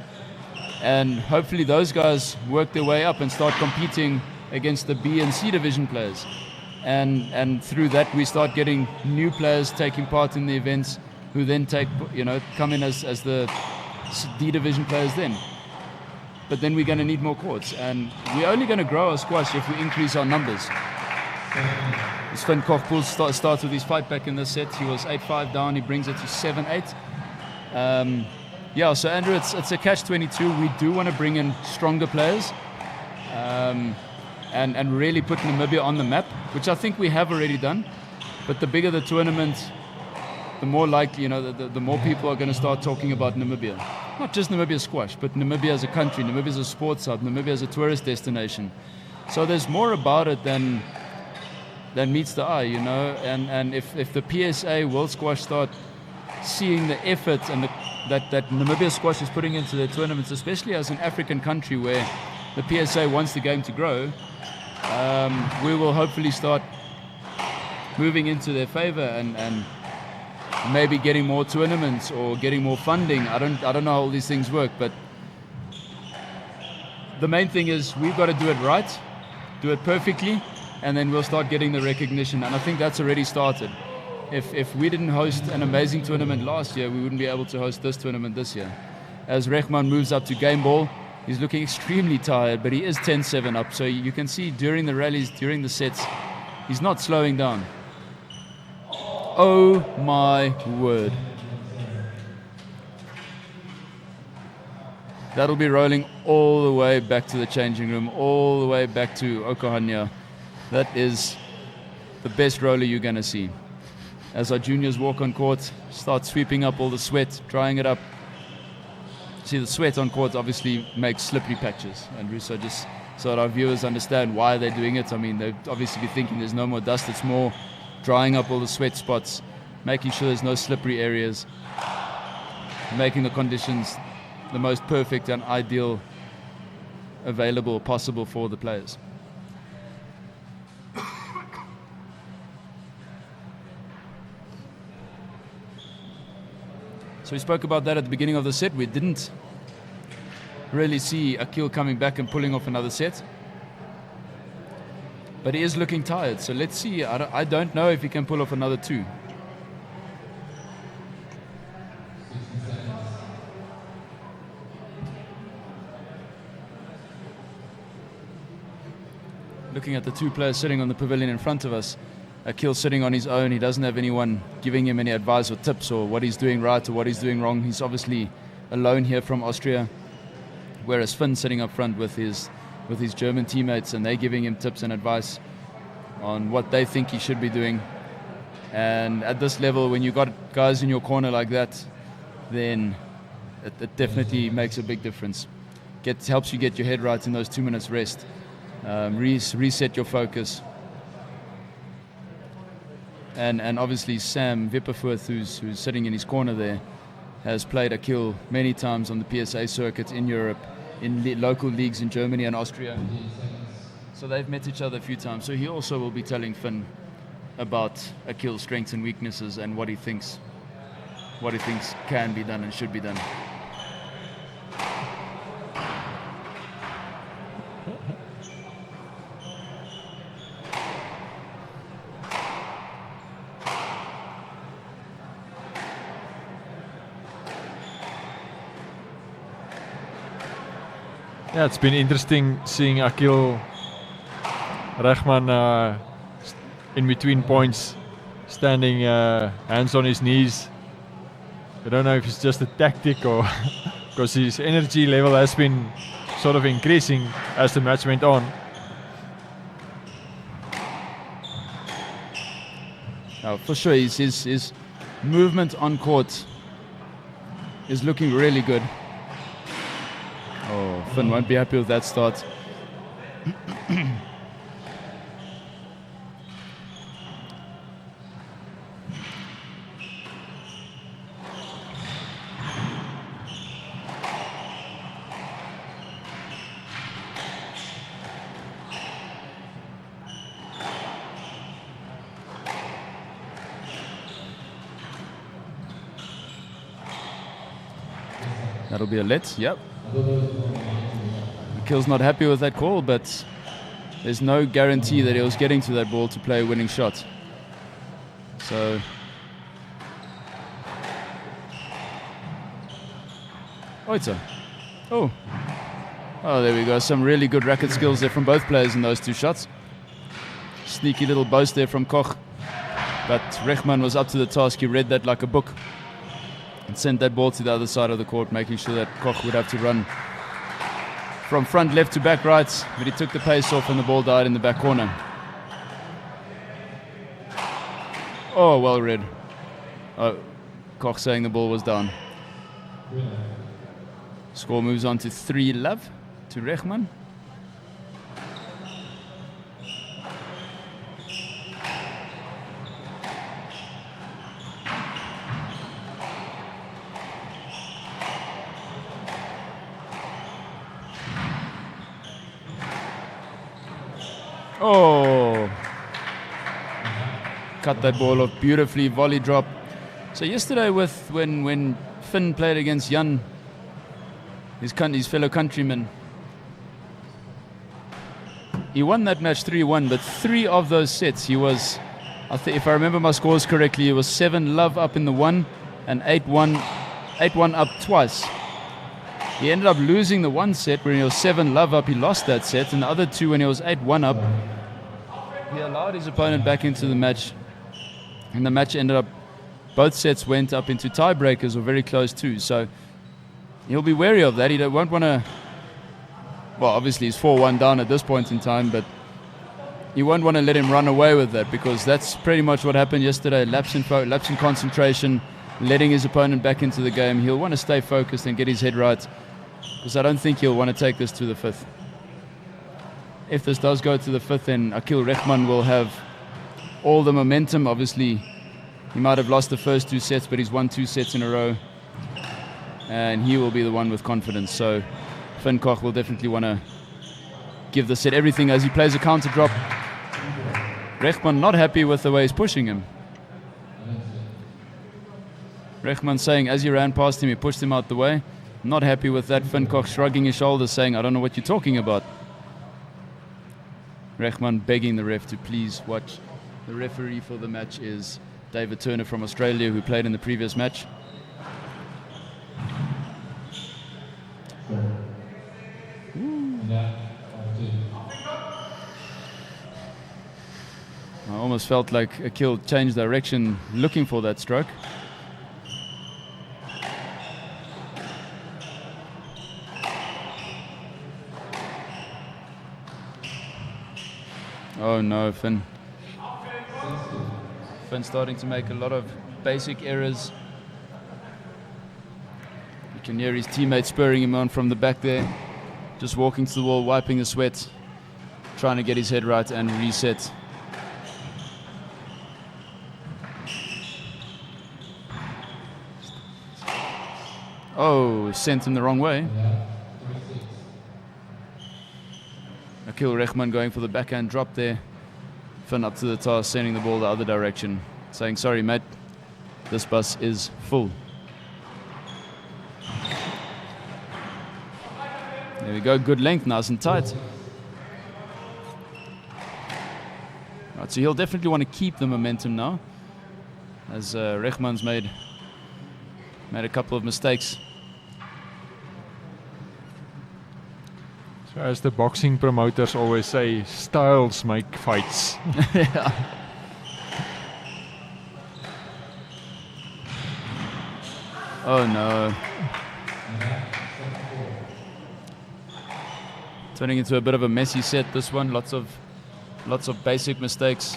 Speaker 10: And hopefully those guys work their way up and start competing against the B and C division players. And through that we start getting new players taking part in the events who then come in as the D division players then. But then we're going to need more courts, and we're only going to grow our squash if we increase our numbers. Sven Kochpool starts with his fight back in this set. He was 8-5 down. He brings it to 7-8. So Andrew, it's a catch-22. We do want to bring in stronger players and really put Namibia on the map, which I think we have already done. But the bigger the tournament, the more likely, the more people are going to start talking about Namibia. Not just Namibia squash, but Namibia as a country, Namibia as a sports hub, Namibia as a tourist destination. So there's more about it than meets the eye, And if the PSA World Squash start seeing the effort and the that Namibia squash is putting into their tournaments, especially as an African country where the PSA wants the game to grow, we will hopefully start moving into their favor and maybe getting more tournaments or getting more funding. I don't know how all these things work, but the main thing is we've got to do it right, do it perfectly, and then we'll start getting the recognition. And I think that's already started. If we didn't host an amazing tournament last year, we wouldn't be able to host this tournament this year. As Rehman moves up to game ball, he's looking extremely tired, but he is 10-7 up. So you can see during the rallies, during the sets, he's not slowing down. Oh my word. That'll be rolling all the way back to the changing room, all the way back to Okohania. That is the best roller you're going to see. As our juniors walk on court, start sweeping up all the sweat, drying it up. See, the sweat on court obviously makes slippery patches. And Russo, just so that our viewers understand why they're doing it. I mean, they'd obviously be thinking there's no more dust, it's more drying up all the sweat spots, making sure there's no slippery areas, making the conditions the most perfect and ideal available possible for the players. So we spoke about that at the beginning of the set. We didn't really see Akil coming back and pulling off another set. But he is looking tired, so let's see. I don't know if he can pull off another two. Looking at the two players sitting on the pavilion in front of us, Akil sitting on his own. He doesn't have anyone giving him any advice or tips or what he's doing right or what he's doing wrong. He's obviously alone here from Austria, whereas Finn's sitting up front with his German teammates, and they're giving him tips and advice on what they think he should be doing. And at this level, when you got guys in your corner like that, then it definitely makes a big difference. Helps you get your head right in those 2 minutes rest. Reset your focus. And obviously Sam Wipperfurth, who's sitting in his corner there, has played Akil many times on the PSA circuit in Europe, in local leagues in Germany and Austria. So they've met each other a few times. So he also will be telling Finn about Akil's strengths and weaknesses and what he thinks can be done and should be done.
Speaker 3: Yeah, it's been interesting seeing Akil Rehman in between points, standing hands on his knees. I don't know if it's just a tactic or because his energy level has been sort of increasing as the match went on.
Speaker 10: For sure, his movement on court is looking really good. Oh, Finn won't be happy with that start. That'll be a let, yep. Akil's not happy with that call, but there's no guarantee that he was getting to that ball to play a winning shot. So Oita. Oh, there we go. Some really good racket skills there from both players in those two shots. Sneaky little boast there from Koch. But Rehman was up to the task. He read that like a book and sent that ball to the other side of the court, making sure that Koch would have to run from front left to back right, but he took the pace off and the ball died in the back corner. Oh, well read. Oh, Koch saying the ball was down. Score moves on to 3-love to Rehman. Oh, cut that ball off beautifully, volley drop. So yesterday when Finn played against Jan, his fellow countryman, he won that match 3-1, but 3 of those sets he was, if I remember my scores correctly, it was 7-love up in the one and 8-1 up twice. He ended up losing the one set when he was 7-love up, he lost that set, and the other 2 when he was 8-1 up, he allowed his opponent back into the match, and the match ended up, both sets went up into tiebreakers or very close too, so he'll be wary of that. He won't want to, well, obviously he's 4-1 down at this point in time, but he won't want to let him run away with that, because that's pretty much what happened yesterday. Lapse in concentration, letting his opponent back into the game. He'll want to stay focused and get his head right, because I don't think he'll want to take this to the 5th. If this does go to the 5th, then Akil Rehman will have all the momentum. Obviously, he might have lost the first 2 sets, but he's won 2 sets in a row, and he will be the one with confidence. So Finn Koch will definitely want to give the set everything as he plays a counter drop. Rehman not happy with the way he's pushing him. Rehman saying as he ran past him, he pushed him out the way. Not happy with that. Finn Koch shrugging his shoulders, saying, I don't know what you're talking about. Rehman begging the ref to please watch. The referee for the match is David Turner from Australia, who played in the previous match. I almost felt like Akil changed direction looking for that stroke. Oh no, Finn. Finn starting to make a lot of basic errors. You can hear his teammate spurring him on from the back there. Just walking to the wall, wiping the sweat, trying to get his head right and reset. Oh, sent him the wrong way. Akil Rehman going for the backhand drop there. Finn up to the task, sending the ball the other direction, saying, sorry mate, this bus is full. There we go, good length, nice and tight. Right, so he'll definitely want to keep the momentum now, as Rehman's made a couple of mistakes.
Speaker 3: So as the boxing promoters always say, styles make fights.
Speaker 10: Yeah. Oh no. Turning into a bit of a messy set, this one. Lots of basic mistakes.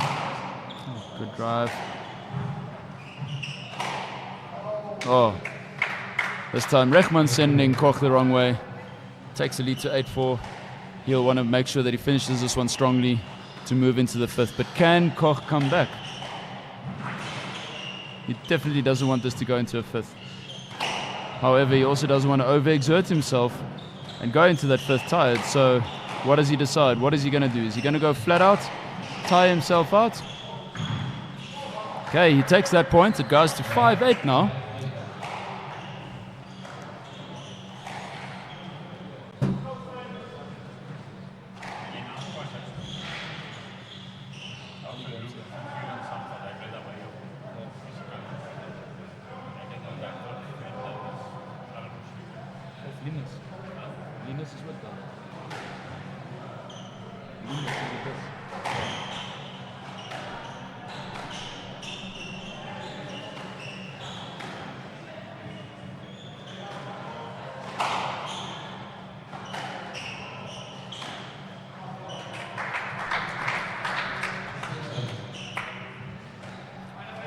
Speaker 10: Oh, good drive. Oh, this time Rehman sending Koch the wrong way. Takes the lead to 8-4. He'll want to make sure that he finishes this one strongly to move into the 5th. But can Koch come back? He definitely doesn't want this to go into a 5th. However, he also doesn't want to overexert himself and go into that 5th tired. So what does he decide? What is he going to do? Is he going to go flat out, tie himself out? Okay, he takes that point. It goes to 5-8 now.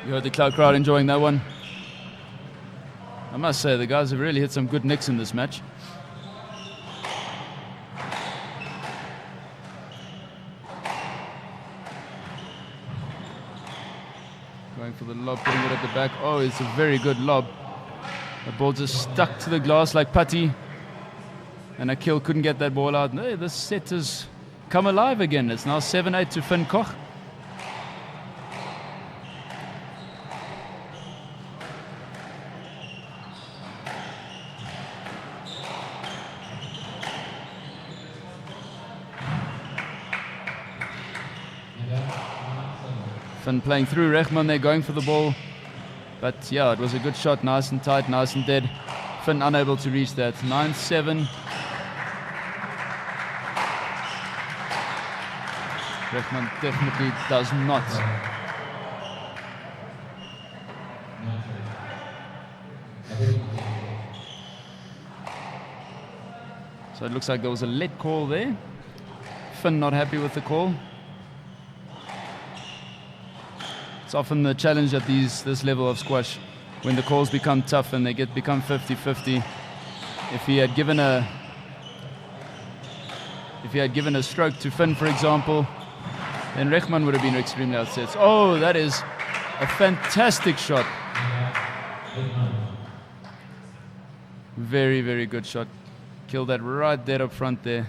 Speaker 10: You heard the crowd enjoying that one. I must say, the guys have really hit some good nicks in this match. Going for the lob, putting it at the back. Oh, it's a very good lob. The ball just stuck to the glass like putty. And Akil couldn't get that ball out. No, this set has come alive again. It's now 7-8 to Finn Koch. Finn playing through Rechman, they're going for the ball. But yeah, it was a good shot, nice and tight, nice and dead. Finn unable to reach that. 9-7. Rechman definitely does not. So it looks like there was a let call there. Finn not happy with the call. It's often the challenge at this level of squash when the calls become tough and they become 50-50. If he had given a stroke to Finn, for example, then Rechman would have been extremely upset. Oh, that is a fantastic shot. Very, very good shot. Killed that right there up front there.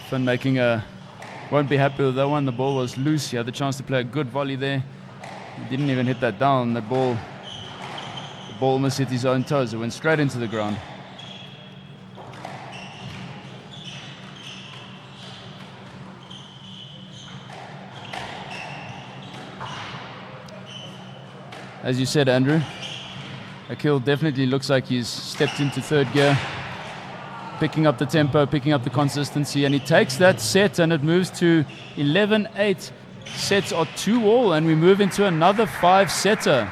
Speaker 10: Finn won't be happy with that one. The ball was loose. He had the chance to play a good volley there. He didn't even hit that down. The ball almost hit his own toes. It went straight into the ground. As you said, Andrew, Akil definitely looks like he's stepped into third gear. Picking up the tempo, picking up the consistency, and he takes that set and it moves to 11-8. Sets are 2-all, and we move into another 5-setter.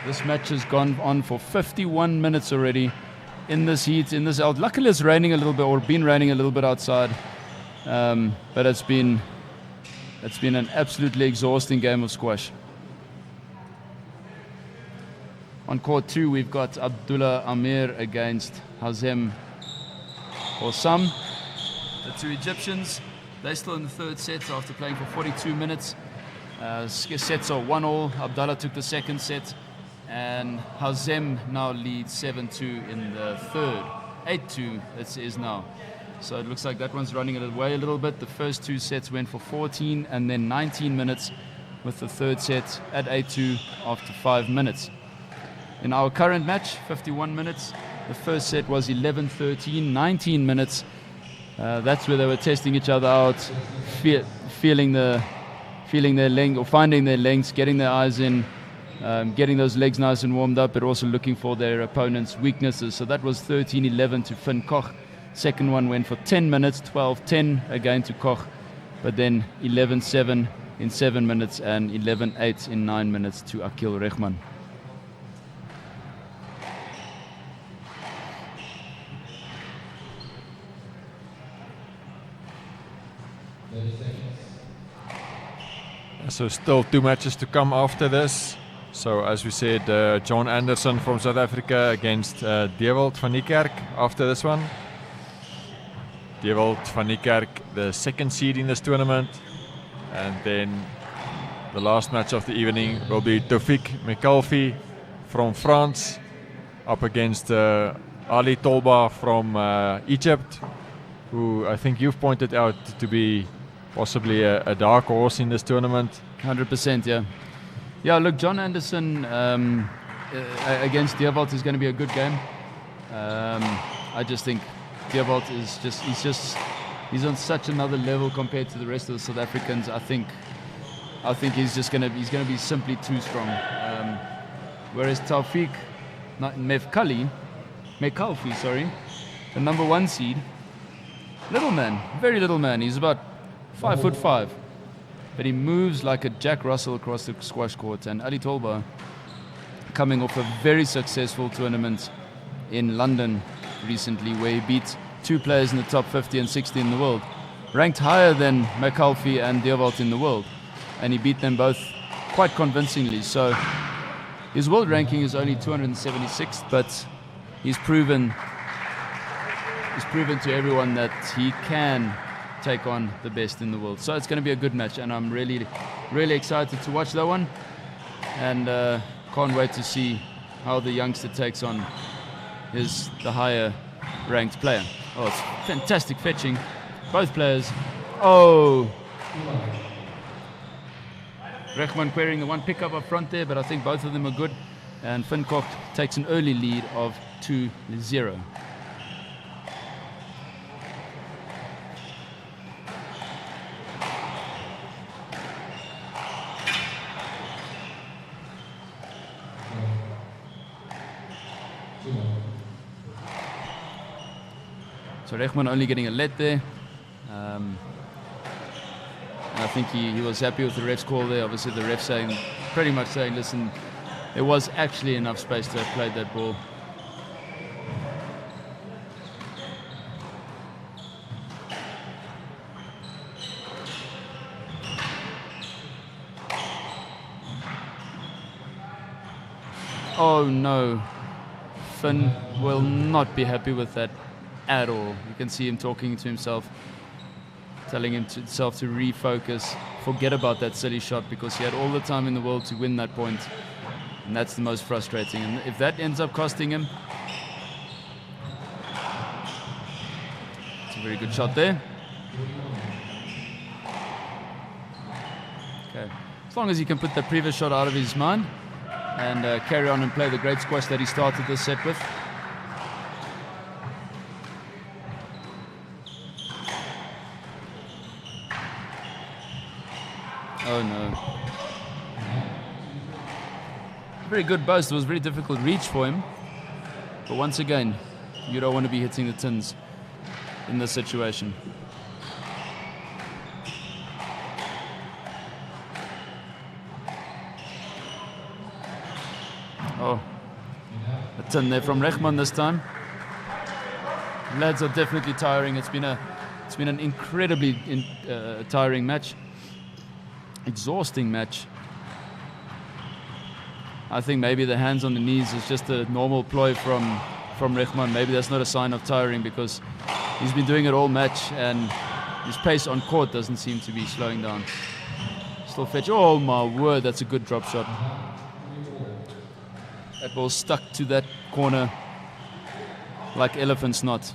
Speaker 10: This match has gone on for 51 minutes already in this heat, in this out. Luckily it's raining a little bit, or been raining a little bit outside, but it's been an absolutely exhausting game of squash. On court 2, we've got Abdullah Amir against Hazem Hossam. The two Egyptians, they're still in the third set after playing for 42 minutes. Sets are 1-all. Abdullah took the second set, and Hazem now leads 7-2 in the third. 8-2 it is now. So it looks like that one's running away a little bit. The first two sets went for 14 and then 19 minutes, with the third set at 8-2 after 5 minutes. In our current match, 51 minutes, the first set was 11-13, 19 minutes. That's where they were testing each other out, feeling their length, or finding their lengths, getting their eyes in, getting those legs nice and warmed up, but also looking for their opponent's weaknesses. So that was 13-11 to Finn Koch. Second one went for 10 minutes, 12-10 again to Koch, but then 11-7 in 7 minutes and 11-8 in 9 minutes to Akil Rechman.
Speaker 3: So still 2 matches to come after this. So as we said, John Anderson from South Africa against Dewald van Niekerk after this one. Dewald van Niekerk, the second seed in this tournament. And then the last match of the evening will be Taufik Mekalfi from France up against Ali Tolba from Egypt, who I think you've pointed out to be possibly a dark horse in this tournament.
Speaker 10: 100%, yeah. Yeah, look, John Anderson against Dewald is going to be a good game. I just think Dewald is he's on such another level compared to the rest of the South Africans. I think he's going to be simply too strong. Whereas Taufik Mekalfi, the number 1 seed, little man, very little man. He's about 5'5", but he moves like a Jack Russell across the squash court. And Ali Tolba, coming off a very successful tournament in London recently, where he beat 2 players in the top 50 and 60 in the world, ranked higher than McAuliffe and Deovold in the world, and he beat them both quite convincingly. So his world ranking is only 276, but he's proven to everyone that he can take on the best in the world. So it's going to be a good match, and I'm really, really excited to watch that one, and can't wait to see how the youngster takes on the higher ranked player. Oh, it's fantastic fetching, both players. Oh, Rechman querying the one pickup up front there, but I think both of them are good, and Finn Koch takes an early lead of 2-0. So Rechman only getting a let there. And I think he was happy with the ref's call there. Obviously the ref pretty much saying, listen, there was actually enough space to have played that ball. Oh no, Finn will not be happy with that at all. You can see him talking to himself, telling himself to refocus, forget about that silly shot, because he had all the time in the world to win that point, and that's the most frustrating. And if that ends up costing him, it's a very good shot there. Okay, as long as he can put that previous shot out of his mind and carry on and play the great squash that he started this set with. Oh no. Very good boast. It was a very difficult reach for him. But once again, you don't want to be hitting the tins in this situation. Oh, a tin there from Rechman this time. Lads are definitely tiring. It's been an incredibly tiring match. Exhausting match. I think maybe the hands on the knees is just a normal ploy from Rechman. Maybe that's not a sign of tiring, because he's been doing it all match and his pace on court doesn't seem to be slowing down. Still fetch. Oh my word, that's a good drop shot. That ball stuck to that corner like elephant snot.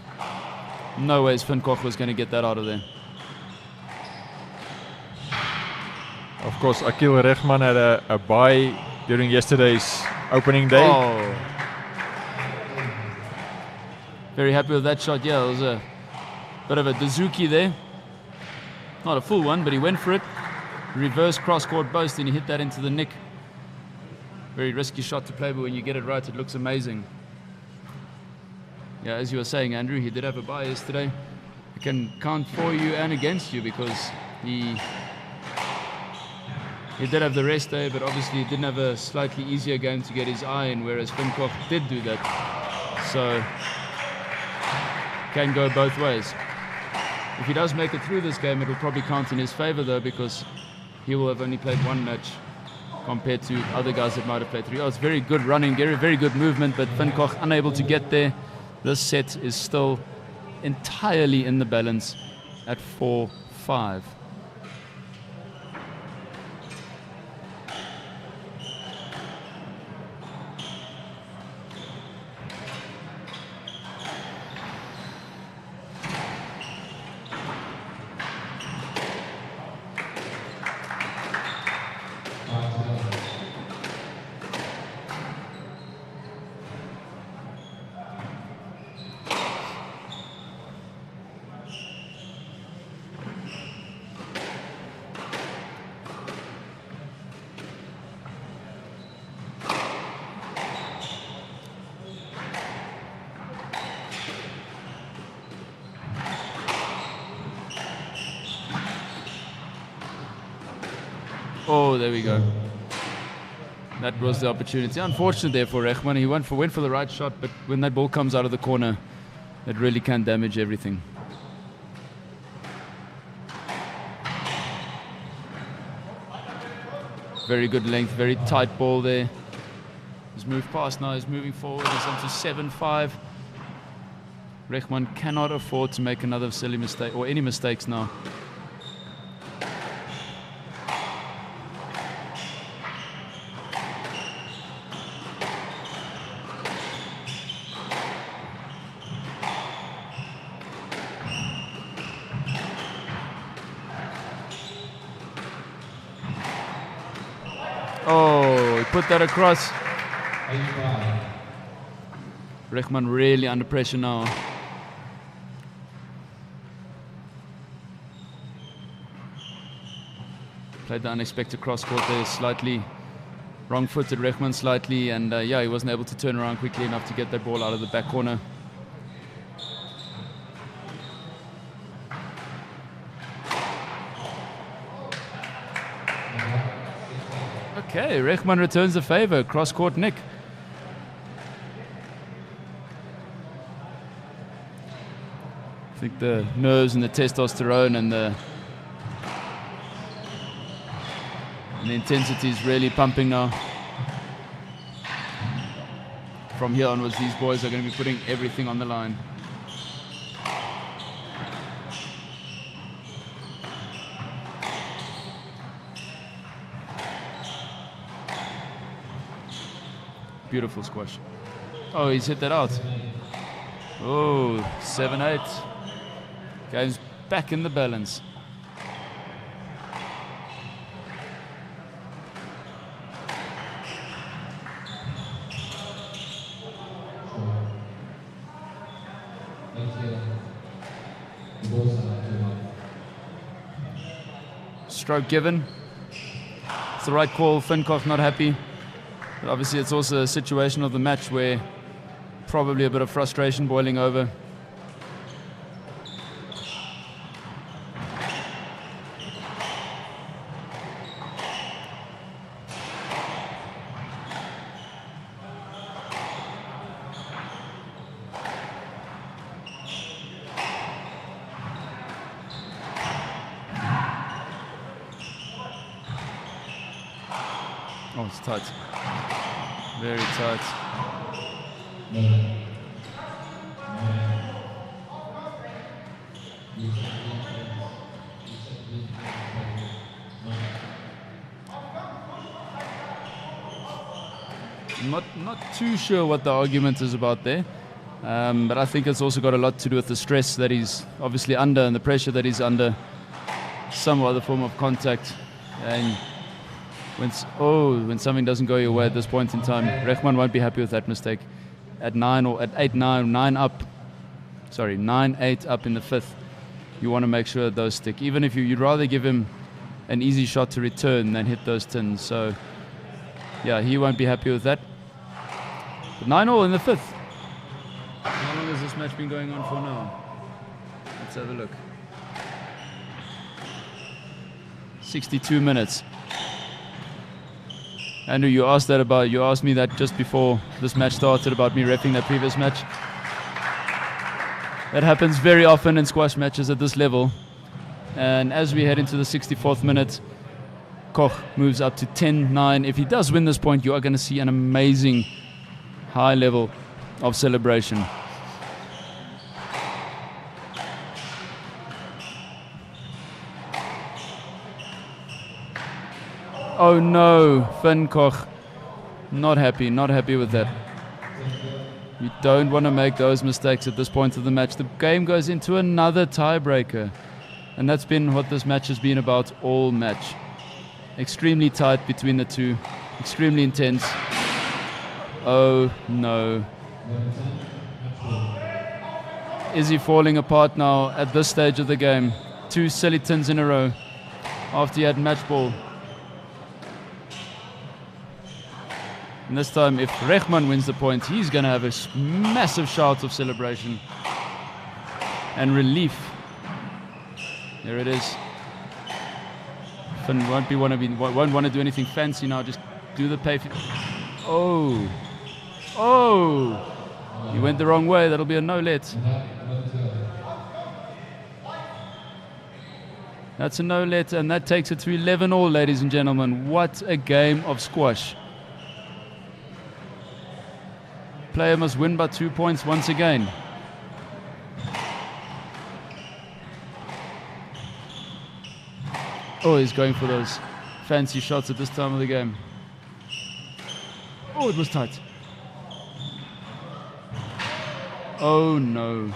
Speaker 10: No ways Finn Koch was going to get that out of there.
Speaker 3: Of course, Akil Rechman had a bye during yesterday's opening day.
Speaker 10: Oh. Very happy with that shot. Yeah, it was a bit of a Dazuki there. Not a full one, but he went for it. Reverse cross-court boast, and he hit that into the nick. Very risky shot to play, but when you get it right, it looks amazing. Yeah, as you were saying, Andrew, he did have a bye yesterday. He can count for you and against you, because he did have the rest day, but obviously he didn't have a slightly easier game to get his eye in, whereas Finn Koch did do that. So, can go both ways. If he does make it through this game, it will probably count in his favor, though, because he will have only played one match compared to other guys that might have played 3. Oh, it's very good running, very good movement, but Finn Koch unable to get there. This set is still entirely in the balance at 4-5. Oh, there we go. That was the opportunity. Unfortunate there for Rechman. He went for the right shot, but when that ball comes out of the corner, it really can damage everything. Very good length, very tight ball there. He's moved past now, he's moving forward, he's on to 7-5. Rechman cannot afford to make another silly mistake, or any mistakes now. Oh, he put that across. Rechman really under pressure now. Played the unexpected cross court there, slightly wrong-footed Rechman slightly, and yeah, he wasn't able to turn around quickly enough to get that ball out of the back corner. Okay, Rechman returns the favor. Cross-court nick. I think the nerves and the testosterone and the intensity is really pumping now. From here onwards, these boys are going to be putting everything on the line. Beautiful squash. Oh, he's hit that out. Oh, 7-8. Game's back in the balance. Stroke given. It's the right call. Finkoch not happy. But obviously it's also a situation of the match where probably a bit of frustration boiling over. Oh, it's tight. Very tight. Not too sure what the argument is about there, but I think it's also got a lot to do with the stress that he's obviously under and the pressure that he's under. Some other form of contact, and when something doesn't go your way at this point in time, Rechman won't be happy with that mistake. At 9-8 up in the fifth, you want to make sure that those stick. Even if you'd rather give him an easy shot to return than hit those tins. So, yeah, he won't be happy with that. But 9-all in the fifth. How long has this match been going on for now? Let's have a look. 62 minutes. Andrew, you asked me that just before this match started about me reffing that previous match. That happens very often in squash matches at this level. And as we head into the 64th minute, Koch moves up to 10-9. If he does win this point, you are going to see an amazing high level of celebration. Oh no, Finn Koch, not happy with that. You don't want to make those mistakes at this point of the match. The game goes into another tiebreaker. And that's been what this match has been about all match. Extremely tight between the two, extremely intense. Oh no. Is he falling apart now at this stage of the game? 2 silly tins in a row after he had match ball. And this time, if Rechman wins the point, he's going to have a massive shout of celebration and relief. There it is. Finn won't want to do anything fancy now. Just do the pay. Oh. He went the wrong way. That'll be a no-let. That's a no-let, and that takes it to 11 all, ladies and gentlemen. What a game of squash. Player must win by 2 points once again. Oh, he's going for those fancy shots at this time of the game. Oh, it was tight. Oh, no.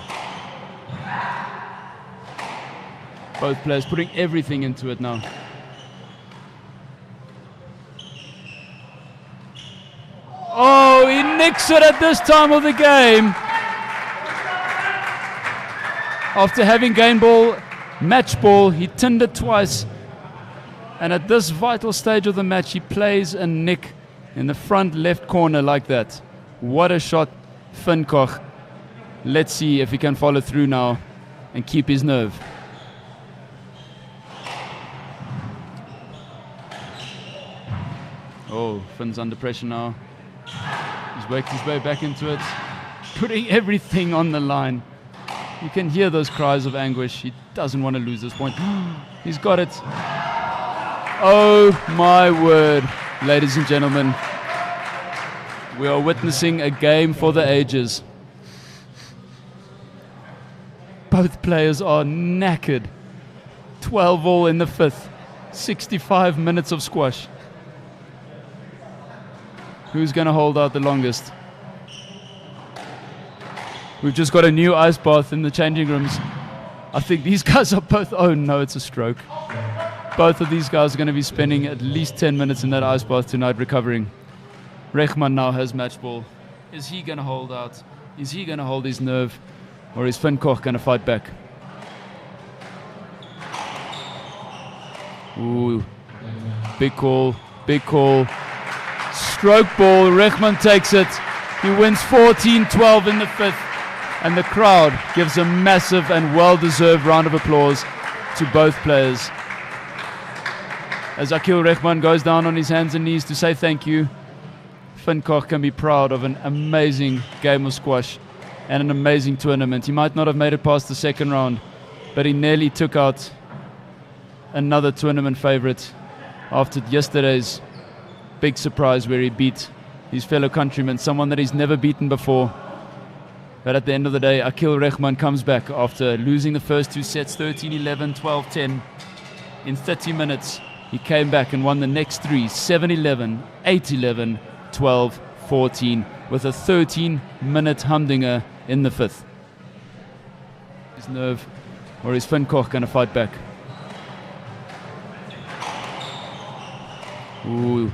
Speaker 10: Both players putting everything into it now. Oh, he nicks it at this time of the game. After having game ball, match ball, he tinned it twice. And at this vital stage of the match, he plays a nick in the front left corner like that. What a shot, Finn Koch. Let's see if he can follow through now and keep his nerve. Oh, Finn's under pressure now. He's worked his way back into it, putting everything on the line. You can hear those cries of anguish. He doesn't want to lose this point. He's got it. Oh my word, ladies and gentlemen. We are witnessing a game for the ages. Both players are knackered. 12 all in the fifth. 65 minutes of squash. Who's going to hold out the longest? We've just got a new ice bath in the changing rooms. I think these guys are both... Oh no, it's a stroke. Both of these guys are going to be spending at least 10 minutes in that ice bath tonight recovering. Rechman now has match ball. Is he going to hold out? Is he going to hold his nerve? Or is Finn Koch going to fight back? Ooh. Big call. Big call. Stroke ball. Rechman takes it. He wins 14-12 in the fifth. And the crowd gives a massive and well-deserved round of applause to both players. As Akil Rechman goes down on his hands and knees to say thank you, Finn Koch can be proud of an amazing game of squash and an amazing tournament. He might not have made it past the second round, but he nearly took out another tournament favorite after yesterday's big surprise where he beat his fellow countryman, someone that he's never beaten before. But at the end of the day, Akil Rechman comes back after losing the first two sets, 13-11, 12-10. In 30 minutes, he came back and won the next three, 7-11, 8-11, 12-14, with a 13-minute humdinger in the fifth. His nerve, or is Finn Koch going to fight back? Ooh,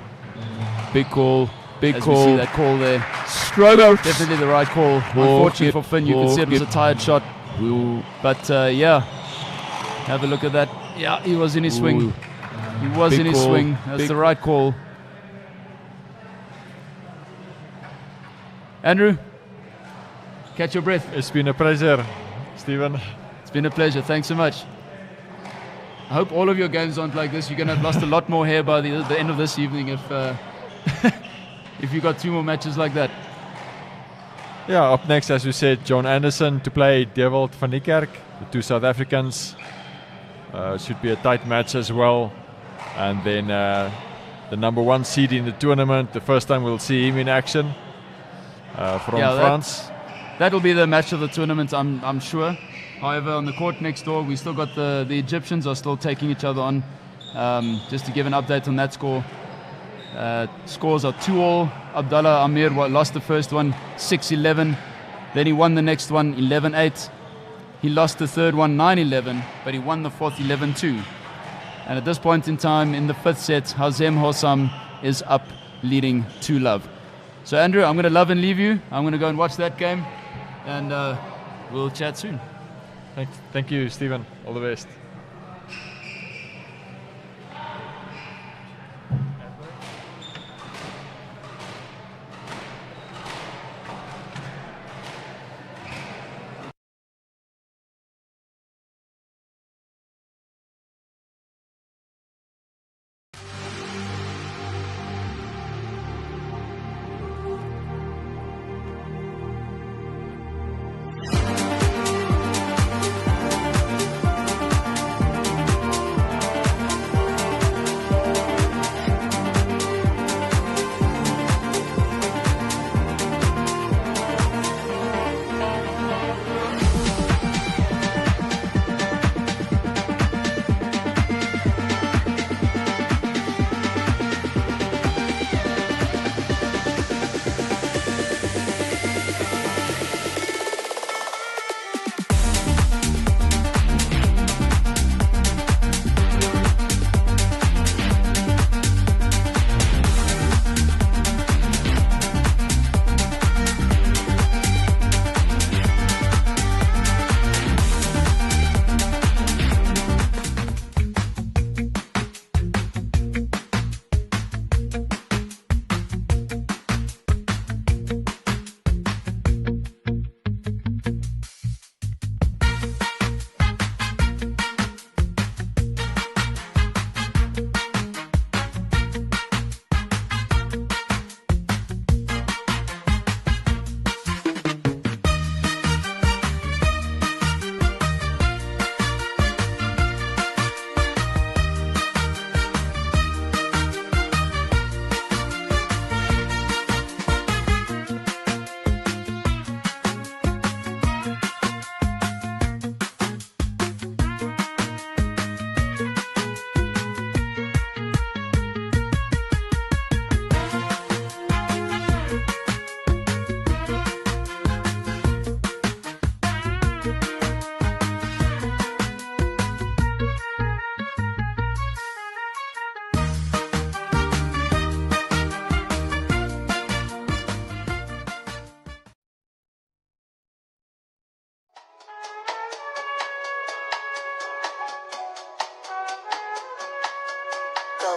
Speaker 10: big call, big As call.
Speaker 7: we
Speaker 10: See that call there. Stroke, definitely the right call. Unfortunately for Finn, you could see it was a tired shot. Ooh. But yeah, have a look at that. Yeah, he was in his swing. He was in his swing. That's the right call. Andrew, catch your breath.
Speaker 3: It's been a pleasure, Stephen.
Speaker 10: It's been a pleasure. Thanks so much. I hope all of your games aren't like this. You're going to have lost a lot more hair by the end of this evening if if you got two more matches like that.
Speaker 3: Yeah, up next, as we said, John Anderson to play Dewald van Niekerk, the two South Africans. Should be a tight match as well. And then the number one seed in the tournament, the first time we'll see him in action from France.
Speaker 10: That'll be the match of the tournament, I'm sure. However, on the court next door, we still got the Egyptians are still taking each other on. Just to give an update on that score. Scores are 2-all. Abdallah Amir lost the first one, 6-11. Then he won the next one, 11-8. He lost the third one, 9-11, but he won the fourth, 11-2. And at this point in time, in the fifth set, Hazem Hossam is up, leading 2-love. So Andrew, I'm going to love and leave you. I'm going to go and watch that game, and we'll chat soon.
Speaker 3: Thank you, Stephen. All the best.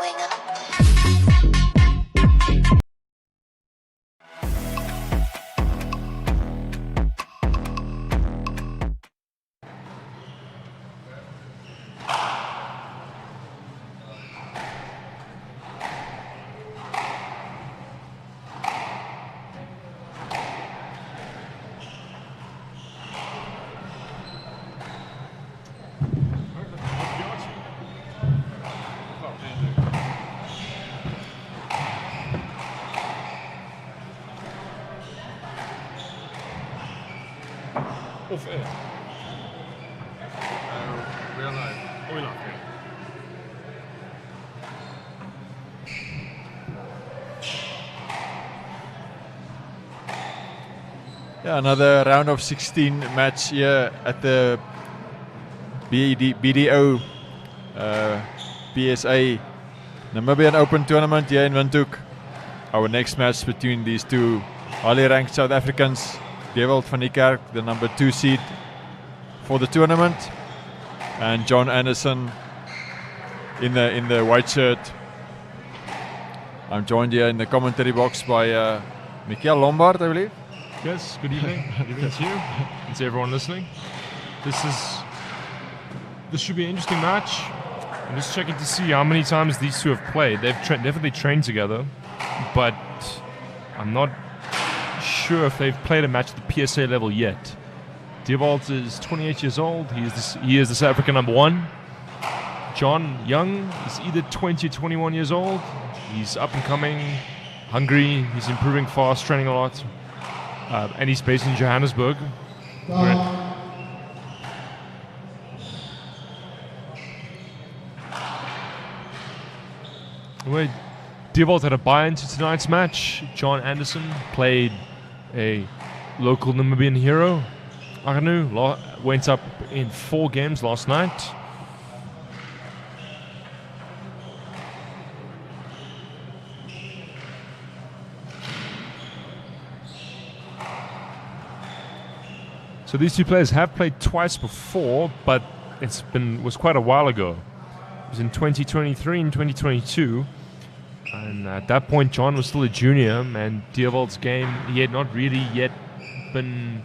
Speaker 11: going up.
Speaker 12: Off air. We're live. Oh, we're live.
Speaker 3: Yeah, another round of 16 match here at the BDO PSA Namibian Open tournament here in Windhoek. Our next match between these two highly ranked South Africans, Dewald van Niekerk, the number 2 seed for the tournament, and John Anderson in the white shirt. I'm joined here in the commentary box by Michael Lombard, I believe.
Speaker 12: Yes, good evening. Good evening to you and to everyone listening. This should be an interesting match. I'm just checking to see how many times these two have played. They've definitely trained together, but I'm not sure if they've played a match at the PSA level yet. Dewald is 28 years old. He is the South African number 1. John Young is either 20 or 21 years old. He's up and coming, hungry. He's improving fast, training a lot. And he's based in Johannesburg. Dewald had a buy into tonight's match. John Anderson played a local Namibian hero. Arnu went up in 4 games last night. So these two players have played twice before, but was quite a while ago. It was in 2023 and 2022. And at that point, John was still a junior, and Dewald's game, he had not really yet been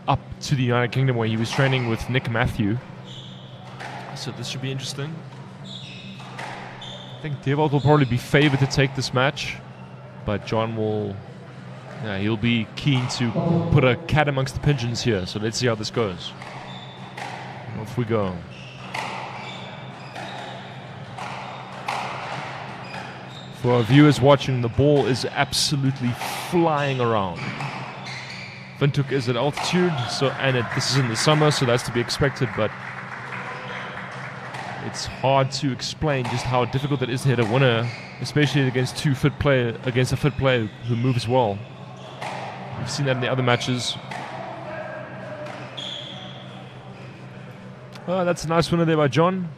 Speaker 12: up to the United Kingdom where he was training with Nick Matthew. So this should be interesting. I think Dewald will probably be favored to take this match, but John he'll be keen to put a cat amongst the pigeons here. So let's see how this goes. Off we go. For our viewers watching, the ball is absolutely flying around. Windhoek is at altitude, this is in the summer, so that's to be expected, but it's hard to explain just how difficult it is to hit a winner, especially against a fit player who moves well. We've seen that in the other matches. Oh, that's a nice winner there by John,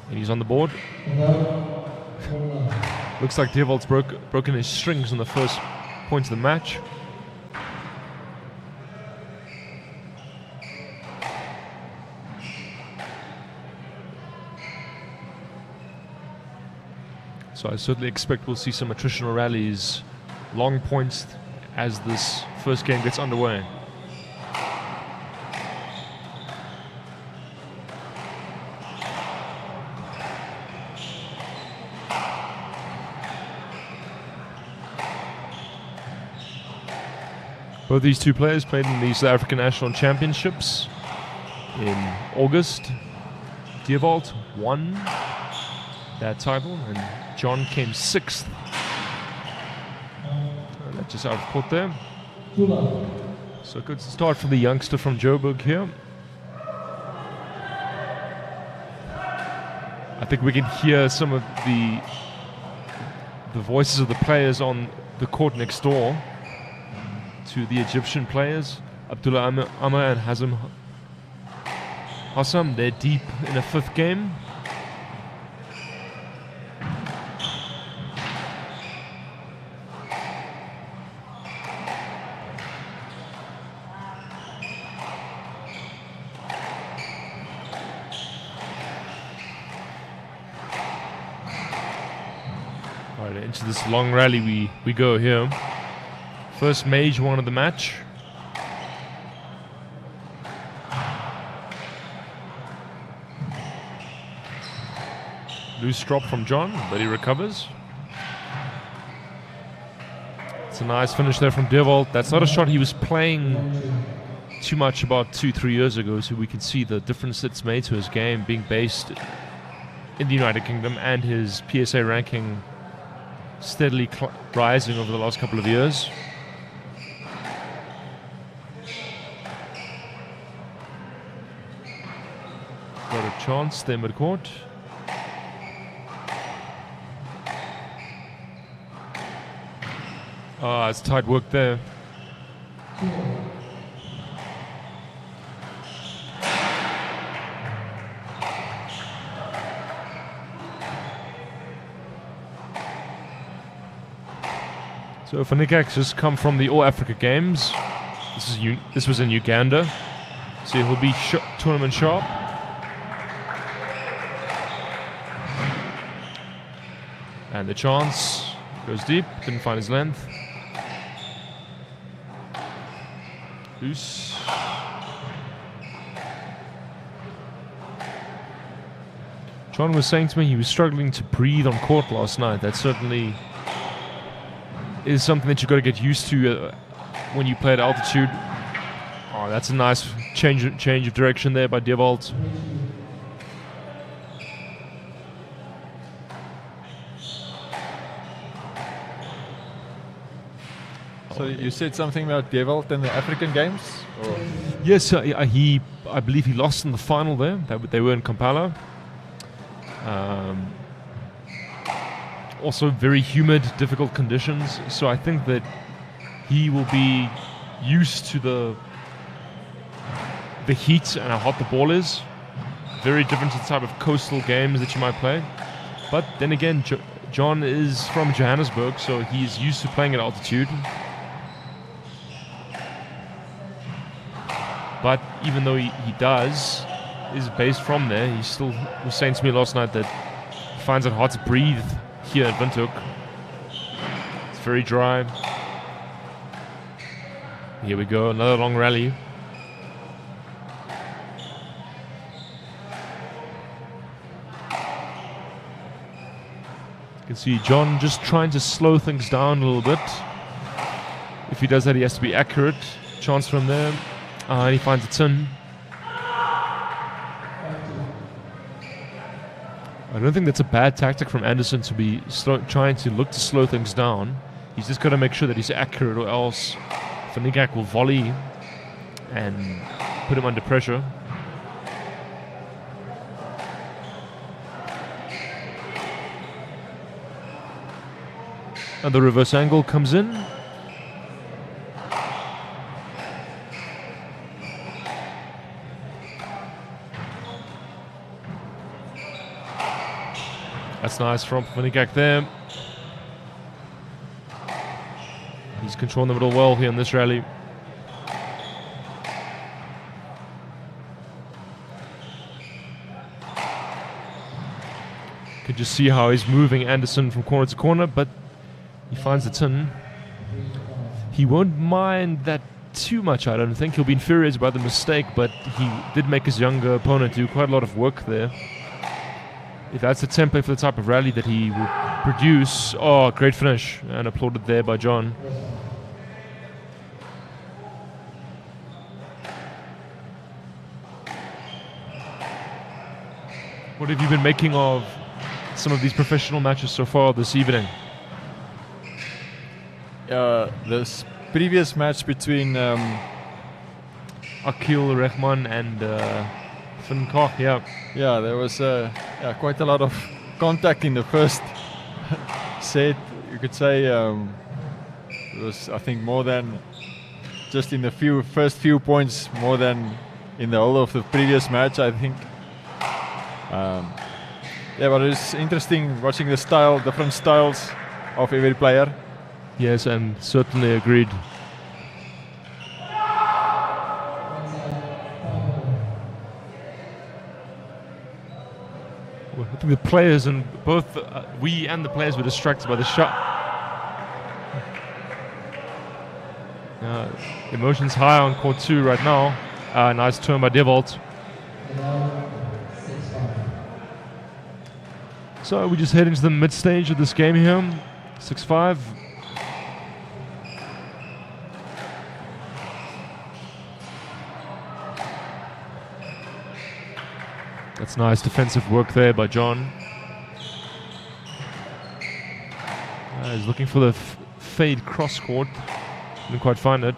Speaker 12: and he's on the board. Looks like Dewald's broken his strings on the first point of the match. So I certainly expect we'll see some attritional rallies, long points as this first game gets underway. Both these two players played in the South African National Championships in August. Dewald won that title, and John came 6th. That just out of court there. So good start for the youngster from Joburg here. I think we can hear some of the voices of the players on the court next door to the Egyptian players. Abdullah Amr and Hazem Hassam, they're deep in a 5th game. into this long rally we go here. First major one of the match. Loose drop from John, but he recovers. It's a nice finish there from Dewald. That's not a shot he was playing too much about 2-3 years ago, so we can see the difference it's made to his game being based in the United Kingdom and his PSA ranking steadily rising over the last couple of years. Got a chance there midcourt. Ah, it's tight work there. So Fanikax has come from the All Africa Games. This was in Uganda, so he'll be tournament sharp. And the chance goes deep, didn't find his length. Loose. John was saying to me he was struggling to breathe on court last night. That certainly is something that you've got to get used to when you play at altitude. Oh, that's a nice change of direction there by Dewald.
Speaker 3: So you said something about Dewald in the African Games? Or?
Speaker 12: Yes, I believe he lost in the final there. They were in Kampala. Also very humid, difficult conditions. So I think that he will be used to the heat and how hot the ball is. Very different to the type of coastal games that you might play. But then again, John is from Johannesburg, so he's used to playing at altitude. But even though he is based from there, he still was saying to me last night that he finds it hard to breathe here at Windhoek. It's very dry. Here we go, another long rally. You can see John just trying to slow things down a little bit. If he does that, he has to be accurate. Chance from there. And he finds it in. I don't think that's a bad tactic from Anderson to be trying to look to slow things down. He's just got to make sure that he's accurate, or else Fanigak will volley and put him under pressure. And the reverse angle comes in. That's nice from Fanigak there. He's controlling the middle well here in this rally. Can just see how he's moving Anderson from corner to corner, but he finds the tin. He won't mind that too much, I don't think. He'll be infuriated by the mistake, but he did make his younger opponent do quite a lot of work there. If that's the template for the type of rally that he will produce, oh, great finish, and applauded there by John. What have you been making of some of these professional matches so far this evening?
Speaker 3: This previous match between
Speaker 12: Akil Rehman and Van Koch, yeah,
Speaker 3: there was quite a lot of contact in the first set. You could say it was, I think, more than just in the first few points, more than in the whole of the previous match, I think. But it's interesting watching the different styles of every player.
Speaker 12: Yes, and certainly agreed. think the players and both we and the players were distracted by the shot. Emotions high on court 2 right now. Nice turn by Devolt. So we just head into the mid stage of this game here. 6-5. That's nice defensive work there by John. He's looking for the fade cross court. Didn't quite find it.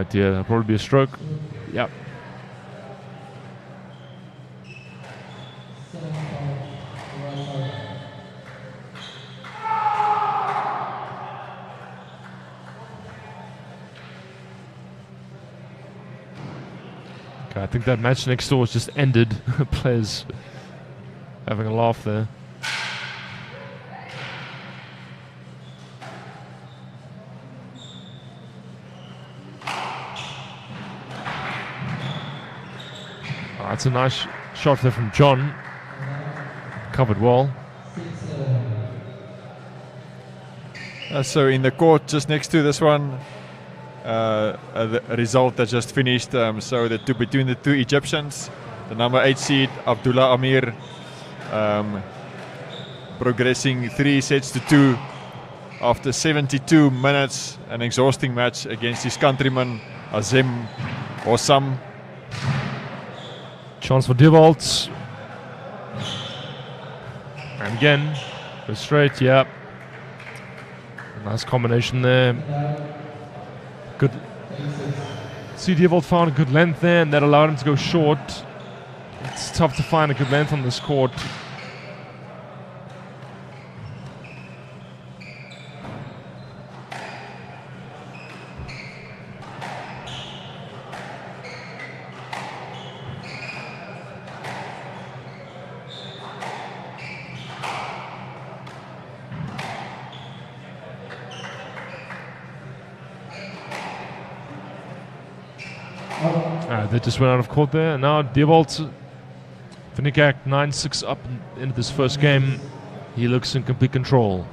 Speaker 12: Dear, that'll probably be a stroke. Yep. Okay, I think that match next door was just ended. Players having a laugh there. That's a nice shot there from John. Covered well.
Speaker 3: So in the court just next to this one, a result that just finished. So between the two Egyptians, the number 8 seed Abdullah Amir progressing 3-2 after 72 minutes, an exhausting match against his countryman Azem Hossam.
Speaker 12: Chance for Devolt. And again, go straight, yeah. Nice combination there. Good. See, Devolt found a good length there, and that allowed him to go short. It's tough to find a good length on this court. They just went out of court there. Now Devolt, Vinikak 9-6 up into this first game. He looks in complete control.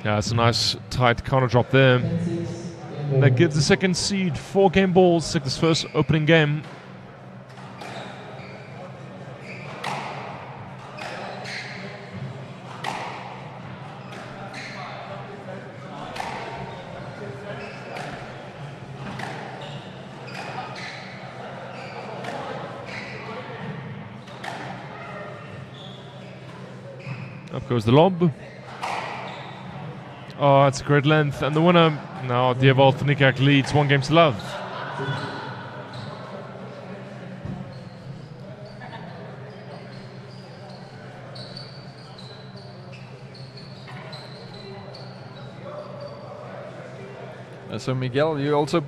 Speaker 12: Yeah, it's a nice tight counter drop there. And that gives the second seed 4 game balls, like this first opening game. Up goes the lob. Oh, it's a great length. And the winner, now Devolt Vinikak leads 1 game to love.
Speaker 3: So Miguel, you also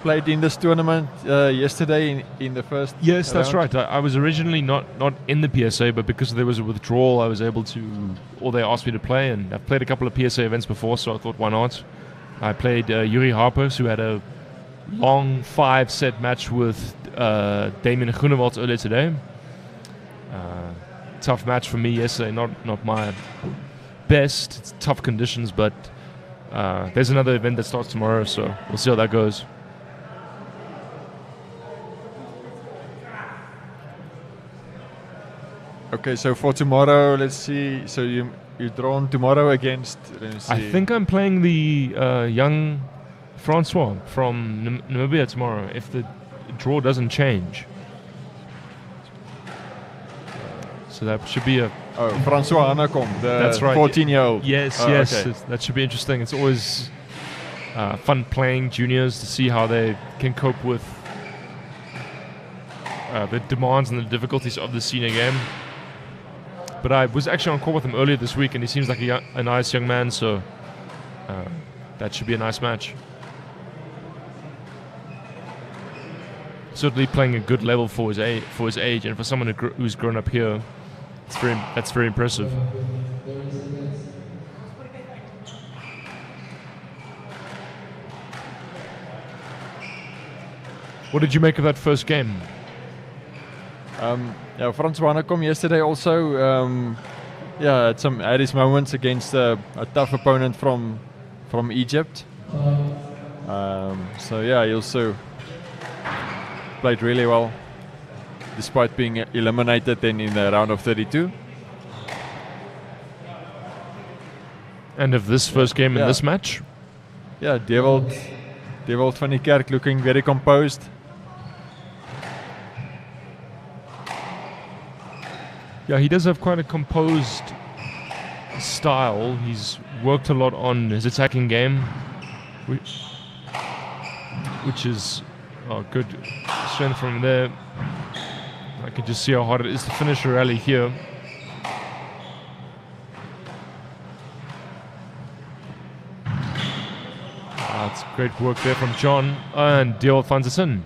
Speaker 3: played in this tournament yesterday in the first
Speaker 12: Yes, that's
Speaker 3: round.
Speaker 12: right. I was originally not in the PSA, but because there was a withdrawal, I was able to, or they asked me to play, and I've played a couple of PSA events before, so I thought, why not? I played Yuri Harpers, who had a long 5-set match with Damien Groenewald earlier today. Tough match for me yesterday, not my best. It's tough conditions, but there's another event that starts tomorrow, so we'll see how that goes.
Speaker 3: Okay, so for tomorrow, let's see. So you're drawn tomorrow against. Let me see.
Speaker 12: I think I'm playing the young Francois from Namibia tomorrow, if the draw doesn't change. So that should be a...
Speaker 3: Oh, Francois Anakom, the
Speaker 12: that's right.
Speaker 3: 14-year-old.
Speaker 12: Yes,
Speaker 3: Oh,
Speaker 12: yes.
Speaker 3: okay.
Speaker 12: That should be interesting. It's always fun playing juniors to see how they can cope with the demands and the difficulties of the senior game. But I was actually on call with him earlier this week, and he seems like a nice young man, so that should be a nice match. Certainly playing a good level for his age, and for someone who's grown up here, That's very impressive. What did you make of that first game?
Speaker 3: Yeah, Frans Wannekom yesterday also had his moments against a tough opponent from Egypt. So yeah, he also played really well, despite being eliminated then in the round of 32.
Speaker 12: And of this first game in this match?
Speaker 3: Yeah, Dewald van die Kerk looking very composed.
Speaker 12: Yeah, he does have quite a composed style. He's worked a lot on his attacking game, which is good strength from there. I can just see how hard it is to finish a rally here. That's great work there from John and Dewald van der Sinn.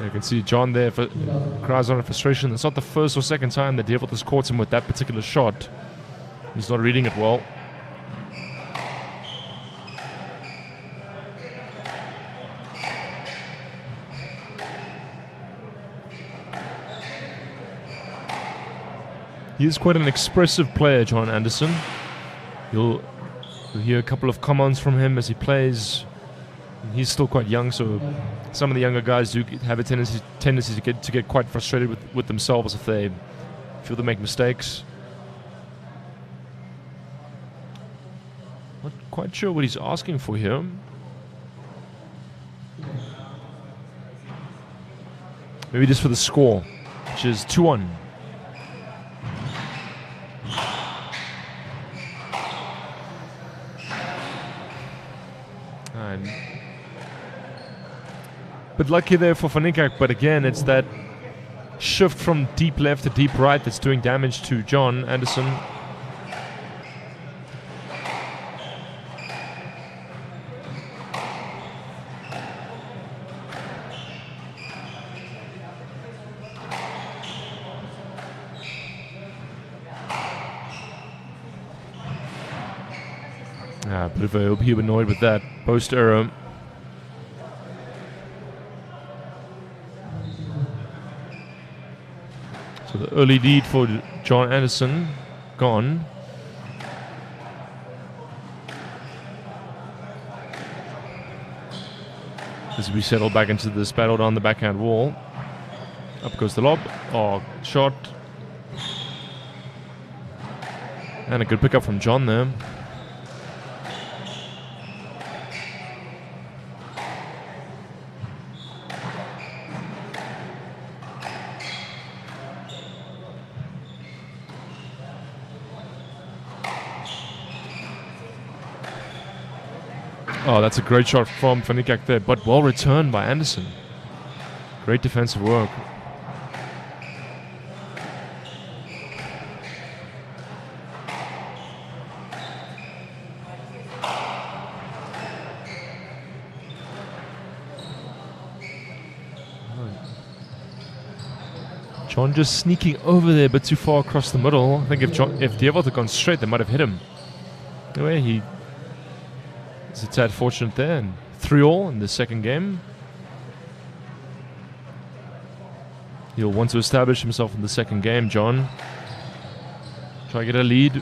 Speaker 12: You can see John there cries on in frustration. It's not the first or second time that Dewald has caught him with that particular shot. He's not reading it well. He is quite an expressive player, John Anderson. You'll hear a couple of comments from him as he plays. He's still quite young, so some of the younger guys do have a tendency to get quite frustrated with themselves if they feel they make mistakes. Not quite sure what he's asking for here. Maybe just for the score, which is 2-1. But lucky there for Van Niekerk, but again, it's that shift from deep left to deep right that's doing damage to John Anderson. But he'll be annoyed with that post error. So the early lead for John Anderson gone. As we settle back into this battle down the backhand wall. Up goes the lob. Oh, shot. And a good pickup from John there. Oh, that's a great shot from Van Niekerk there, but well returned by Anderson. Great defensive work. John just sneaking over there, but too far across the middle. I think if Dewald had gone straight, they might have hit him. Anyway, he is a tad fortunate there, and 3-all in the second game. He'll want to establish himself in the second game, John. Try to get a lead.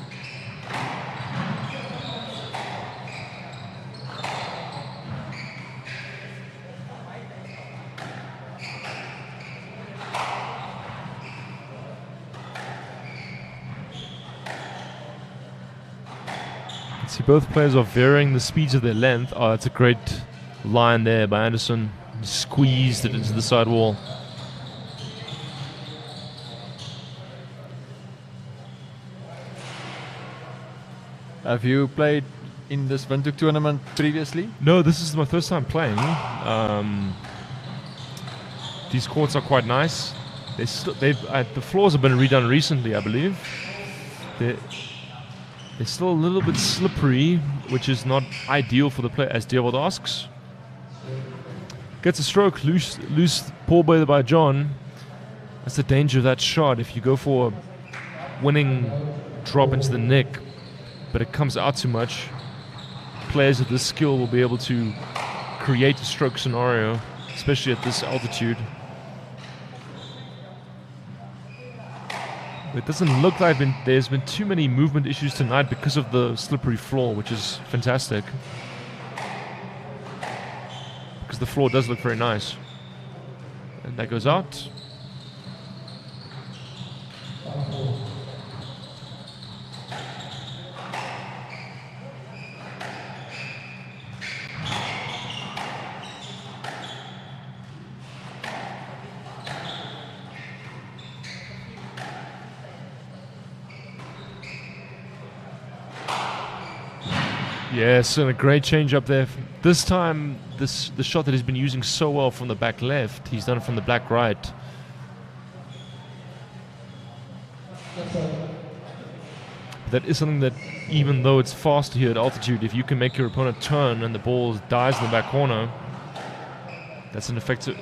Speaker 12: See, both players are varying the speeds of their length. Oh, that's a great line there by Anderson. He squeezed it into the side wall.
Speaker 3: Have you played in this Windhoek tournament previously?
Speaker 12: No, this is my first time playing. These courts are quite nice. The floors have been redone recently, I believe. They're still a little bit slippery, which is not ideal for the player, as Deovold asks. Gets a stroke, loose poor ball by John. That's the danger of that shot. If you go for a winning drop into the neck, but it comes out too much, players with this skill will be able to create a stroke scenario, especially at this altitude. It doesn't look like there's been too many movement issues tonight because of the slippery floor, which is fantastic. Because the floor does look very nice. And that goes out. Yes, and a great change up there. This time, the shot that he's been using so well from the back left, he's done it from the back right. That is something that, even though it's faster here at altitude, if you can make your opponent turn and the ball dies in the back corner, that's an effective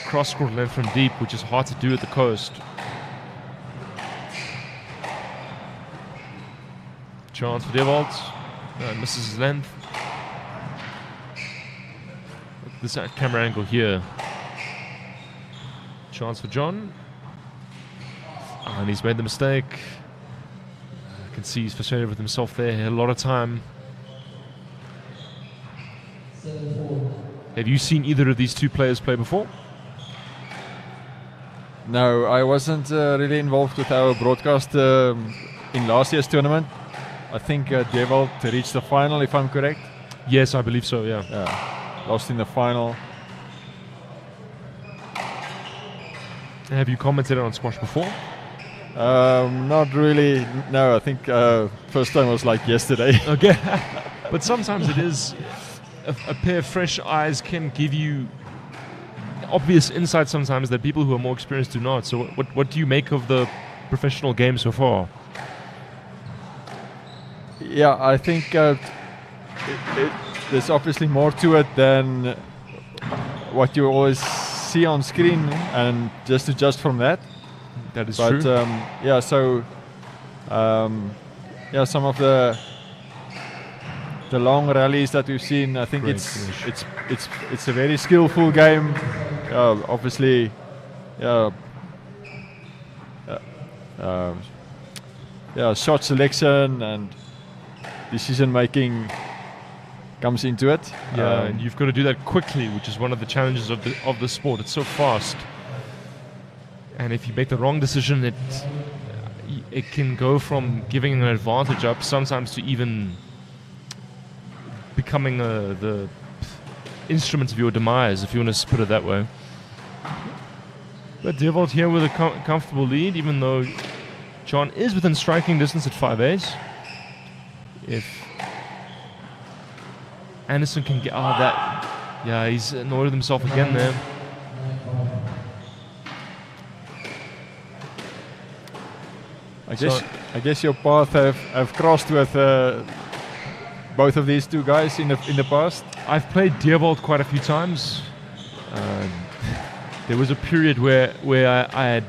Speaker 12: cross-court length from deep, which is hard to do at the coast. Chance for Deovold. Misses his length. Look at this camera angle here. Chance for John. And he's made the mistake. I can see he's frustrated with himself there. He had a lot of time. Have you seen either of these two players play before?
Speaker 3: No, I wasn't really involved with our broadcast in last year's tournament. I think Deovold reached the final, if I'm correct.
Speaker 12: Yes, I believe so, yeah.
Speaker 3: Lost in the final.
Speaker 12: Have you commented on squash before?
Speaker 3: Not really. No, I think first time was like yesterday.
Speaker 12: Okay. But sometimes it is, a pair of fresh eyes can give you obvious insight sometimes that people who are more experienced do not. So what do you make of the professional game so far?
Speaker 3: Yeah, I think there's obviously more to it than what you always see on screen, and just to judge from that.
Speaker 12: That is true.
Speaker 3: Yeah, so some of the long rallies that we've seen, I think it's a very skillful game. Obviously, shot selection and decision making comes into it.
Speaker 12: Yeah, and you've got to do that quickly, which is one of the challenges of the sport. It's so fast, and if you make the wrong decision, it can go from giving an advantage up sometimes to even becoming the instrument of your demise, if you want to put it that way. But Deovold here with a comfortable lead, even though John is within striking distance at 5-8. If Anderson can get that, yeah, he's annoyed with himself again there.
Speaker 3: I guess your path have crossed with both of these two guys in the past.
Speaker 12: I've played Deovold quite a few times. There was a period where I had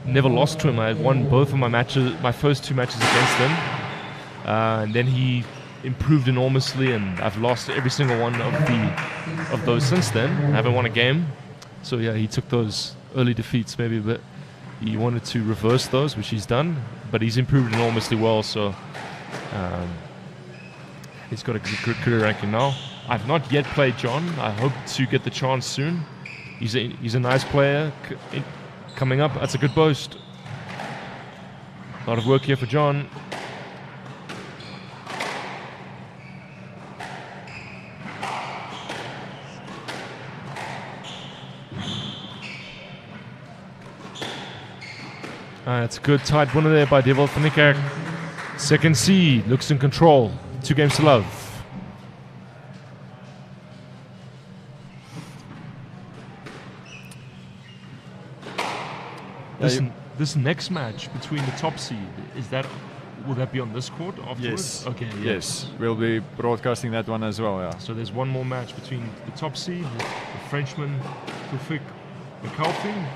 Speaker 12: never lost to him. I had won both of my first two matches against him. And then he improved enormously, and I've lost every single one of those since then. I haven't won a game. So yeah, he took those early defeats maybe, but he wanted to reverse those, which he's done. But he's improved enormously well, so he's got a good career ranking now. I've not yet played John. I hope to get the chance soon. He's a nice player coming up. That's a good boast. A lot of work here for John. It's a good tight winner there by Deovold van Niekerk. Second seed, looks in control. 2 games to love. This next match between the top seed, will that be on this court afterwards?
Speaker 3: Yes.
Speaker 12: Okay.
Speaker 3: Yes, we'll be broadcasting that one as well. Yeah.
Speaker 12: So there's one more match between the top seed, the Frenchman Tufik Mekalfi,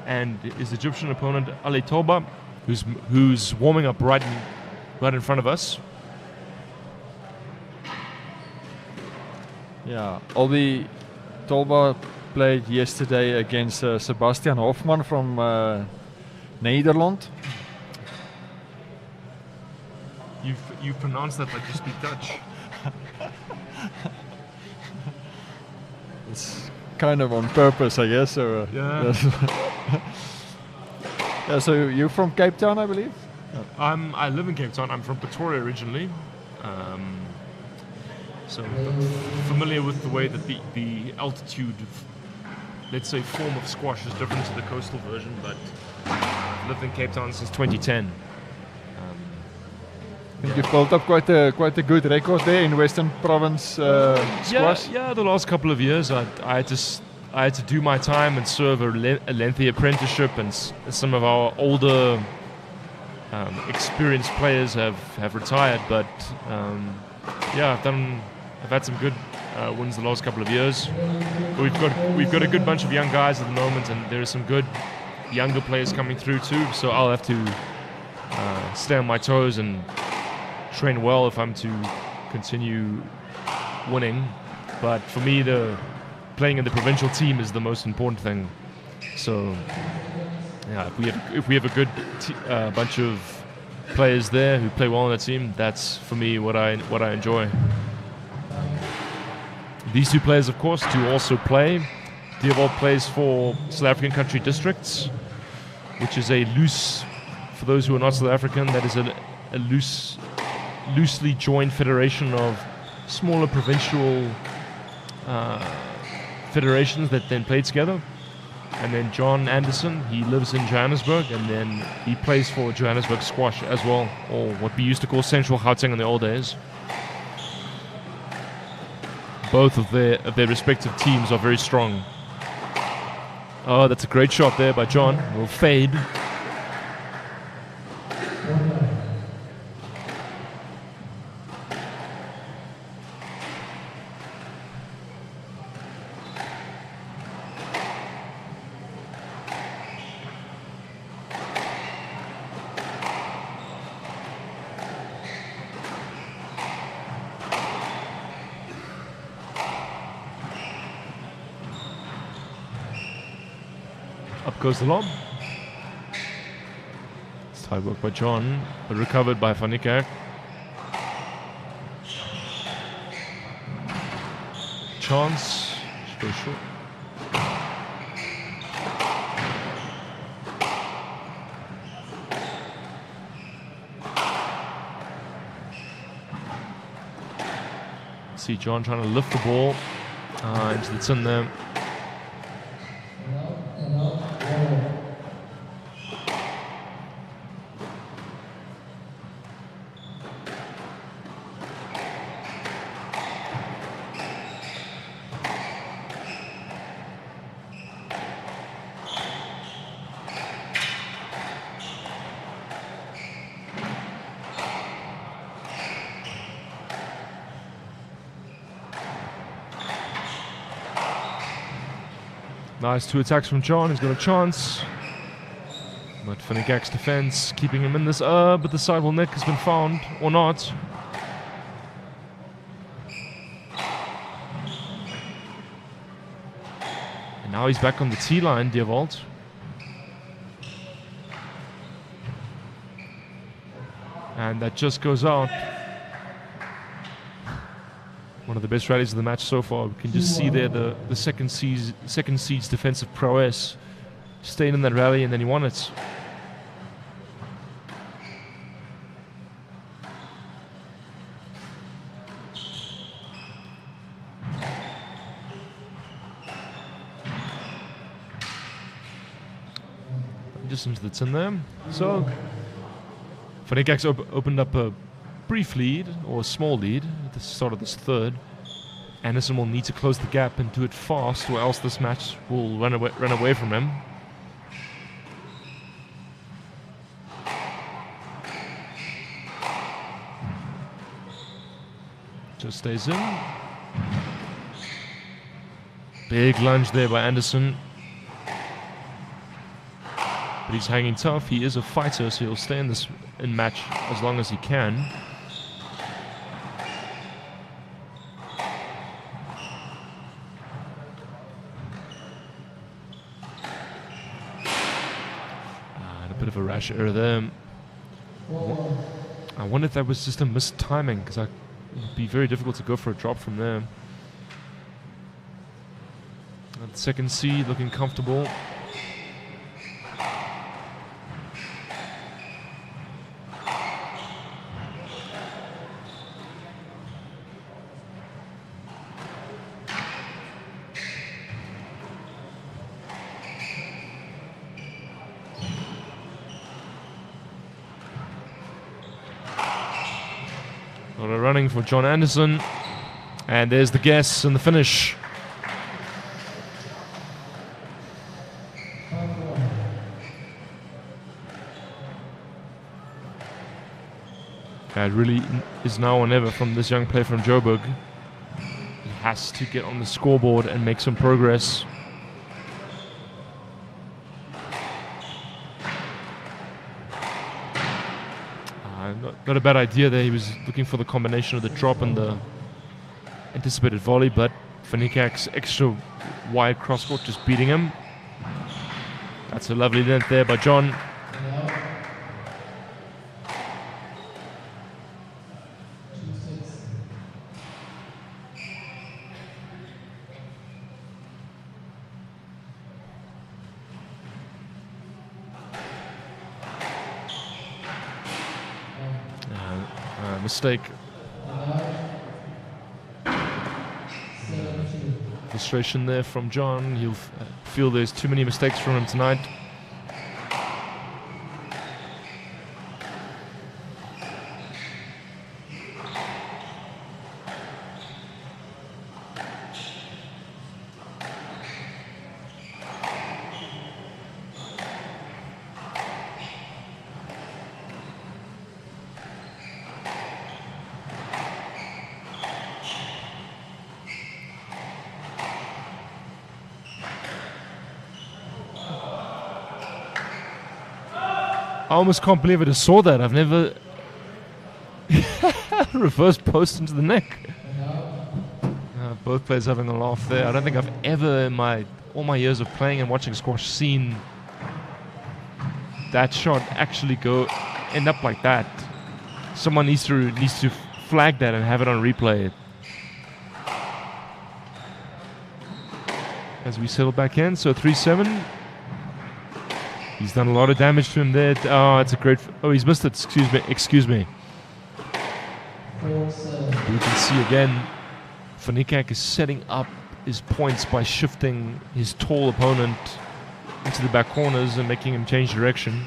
Speaker 12: and his Egyptian opponent Ali Toba, who's warming up right in front of us.
Speaker 3: Yeah, Albi Tolba played yesterday against Sebastian Hofman from Nederland.
Speaker 12: You pronounce that like you speak Dutch.
Speaker 3: It's kind of on purpose, I guess. So,
Speaker 12: Yeah.
Speaker 3: yeah. So you're from Cape Town, I believe.
Speaker 12: I live in Cape Town. I'm from Pretoria originally. So familiar with the way that the altitude, let's say, form of squash is different to the coastal version, but I've lived in Cape Town since 2010.
Speaker 3: I think you've built up quite a good record there in Western Province squash.
Speaker 12: Yeah. The last couple of years, I had to do my time and serve a lengthy apprenticeship, and some of our older experienced players have retired. But I've had some good wins the last couple of years. We've got a good bunch of young guys at the moment, and there are some good younger players coming through too. So I'll have to stay on my toes and train well if I'm to continue winning. But for me, playing in the provincial team is the most important thing. So yeah, if we have a good bunch of players there who play well on the team, that's for me what I enjoy. These two players, of course, do also play. Dievold plays for South African Country Districts, which is a loose, for those who are not South African, that is a loosely joined federation of smaller provincial federations that then play together. And then John Anderson, he lives in Johannesburg, and then he plays for Johannesburg Squash as well, or what we used to call Central Gauteng in the old days. Both of their respective teams are very strong. Oh, that's a great shot there by John. Will fade. Up goes the lob. It's high work by John, but recovered by Van Niekerk. Chance. Should go short. See John trying to lift the ball into the tin there. Nice two attacks from John. He's got a chance. But Van Niekerk's defense keeping him in this. But the sidewall net has been found, or not. And now he's back on the tee line, Dievold. And that just goes out. One of the best rallies of the match so far. We can just see there the second seed's defensive prowess. Staying in that rally, and then he won it. Just into the tin there. So Van Niekerk's opened up a brief lead, or a small lead, at the start of this third. Anderson will need to close the gap and do it fast, or else this match will run away from him. Just stays in. Big lunge there by Anderson. But he's hanging tough. He is a fighter, so he'll stay in this match as long as he can. And a bit of a rash error there. I wonder if that was just a missed timing, because it'd be very difficult to go for a drop from there. And second seed looking comfortable. A lot of running for John Anderson. And there's the guess and the finish. It really is now or never from this young player from Joburg. He has to get on the scoreboard and make some progress. Not a bad idea there. He was looking for the combination of the drop and the anticipated volley, but Fanikak's extra wide crosscourt just beating him. That's a lovely length there by John. Mistake. Frustration there from John. He'll feel there's too many mistakes from him tonight. I almost can't believe I just saw that. I've never reverse post into the neck. Both players having a laugh there. I don't think I've ever in all my years of playing and watching squash seen that shot actually end up like that. Someone needs to flag that and have it on replay. As we settle back in, so 3-7. He's done a lot of damage to him there. Oh, it's a great... Oh, he's missed it. Excuse me. We can see again, Fanikak is setting up his points by shifting his tall opponent into the back corners and making him change direction.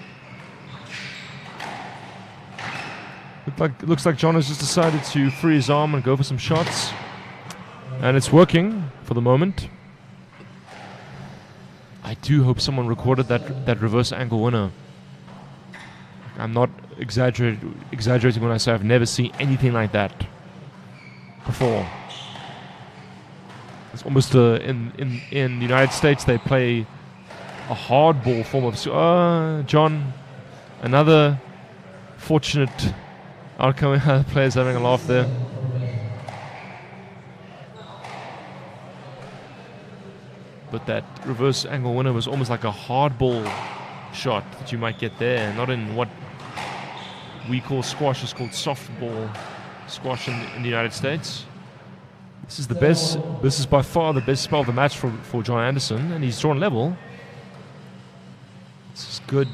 Speaker 12: Looks like John has just decided to free his arm and go for some shots. And it's working for the moment. I do hope someone recorded that reverse angle winner. I'm not exaggerating when I say I've never seen anything like that before. It's almost in the United States they play a hardball form of John. Another fortunate outcome. Players having a laugh there. But that reverse angle winner was almost like a hardball shot that you might get there, not in what we call squash. It's called softball squash in the United States. This is by far the best spell of the match for John Anderson, and he's drawn level. This is good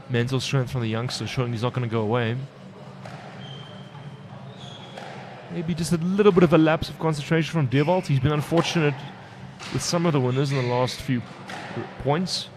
Speaker 12: mental strength from the youngster, showing he's not going to go away. Maybe just a little bit of a lapse of concentration from Deerwald. He's been unfortunate with some of the winners in the last few points.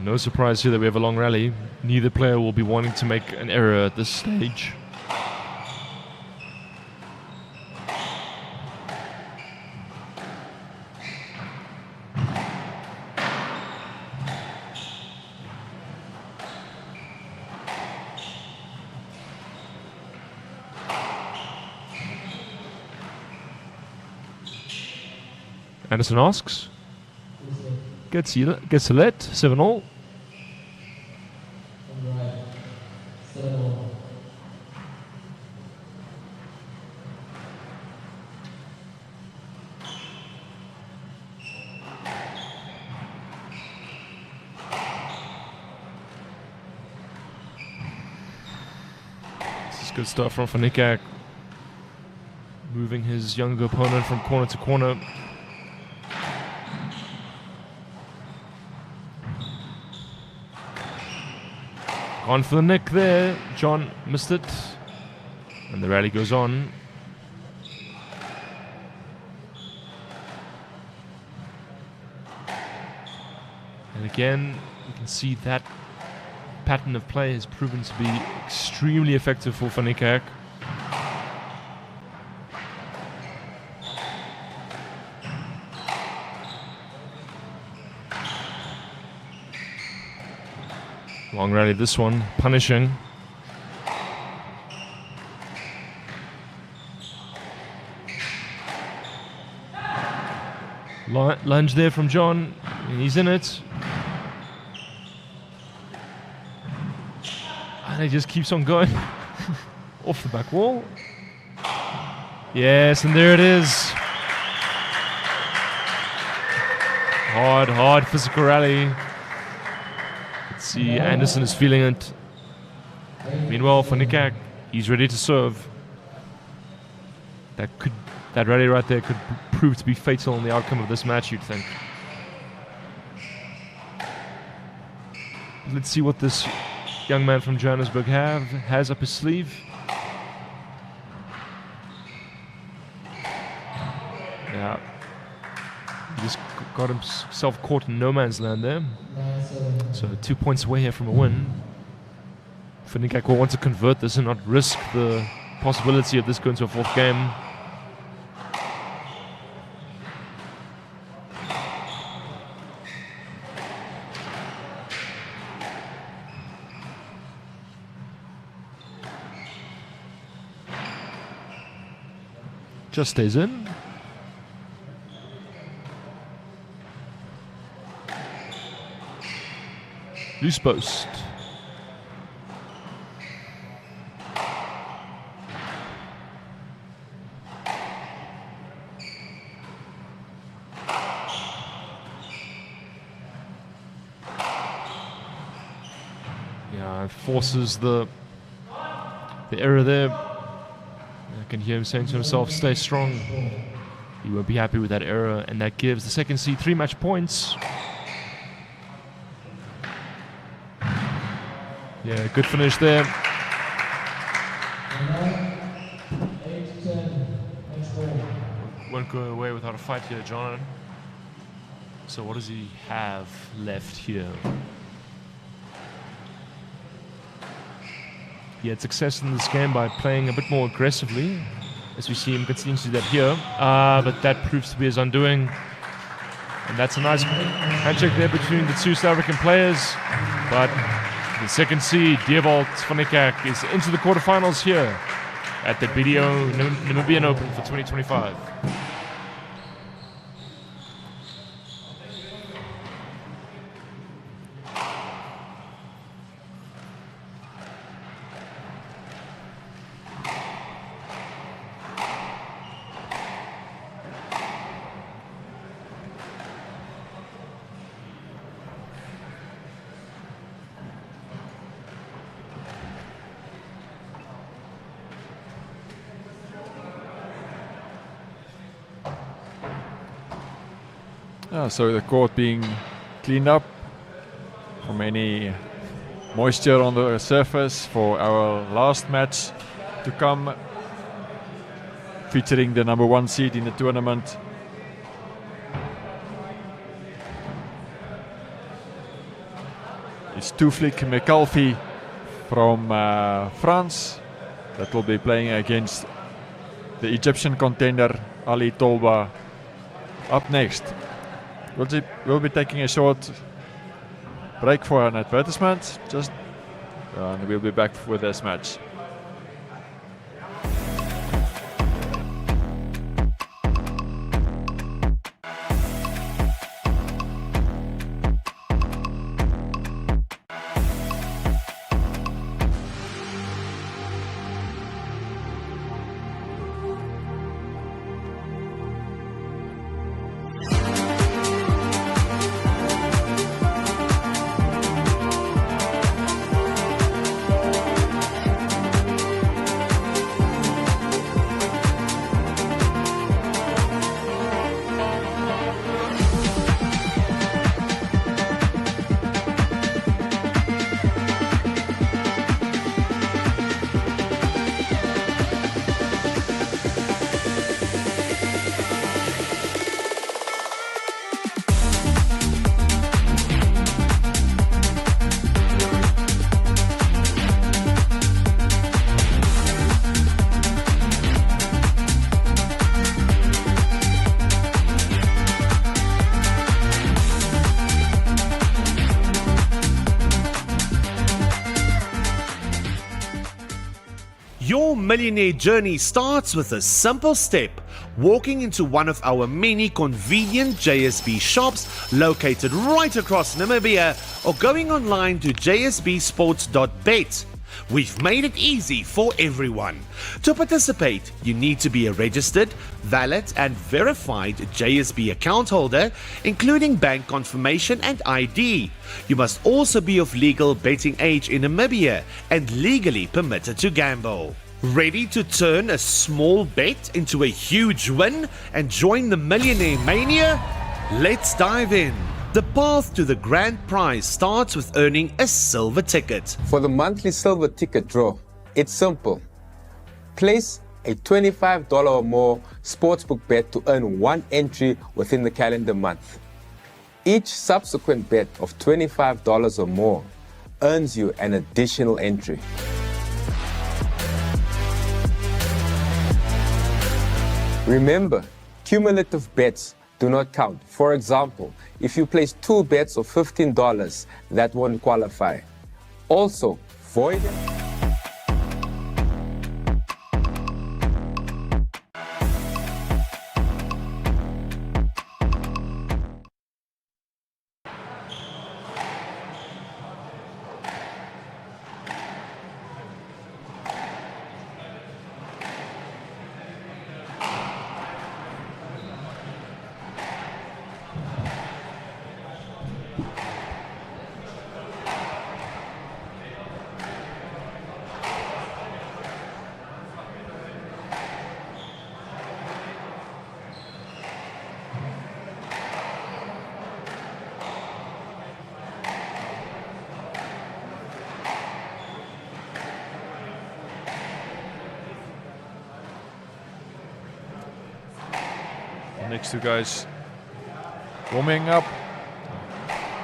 Speaker 12: No surprise here that we have a long rally. Neither player will be wanting to make an error at this stage. Anderson asks. Gets a let, 7-all. This is good stuff from Fanikak. Moving his younger opponent from corner to corner. On for the nick there. John missed it. And the rally goes on. And again, you can see that pattern of play has proven to be extremely effective for Fanikak. Long rally this one, punishing. Lunge there from John, and he's in it. And he just keeps on going. Off the back wall. Yes, and there it is. Hard physical rally. See, Anderson is feeling it. Meanwhile, for Nikak, he's ready to serve. That rally right there could prove to be fatal in the outcome of this match, you'd think. Let's see what this young man from Johannesburg has up his sleeve. Yeah, he just got himself caught in no man's land there. So 2 points away here from a win. Fanikak will want to convert this and not risk the possibility of this going to a fourth game. Just stays in. Loose post. Yeah, forces the error there. I can hear him saying to himself, stay strong. He won't be happy with that error, and that gives the second seed 3 match points. Yeah, good finish there. Won't go away without a fight here, John. So what does he have left here? He had success in this game by playing a bit more aggressively, as we see him continue to do that here. But that proves to be his undoing. And that's a nice handshake there between the two South African players. But the second seed, Dewald Fanikak, is into the quarterfinals here at the BDO Namibian Open for 2025.
Speaker 3: So the court being cleaned up from any moisture on the surface for our last match to come, featuring the number 1 seed in the tournament. It's Tuflik McAlfee from France that will be playing against the Egyptian contender Ali Tolba. Up next, we'll be taking a short break for an advertisement, and we'll be back with this match.
Speaker 7: Your millionaire journey starts with a simple step, walking into one of our many convenient JSB shops located right across Namibia, or going online to jsbsports.bet. We've made it easy for everyone. To participate, you need to be a registered, valid and verified JSB account holder, including bank confirmation and ID. You must also be of legal betting age in Namibia and legally permitted to gamble. Ready to turn a small bet into a huge win and join the Millionaire Mania? Let's dive in. The path to the grand prize starts with earning a silver ticket.
Speaker 8: For the monthly silver ticket draw, it's simple. Place a $25 or more sportsbook bet to earn one entry within the calendar month. Each subsequent bet of $25 or more earns you an additional entry. Remember, cumulative bets do not count. For example, if you place 2 bets of $15, that won't qualify. Also, void.
Speaker 3: Next two guys warming up.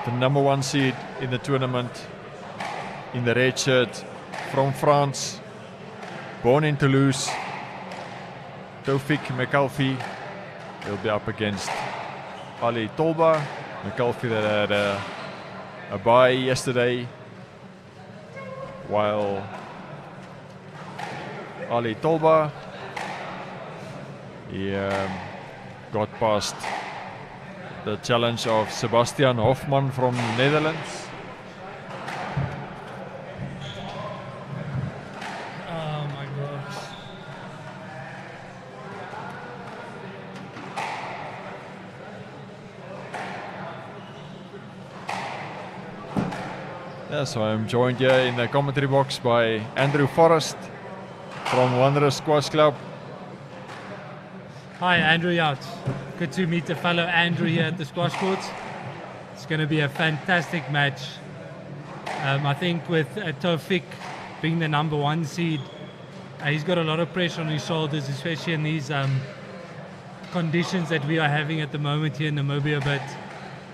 Speaker 3: The number 1 seed in the tournament in the red shirt from France, born in Toulouse, Tofik McAlfee. He'll be up against Ali Tolba. McAlfee that had a bye yesterday, while Ali Tolba, he got past the challenge of Sebastian Hofman from the Netherlands.
Speaker 6: Oh my gosh.
Speaker 3: Yeah, so I'm joined here in the commentary box by Andrew Forrest from Wanderers Squash Club.
Speaker 6: Hi, Andrew. Yeah, it's good to meet a fellow Andrew here at the squash courts. It's going to be a fantastic match. I think with Tofik being the number 1 seed, he's got a lot of pressure on his shoulders, especially in these conditions that we are having at the moment here in Namibia. But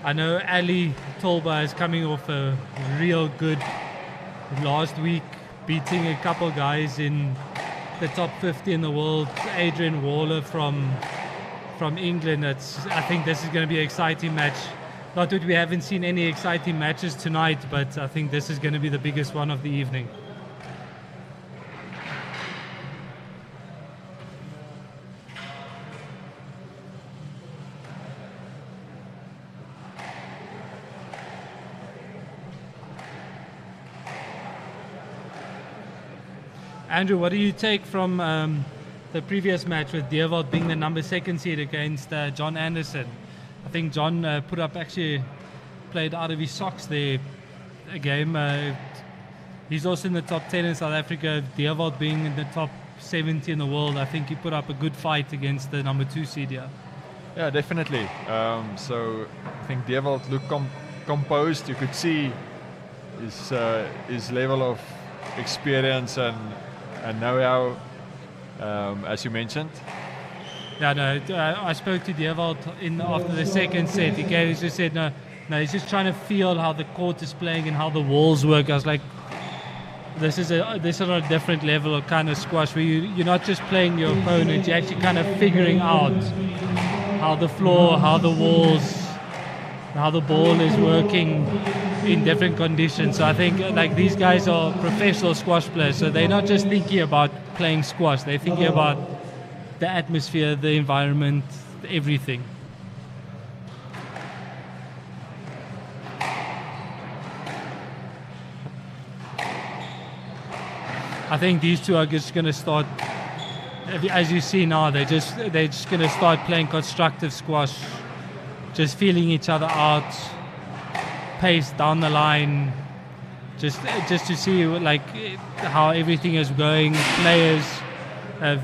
Speaker 6: I know Ali Tolba is coming off a real good last week, beating a couple guys in the top 50 in the world. Adrian Waller from England. I think this is going to be an exciting match. Not that we haven't seen any exciting matches tonight, but I think this is going to be the biggest one of the evening. Andrew, what do you take from the previous match with Deerwold being the number 2 seed against John Anderson? I think John played out of his socks there a game. He's also in the top 10 in South Africa. Deerwold being in the top 70 in the world, I think he put up a good fight against the number 2 seed here.
Speaker 3: Yeah, definitely. So I think Deerwold looked composed. You could see his level of experience and know-how, as you mentioned.
Speaker 6: Yeah, no, I spoke to Deerwold after the second set. He just said, no, he's just trying to feel how the court is playing and how the walls work. I was like, this is on a different level of kind of squash where you're not just playing your opponent, you're actually kind of figuring out how the floor, how the walls, how the ball is working in different conditions. So I think like these guys are professional squash players, so they're not just thinking about playing squash, they're thinking about the atmosphere, the environment, everything. I think these two are just going to start, as you see now, they're just going to start playing constructive squash, just feeling each other out, pace down the line, just to see like how everything is going. Players have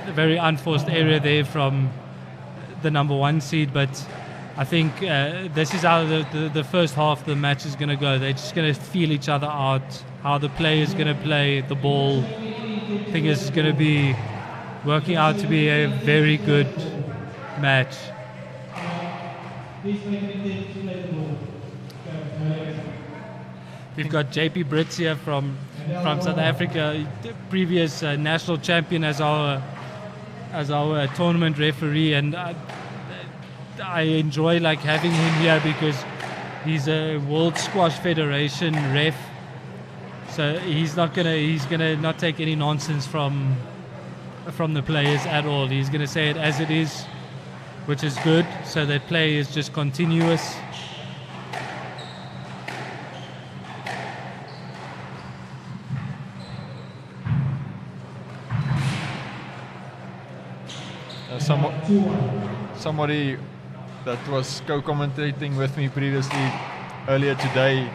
Speaker 6: a very unforced area there from the number 1 seed, but I think this is how the first half of the match is going to go. They're just going to feel each other out, how the player is going to play the ball. I think it's going to be working out to be a very good match. We've got JP Brits here from South Africa, previous national champion as our tournament referee, and I enjoy like having him here because he's a World Squash Federation ref, so he's gonna not take any nonsense from the players at all. He's gonna say it as it is, which is good, so that play is just continuous.
Speaker 3: Somebody that was co-commentating with me previously earlier today,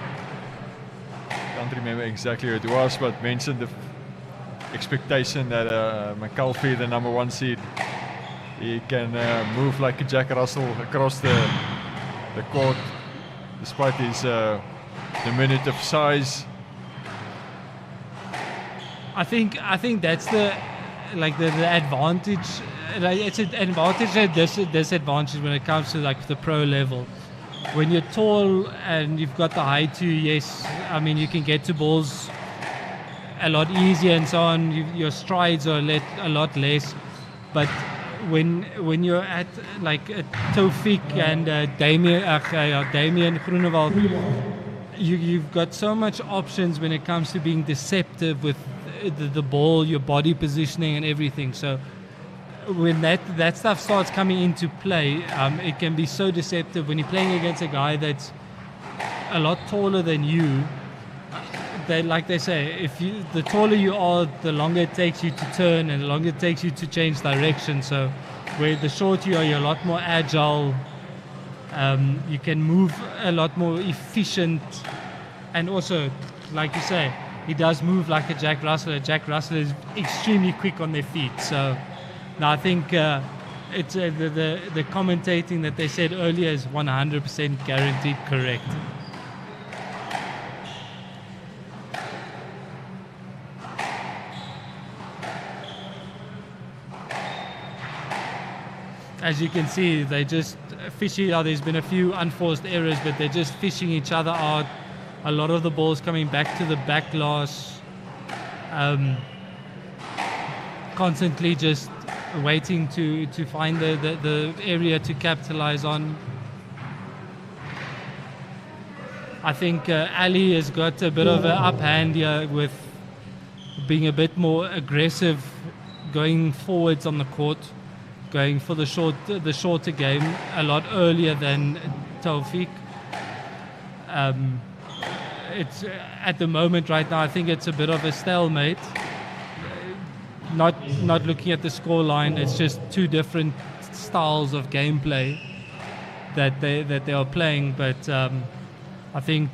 Speaker 3: can't remember exactly who it was, but mentioned the expectation that McAuliffe, the number 1 seed, he can move like a Jack Russell across the court, despite his diminutive size.
Speaker 6: I think that's the advantage. Like, it's an advantage and disadvantage when it comes to like the pro level. When you're tall and you've got the height to, yes, I mean you can get to balls a lot easier and so on. Your strides are a lot less. But when you're at like Taufik and Damien Groenewald, you've got so much options when it comes to being deceptive with the ball, your body positioning and everything. So when that stuff starts coming into play, it can be so deceptive when you're playing against a guy that's a lot taller than you. Like they say, the taller you are, the longer it takes you to turn and the longer it takes you to change direction. So where the shorter you are, you're a lot more agile. You can move a lot more efficient, and also, like you say, he does move like a Jack Russell. Jack Russell is extremely quick on their feet. So now I think it's the commentating that they said earlier is 100% guaranteed correct. as you can see, they just fishing. There's been a few unforced errors, but they're just fishing each other out. A lot of the balls coming back to the back glass. Constantly just waiting to find the area to capitalize on. I think Ali has got a bit of an uphand here with being a bit more aggressive, going forwards on the court, going for the shorter game a lot earlier than Taufik. It's at the moment right now, I think it's a bit of a stalemate. Not looking at the score line, it's just two different styles of gameplay that they are playing. But I think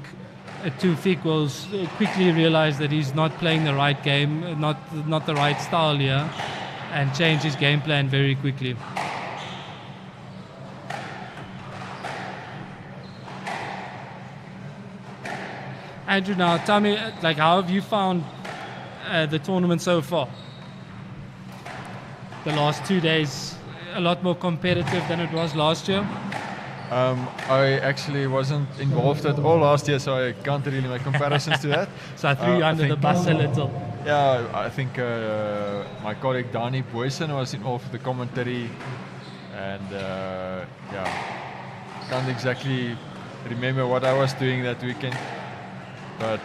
Speaker 6: Taufik will quickly realize that he's not playing the right game, not the right style here, and change his game plan very quickly. Andrew, now tell me, like, how have you found the tournament so far? The last 2 days, a lot more competitive than it was last year?
Speaker 3: I actually wasn't involved at all last year, so I can't really make comparisons to that.
Speaker 6: So I threw you under the bus a little.
Speaker 3: Yeah, I think my colleague Dani Boysen was involved with the commentary, and can't exactly remember what I was doing that weekend. But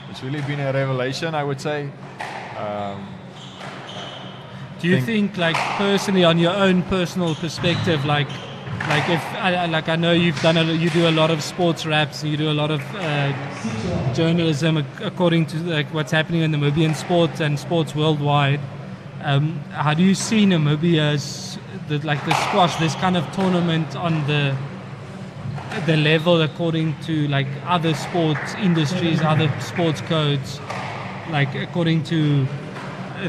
Speaker 3: it's really been a revelation, I would say.
Speaker 6: Do you think, like, personally, on your own personal perspective, like if I know you do a lot of sports raps, and you do a lot of journalism according to like what's happening in Namibian sports and sports worldwide. How do you see Namibia's the squash, this kind of tournament on the level according to like other sports industries, other sports codes, like according to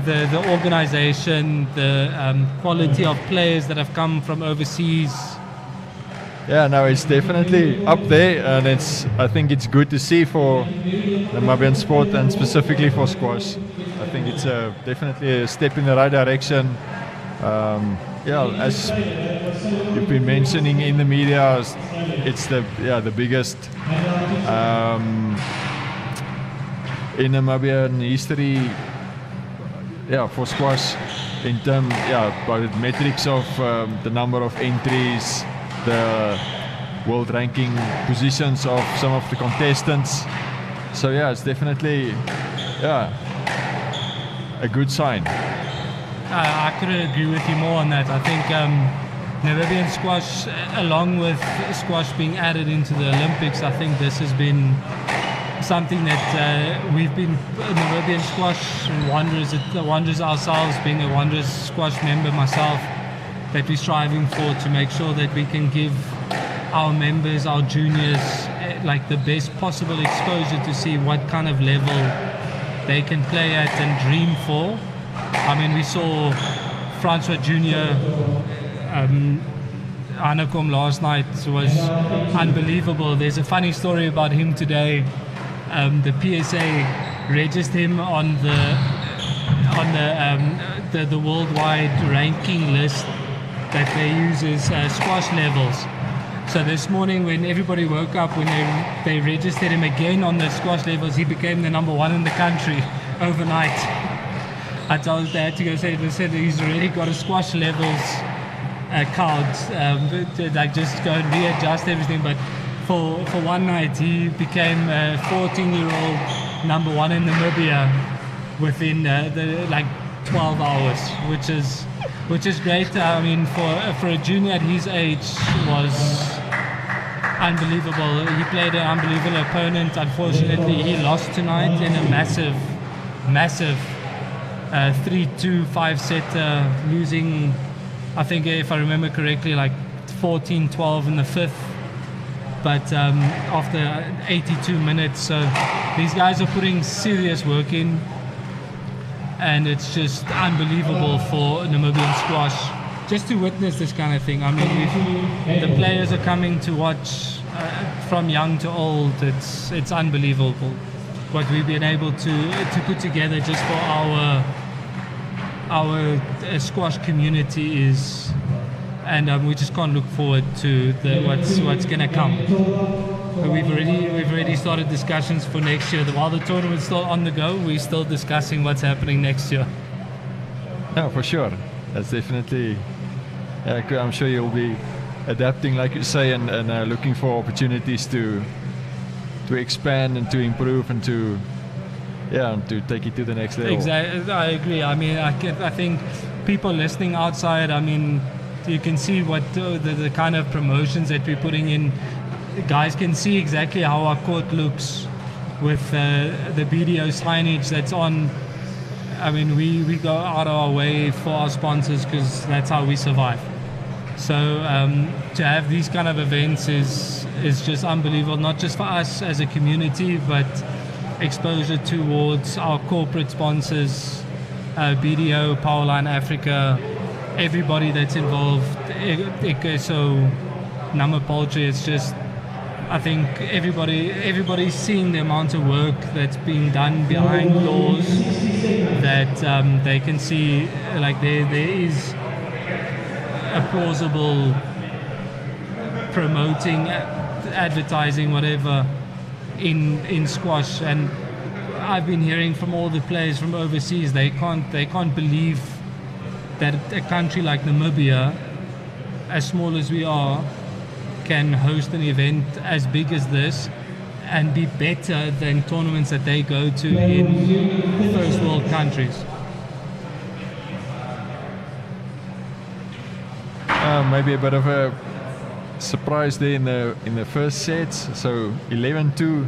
Speaker 6: the organization, the quality of players that have come from overseas?
Speaker 3: Yeah, no, it's definitely up there, and I think it's good to see for the Namibian sport and specifically for squash. I think it's definitely a step in the right direction. As you've been mentioning in the media, it's the biggest in Namibian history. For squash, in terms, by the metrics of the number of entries, the world ranking positions of some of the contestants. So it's definitely a good sign.
Speaker 6: I couldn't agree with you more on that. I think Namibian squash, along with squash being added into the Olympics, I think this has been something that we've been Namibian squash Wanderers ourselves, being a Wanderers squash member myself, that we're striving for, to make sure that we can give our members, our juniors, like the best possible exposure to see what kind of level they can play at and dream for. I mean, we saw Francois Junior Anakom last night was unbelievable. There's a funny story about him today. The PSA registered him on the worldwide ranking list that they use as squash levels. So this morning, when everybody woke up, when they registered him again on the squash levels, he became the number one in the country overnight. I told they had to go say, they said he's already got a squash levels count, like just go and readjust everything. But for one night, he became a 14-year-old number one in Namibia within like 12 hours, which is great. I mean, for a junior at his age, was unbelievable. He played an unbelievable opponent. Unfortunately, he lost tonight in a massive 3-2 5-setter, losing, I think, if I remember correctly, like 14-12 in the fifth. But after 82 minutes, so these guys are putting serious work in, and it's just unbelievable for Namibian squash just to witness this kind of thing. I mean, the players are coming to watch from young to old. It's unbelievable what we've been able to put together just for our squash community is, and we just can't look forward to what's going to come. We've already started discussions for next year. While the tournament's still on the go, we're still discussing what's happening next year.
Speaker 3: No, for sure. That's definitely. I'm sure you'll be adapting, like you say, and looking for opportunities to expand and to improve and to take it to the next level.
Speaker 6: Exactly, I agree. I mean, I think people listening outside, I mean, you can see what the kind of promotions that we're putting in. Guys can see exactly how our court looks with the BDO signage that's on. I mean, we go out of our way for our sponsors because that's how we survive. So to have these kind of events is just unbelievable, not just for us as a community, but exposure towards our corporate sponsors, BDO, Powerline Africa, everybody that's involved. So Nama Poultry, it's just, I think everybody's seeing the amount of work that's being done behind doors, that they can see like there is a plausible promoting, advertising, whatever in squash. And I've been hearing from all the players from overseas, they can't believe that a country like Namibia, as small as we are, can host an event as big as this and be better than tournaments that they go to in first world countries.
Speaker 3: Maybe a bit of a surprise there in the first sets. So 11-2 to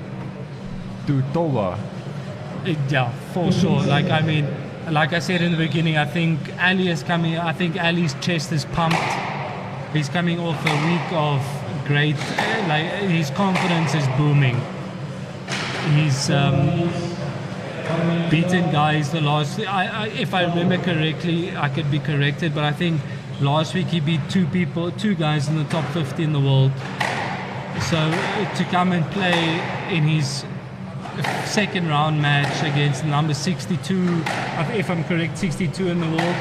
Speaker 3: Tolwa.
Speaker 6: Yeah, for sure. Like I said in the beginning, I think Ali is coming. I think Ali's chest is pumped. He's coming off a week of great. Like his confidence is booming. He's beaten guys the last. If I remember correctly, I could be corrected, but I think last week he beat two guys in the top 50 in the world. So to come and play in his second round match against number 62, if I'm correct, 62 in the world,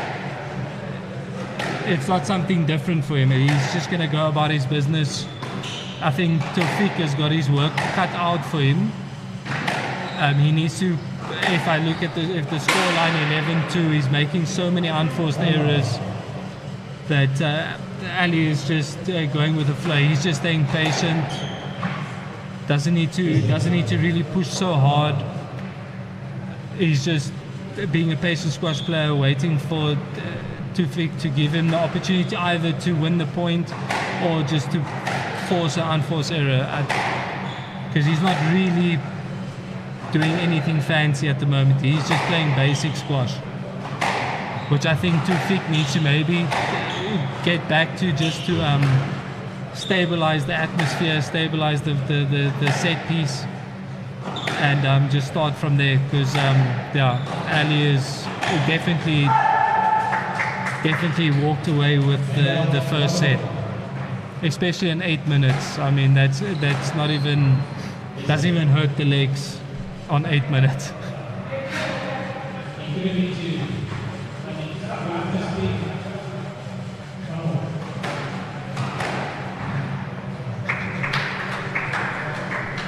Speaker 6: it's not something different for him. He's just going to go about his business. I think Tawfiq has got his work cut out for him. He needs to, if I look at if the scoreline 11-2, he's making so many unforced errors that Ali is just going with the flow. He's just staying patient. Doesn't need to really push so hard. He's just being a patient squash player, waiting for Tawfiq to give him the opportunity either to win the point or just to force an unforced error. Because he's not really doing anything fancy at the moment. He's just playing basic squash, which I think Tawfiq needs to maybe get back to, just to stabilize the atmosphere, stabilize the set piece, and just start from there. Because Ali is definitely walked away with the first set, especially in 8 minutes. I mean, that's not even, doesn't even hurt the legs on 8 minutes.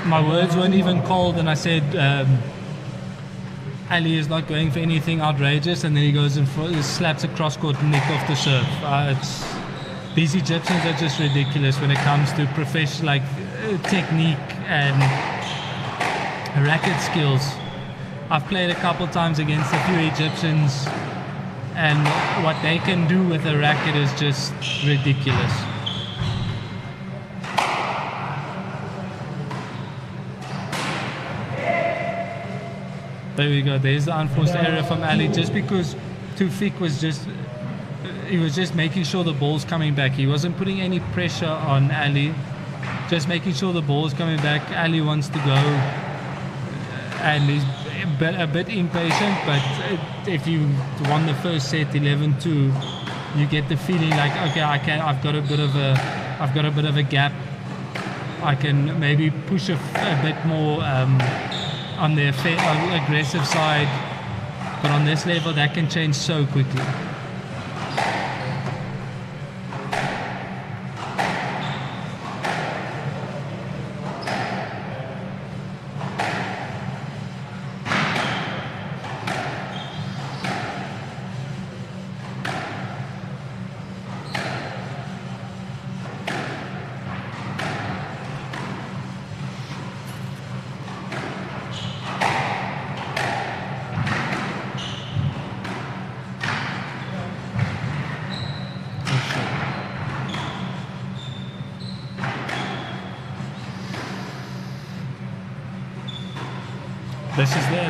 Speaker 6: My words weren't even cold, and I said Ali is not going for anything outrageous, and then he goes and slaps a cross-court nick off the serve. These Egyptians are just ridiculous when it comes to professional technique and racket skills. I've played a couple times against a few Egyptians, and what they can do with a racket is just ridiculous. There we go. There's the unforced error from Ali, just because Tawfiq was just making sure the ball's coming back. He wasn't putting any pressure on Ali, just making sure the ball's coming back. Ali wants to go, and he's a bit impatient. But if you won the first set 11-2, you get the feeling like, okay, I've got a bit of a gap. I can maybe push a bit more on the aggressive side, But on this level, that can change so quickly.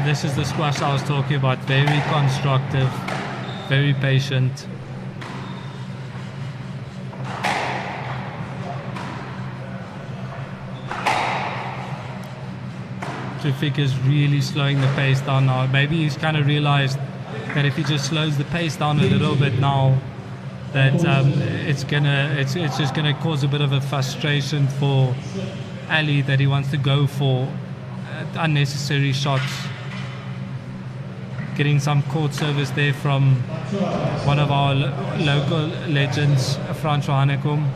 Speaker 6: This is the squash I was talking about. Very constructive, very patient. Tofik is really slowing the pace down now. Maybe he's kind of realized that if he just slows the pace down a little bit now, that it's just gonna cause a bit of a frustration for Ali, that he wants to go for unnecessary shots. Getting some court service there from one of our local legends, Francois Hanekom,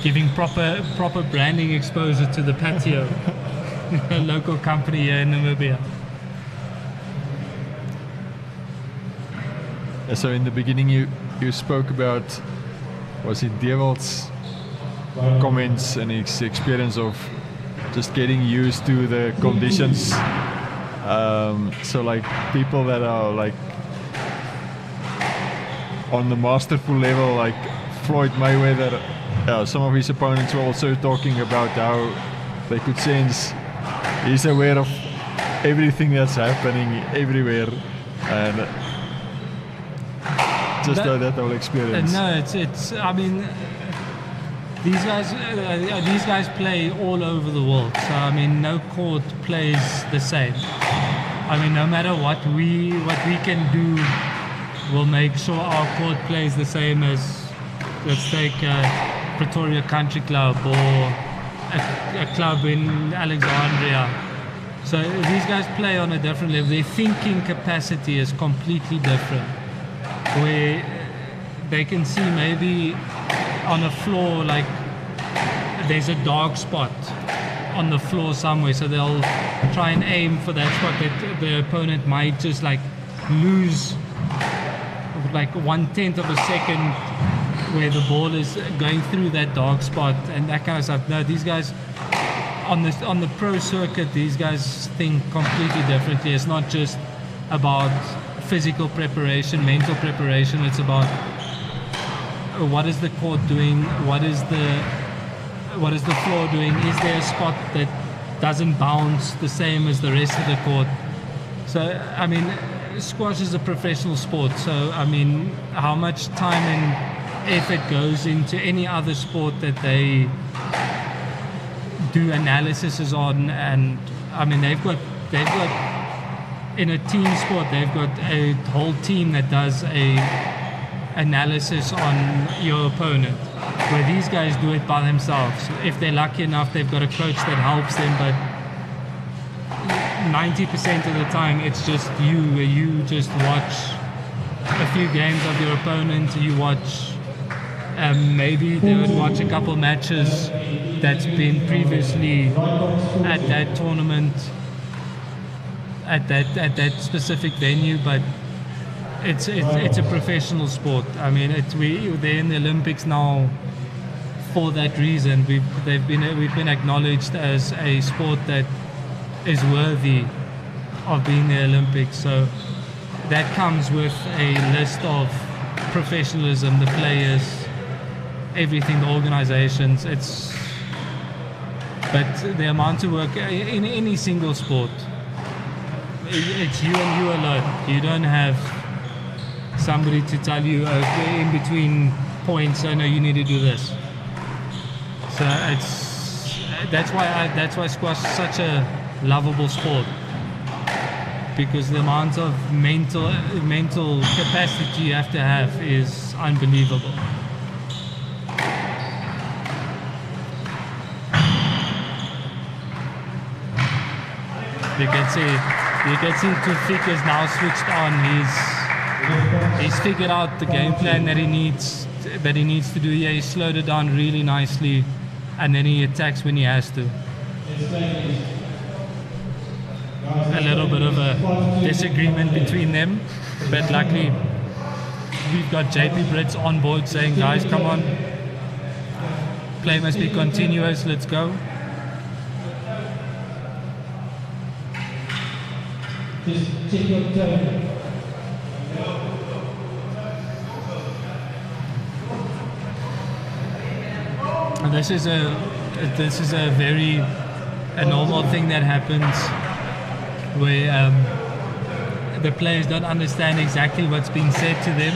Speaker 6: giving proper branding exposure to the patio, a local company here in Namibia.
Speaker 3: So in the beginning you spoke about, was it Dewald's comments and his experience of just getting used to the conditions. So like people that are like on the masterful level, like Floyd Mayweather, some of his opponents were also talking about how they could sense he's aware of everything that's happening everywhere, and just that whole experience.
Speaker 6: No, it's. I mean, these guys play all over the world. So I mean, no court plays the same. I mean, no matter what we can do, we'll make sure our court plays the same as, let's take Pretoria Country Club or a club in Alexandria. So these guys play on a different level. Their thinking capacity is completely different. Where they can see maybe on a floor, like there's a dark spot on the floor somewhere, so they'll try and aim for that spot that the opponent might just like lose like 1/10 of a second where the ball is going through that dark spot and that kind of stuff. No, these guys on the pro circuit, these guys think completely differently. It's not just about physical preparation, mental preparation. It's about what is the court doing, what is the floor doing, is there a spot that doesn't bounce the same as the rest of the court. So I mean, squash is a professional sport, so I mean, how much time and effort goes into any other sport that they do analysis on. And I mean, they've got in a team sport, they've got a whole team that does a analysis on your opponent, where these guys do it by themselves. If they're lucky enough, they've got a coach that helps them, but 90% of the time it's just you, where you just watch a few games of your opponent. You watch, maybe they would watch a couple matches that's been previously at that tournament, at that specific venue, but it's a professional sport. I mean, they're in the Olympics now for that reason. We've been acknowledged as a sport that is worthy of being in the Olympics. So that comes with a list of professionalism, the players, everything, the organizations. But the amount of work in any single sport, it's you and you alone. You don't have somebody to tell you in between points, I know you need to do this. So that's why squash is such a lovable sport, because the amount of mental capacity you have to have is unbelievable. You can see You can see Tufik is now switched on. He's figured out the game plan that he needs to do here. He slowed it down really nicely, and then he attacks when he has to. A little bit of a disagreement between them, but luckily we've got JP Brits on board saying, guys, come on, play must be continuous, let's go.
Speaker 11: Just take your turn.
Speaker 6: And this is a very normal thing that happens where the players don't understand exactly what's being said to them.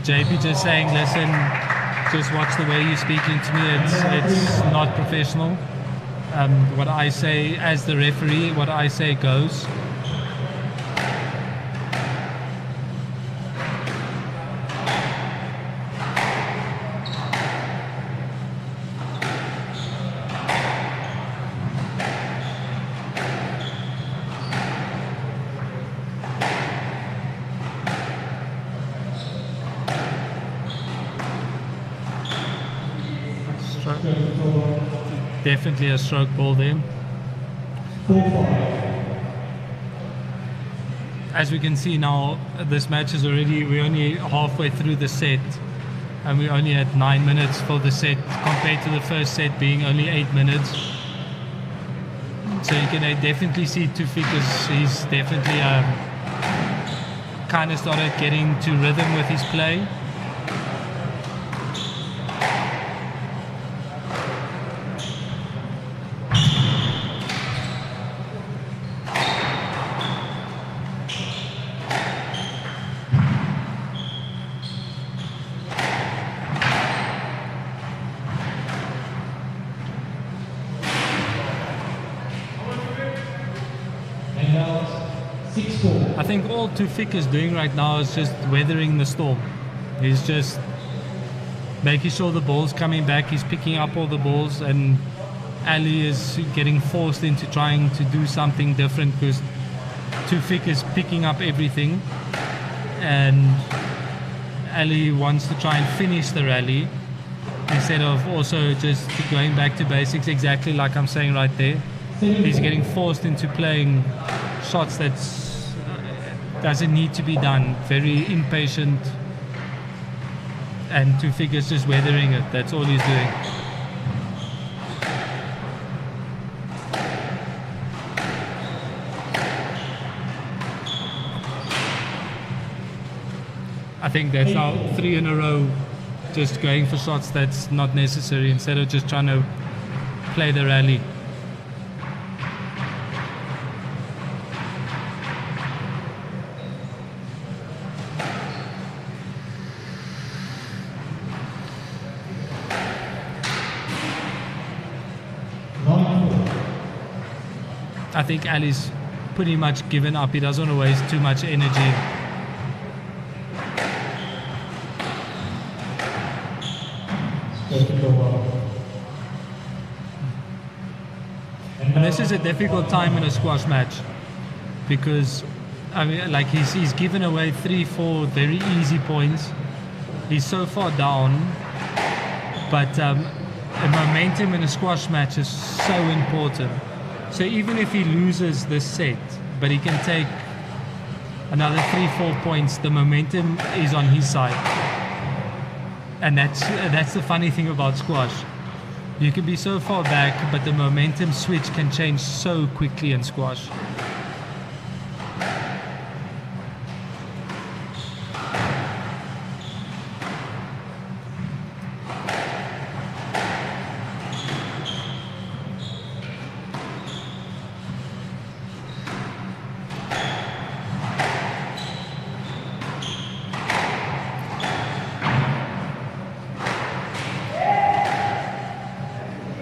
Speaker 6: JP just saying, listen, just watch the way you're speaking to me. It's not professional. What I say as the referee, what I say goes. Definitely a stroke ball there. As we can see now, this match is we're only halfway through the set, and we only had 9 minutes for the set compared to the first set being only 8 minutes. So you can definitely see Tufik he's definitely kind of started getting to rhythm with his play. I think all Tufik is doing right now is just weathering the storm. He's just making sure the ball's coming back. He's picking up all the balls, and Ali is getting forced into trying to do something different because Tufik is picking up everything, and Ali wants to try and finish the rally instead of also just going back to basics, exactly like I'm saying right there. He's getting forced into playing shots that doesn't need to be done, very impatient, and Tufik is just weathering it. That's all he's doing. I think that's now 3 in a row just going for shots that's not necessary instead of just trying to play the rally. I think Ali's pretty much given up. He doesn't want to waste too much energy. And this is a difficult time in a squash match because I mean, like he's given away 3-4 very easy points. He's so far down, but the momentum in a squash match is so important. So even if he loses this set, but he can take another 3-4 points, the momentum is on his side. And that's the funny thing about squash. You can be so far back, but the momentum switch can change so quickly in squash.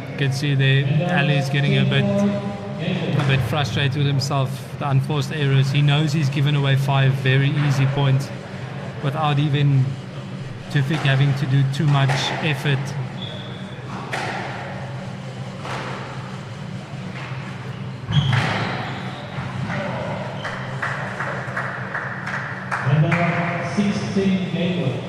Speaker 6: You can see there, Ali is getting a bit frustrated with himself, the unforced errors. He knows he's given away 5 very easy points without even Tufik having to do too much effort.
Speaker 11: 16 game weight.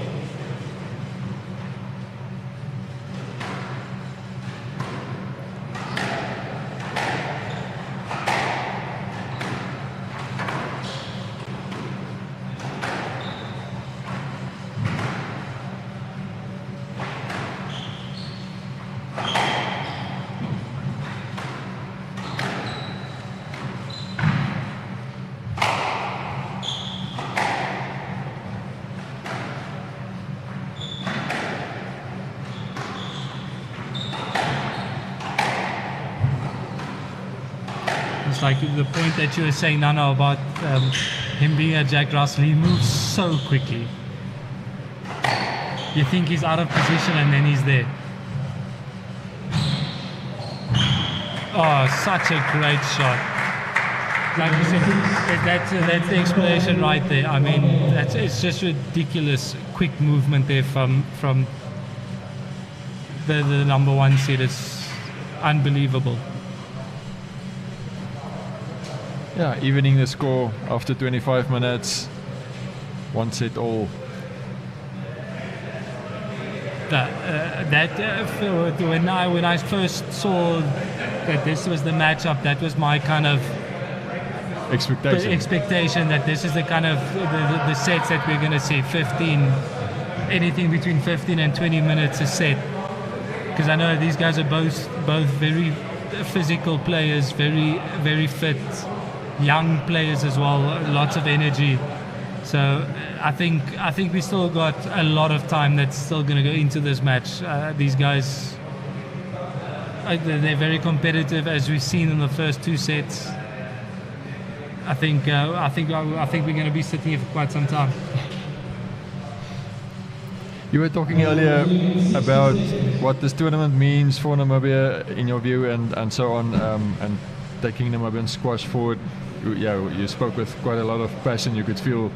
Speaker 6: It's like the point that you were saying, Nano, about him being a Jack Russell. He moves so quickly. You think he's out of position and then he's there. Oh, such a great shot. Like you said, that's the explanation right there. I mean, it's just ridiculous quick movement there from the number one seed. It's unbelievable.
Speaker 3: Yeah, evening the score after 25 minutes. One set all.
Speaker 6: When I first saw that this was the matchup, that was my kind of expectation that this is the kind of the sets that we're going to see. 15, anything between 15 and 20 minutes a set. Because I know these guys are both very physical players, very very fit, young players as well, lots of energy. So I think we still got a lot of time that's still going to go into this match. These guys, they're very competitive, as we've seen in the first two sets. I think we're going to be sitting here for quite some time.
Speaker 3: You were talking earlier about what this tournament means for Namibia in your view, and so on, and taking Namibian squash forward. Yeah, you spoke with quite a lot of passion. You could feel.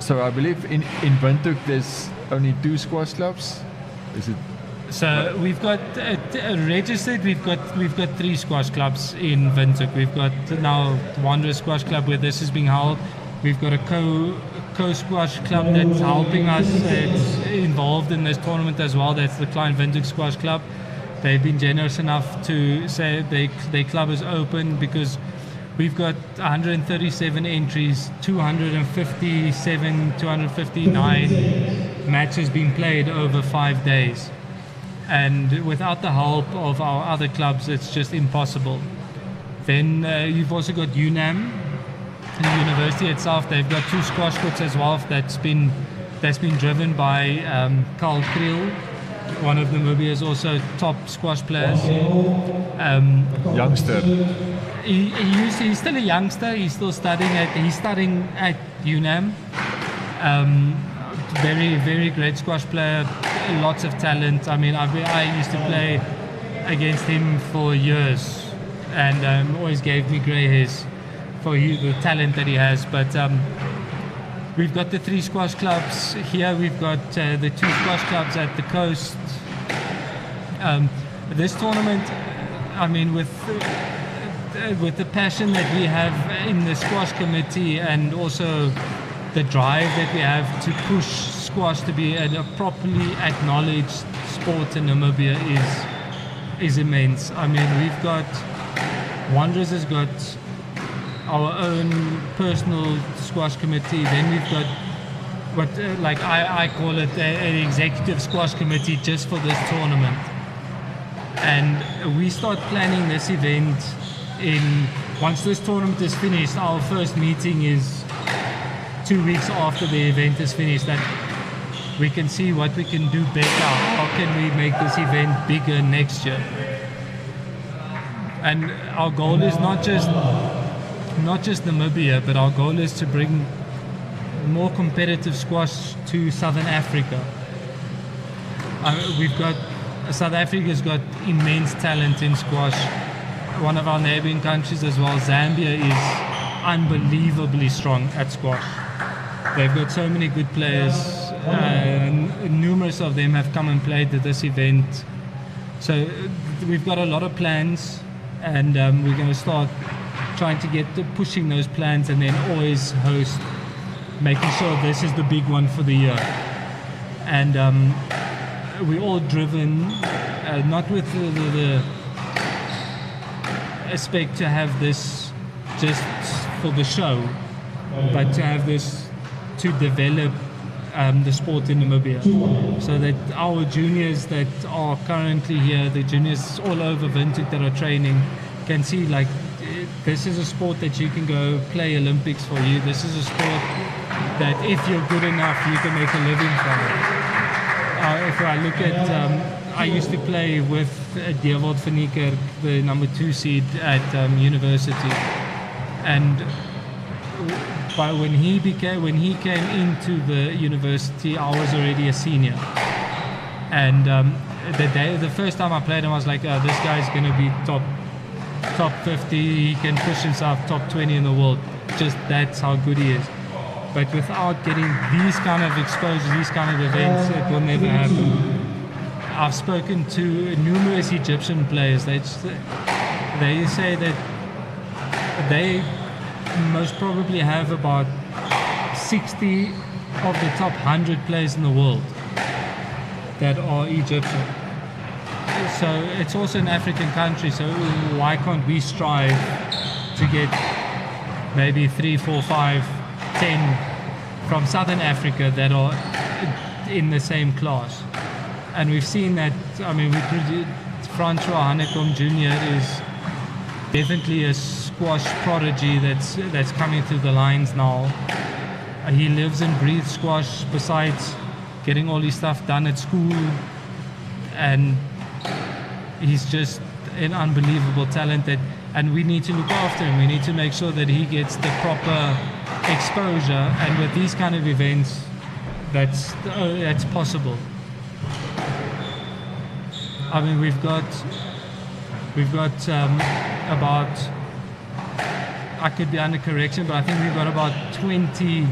Speaker 3: So I believe in Windhoek there's only 2 squash clubs. Is it?
Speaker 6: So we've got registered. We've got 3 squash clubs in Windhoek. We've got now Wanderers Squash Club where this is being held. We've got a co-squash club that's helping us. It's involved in this tournament as well. That's the Klein Windhoek Squash Club. They've been generous enough to say their club is open because we've got 137 entries, 259 matches being played over 5 days. And without the help of our other clubs, it's just impossible. Then you've also got UNAM, the university itself. They've got 2 squash courts as well that's been driven by Carl Kriel, one of Namibia's also top squash players.
Speaker 3: Youngster.
Speaker 6: He's still a youngster. He's still studying at UNAM. Very, very great squash player. Lots of talent. I mean, I used to play against him for years, and always gave me grey hairs for the talent that he has. But we've got the 3 squash clubs here. We've got the 2 squash clubs at the coast. This tournament, I mean, with the passion that we have in the squash committee, and also the drive that we have to push squash to be a properly acknowledged sport in Namibia is immense. I mean, we've got Wanderers has got our own personal squash committee. Then we've got what I call it an executive squash committee just for this tournament. And we start planning this event once this tournament is finished. Our first meeting is 2 weeks after the event is finished, that we can see what we can do better. How can we make this event bigger next year? And our goal is not just Namibia, but our goal is to bring more competitive squash to Southern Africa. South Africa's got immense talent in squash. One of our neighboring countries as well, Zambia, is unbelievably strong at squash. They've got so many good players. Numerous of them have come and played at this event. So we've got a lot of plans, and we're going to start trying to pushing those plans, and then always host, making sure this is the big one for the year. And we're all driven, not with the aspect to have this just for the show, but to have this to develop the sport in Namibia, so that our juniors that are currently here, the juniors all over Windhoek that are training, can see like this is a sport that you can go play Olympics for you. This is a sport that if you're good enough, you can make a living from it. If I look at, I used to play with Dewald van Niekerk, the number 2 seed at university, and when he came into the university, I was already a senior. And the first time I played him, I was like, oh, this guy's going to be top 50. He can push himself top 20 in the world. Just that's how good he is. But without getting these kind of exposures, these kind of events, it will never happen. I've spoken to numerous Egyptian players. They say that they most probably have about 60 of the top 100 players in the world that are Egyptian. So it's also an African country, so why can't we strive to get maybe 3, 4, 5, 10 from Southern Africa that are in the same class? And we've seen that, I mean, Francois Hanekom Jr. is definitely a squash prodigy that's coming through the lines now. He lives and breathes squash besides getting all his stuff done at school, and he's just an unbelievable talent and we need to look after him. We need to make sure that he gets the proper exposure, and with these kind of events that's possible. I mean, we've got about, I could be under correction, but I think we've got about 20,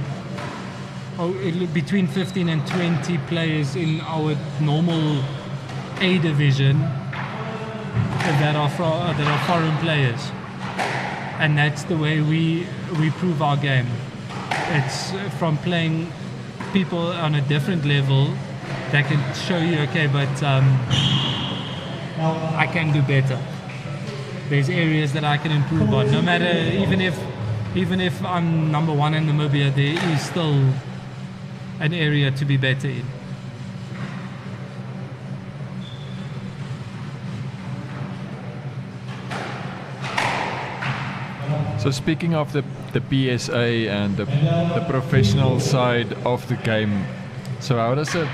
Speaker 6: between 15 and 20 players in our normal A division that are foreign players, and that's the way we prove our game. It's from playing people on a different level that can show you, okay, but I can do better. There's areas that I can improve on. No matter, even if I'm number 1 in Namibia, there is still an area to be better in.
Speaker 3: So speaking of the PSA and the professional side of the game, so how does a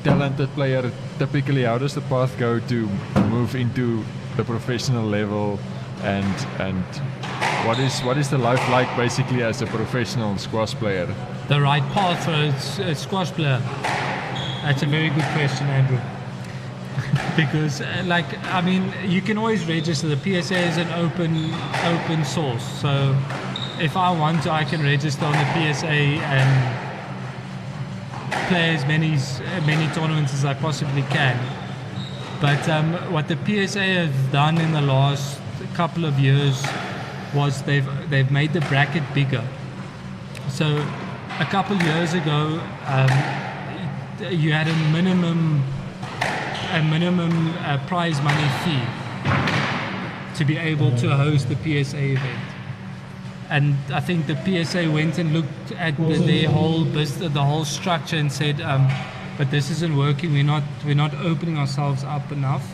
Speaker 3: talented player typically, how does the path go to move into the professional level, and what is the life like basically as a professional squash player?
Speaker 6: The right path for a squash player? That's a very good question, Andrew. Because I mean, you can always register. The PSA is an open source, so if I want to, I can register on the PSA and play as many tournaments as I possibly can. But what the PSA has done in the last couple of years was they've made the bracket bigger. So a couple of years ago, you had a minimum prize money fee to be able to host the PSA event. And I think the PSA went and looked at the whole structure and said, but this isn't working. We're not opening ourselves up enough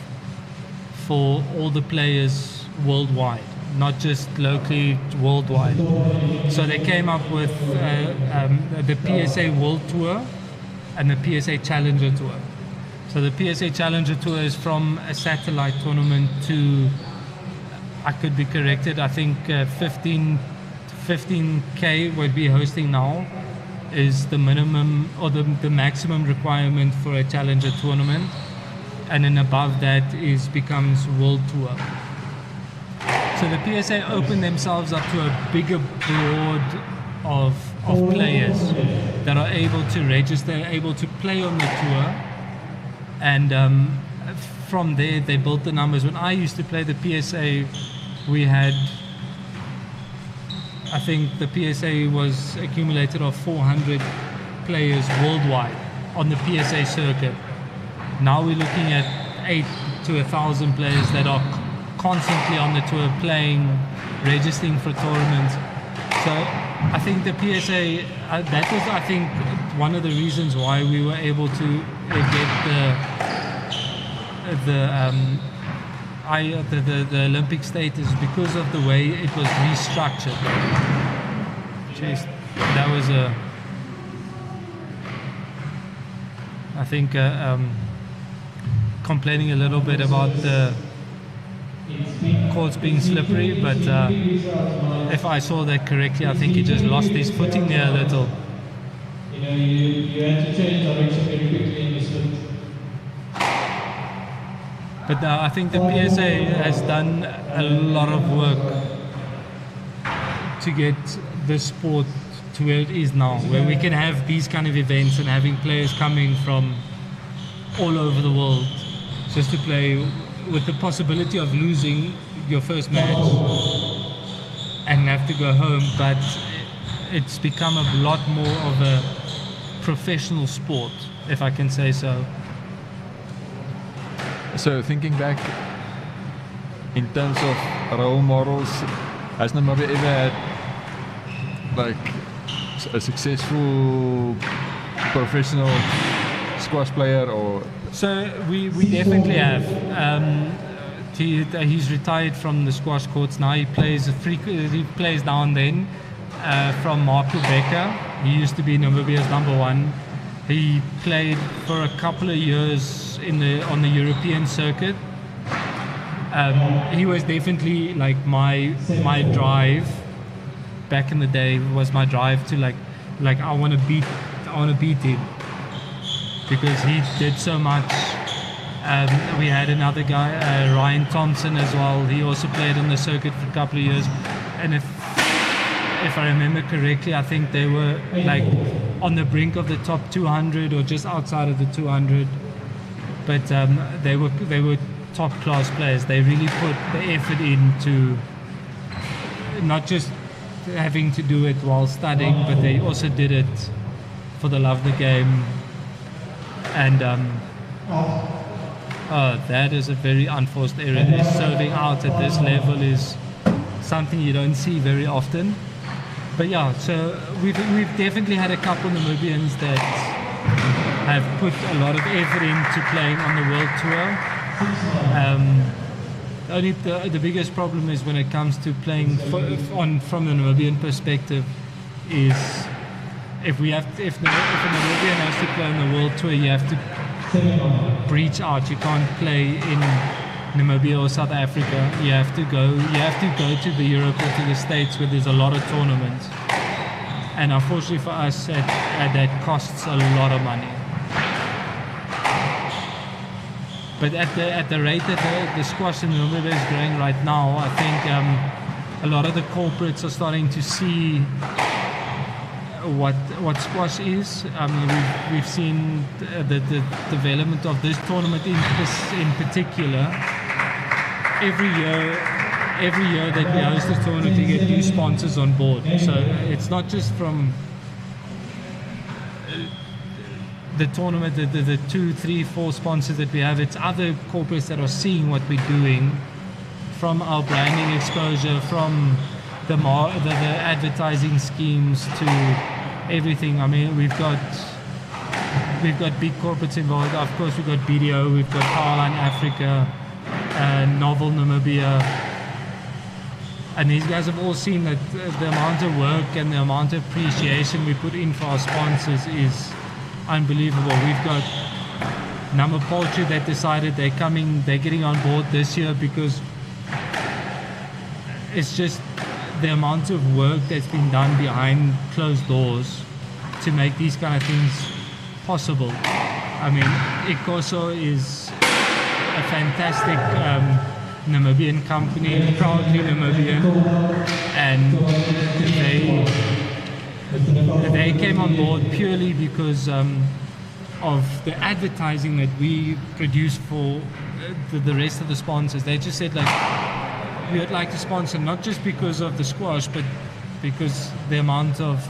Speaker 6: for all the players worldwide, not just locally, worldwide. So they came up with the PSA World Tour and the PSA Challenger Tour. So the PSA Challenger Tour is from a satellite tournament to, I could be corrected, I think 15K would be hosting now is the minimum or the maximum requirement for a challenger tournament, and then above that becomes world tour. So the PSA opened themselves up to a bigger broad of players that are able to register, able to play on the tour, and from there they built the numbers. When I used to play the PSA, we had I think the PSA was accumulated of 400 players worldwide on the PSA circuit. Now we're looking at 8 to 1,000 players that are constantly on the tour playing, registering for tournaments. So I think the PSA, that was, I think, one of the reasons why we were able to get the Olympic status, because of the way it was restructured. Jeez, that was I think complaining a little bit about the courts being slippery, but if I saw that correctly, I think he just lost his footing there a little.
Speaker 11: You had to change direction very quickly in the sprint.
Speaker 6: But I think the PSA has done a lot of work to get the sport to where it is now, where we can have these kind of events and having players coming from all over the world just to play, with the possibility of losing your first match and have to go home. But it's become a lot more of a professional sport, if I can say so.
Speaker 3: So thinking back in terms of role models, has Namibia ever had like a successful professional squash player? Or
Speaker 6: so we definitely have. He's retired from the squash courts now. He plays now and then. From Marco Becker, he used to be Namibia's #1. He played for a couple of years on the European circuit. He was definitely like my drive back in the day. Was my drive to like I want to beat him, because he did so much. We had another guy, Ryan Thompson, as well. He also played on the circuit for a couple of years, and if I remember correctly, I think they were like on the brink of the top 200 or just outside of the 200. But they were top class players. They really put the effort into not just having to do it while studying, but they also did it for the love of the game. And that is a very unforced error. Serving out at this level is something you don't see very often. But yeah, so we've definitely had a couple of Namibians that have put a lot of effort into playing on the world tour. Only the biggest problem is when it comes to playing from the Namibian perspective is if a Namibian has to play on the world tour, you have to breach out. You can't play in Namibia or South Africa. You have to go to the Europe or to the States, where there's a lot of tournaments. And unfortunately for us, that costs a lot of money. But at the rate that the squash in Namibia is growing right now, I think a lot of the corporates are starting to see what squash is. I mean, we've seen the development of this tournament in particular. Every year that we host this tournament, we get new sponsors on board. So it's not just from the tournament, the 2, 3, 4 sponsors that we have. It's other corporates that are seeing what we're doing, from our branding exposure, from the advertising schemes to everything. I mean, we've got big corporates involved. Of course, we've got BDO, we've got Powerline Africa, Novel Namibia, and these guys have all seen that the amount of work and the amount of appreciation we put in for our sponsors is unbelievable. We've got Number Poultry that decided they're getting on board this year because it's just the amount of work that's been done behind closed doors to make these kind of things possible. I mean, Ikoso is a fantastic Namibian company, proudly Namibian, and they came on board purely because of the advertising that we produce for the rest of the sponsors. They just said, like, we would like to sponsor not just because of the squash, but because the amount of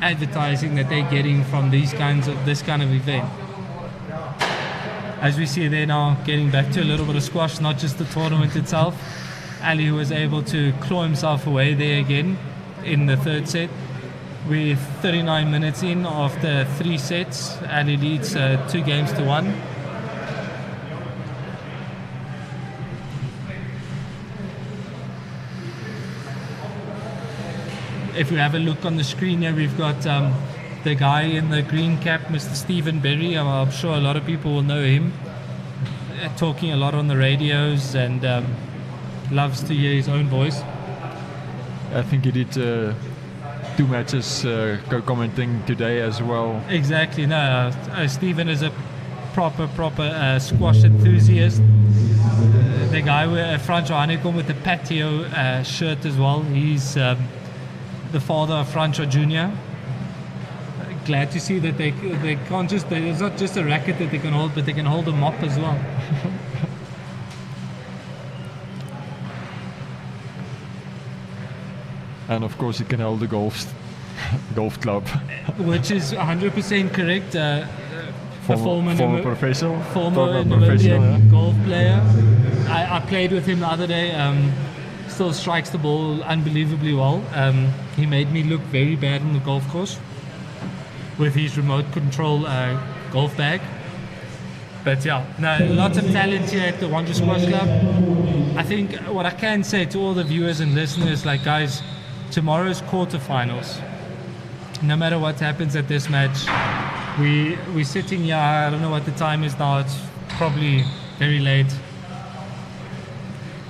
Speaker 6: advertising that they're getting from this kind of event. As we see, they're now getting back to a little bit of squash, not just the tournament itself. Ali was able to claw himself away there again in the third set. We're 39 minutes in after 3 sets. Ali leads 2 games to 1. If we have a look on the screen here, we've got the guy in the green cap, Mr. Stephen Berry. I'm sure a lot of people will know him. Talking a lot on the radios and loves to hear his own voice.
Speaker 3: I think he did 2 matches co-commenting today as well.
Speaker 6: Exactly. No, Stephen is a proper squash enthusiast. The guy with Franco Hanekom with the patio shirt as well. He's the father of Franco Jr. Glad to see that they can't just, it's not just a racket that they can hold, but they can hold a mop as well.
Speaker 3: And of course he can hold the golf club.
Speaker 6: Which is 100% correct.
Speaker 3: Former professional.
Speaker 6: Former
Speaker 3: professional, yeah.
Speaker 6: golf player. I played with him the other day. Still strikes the ball unbelievably well. He made me look very bad on the golf course with his remote control golf bag. But yeah, no, lots of talent here at the Wanja Squash Club. I think what I can say to all the viewers and listeners, like, guys, tomorrow's quarterfinals. No matter what happens at this match, we're sitting here, I don't know what the time is now, it's probably very late.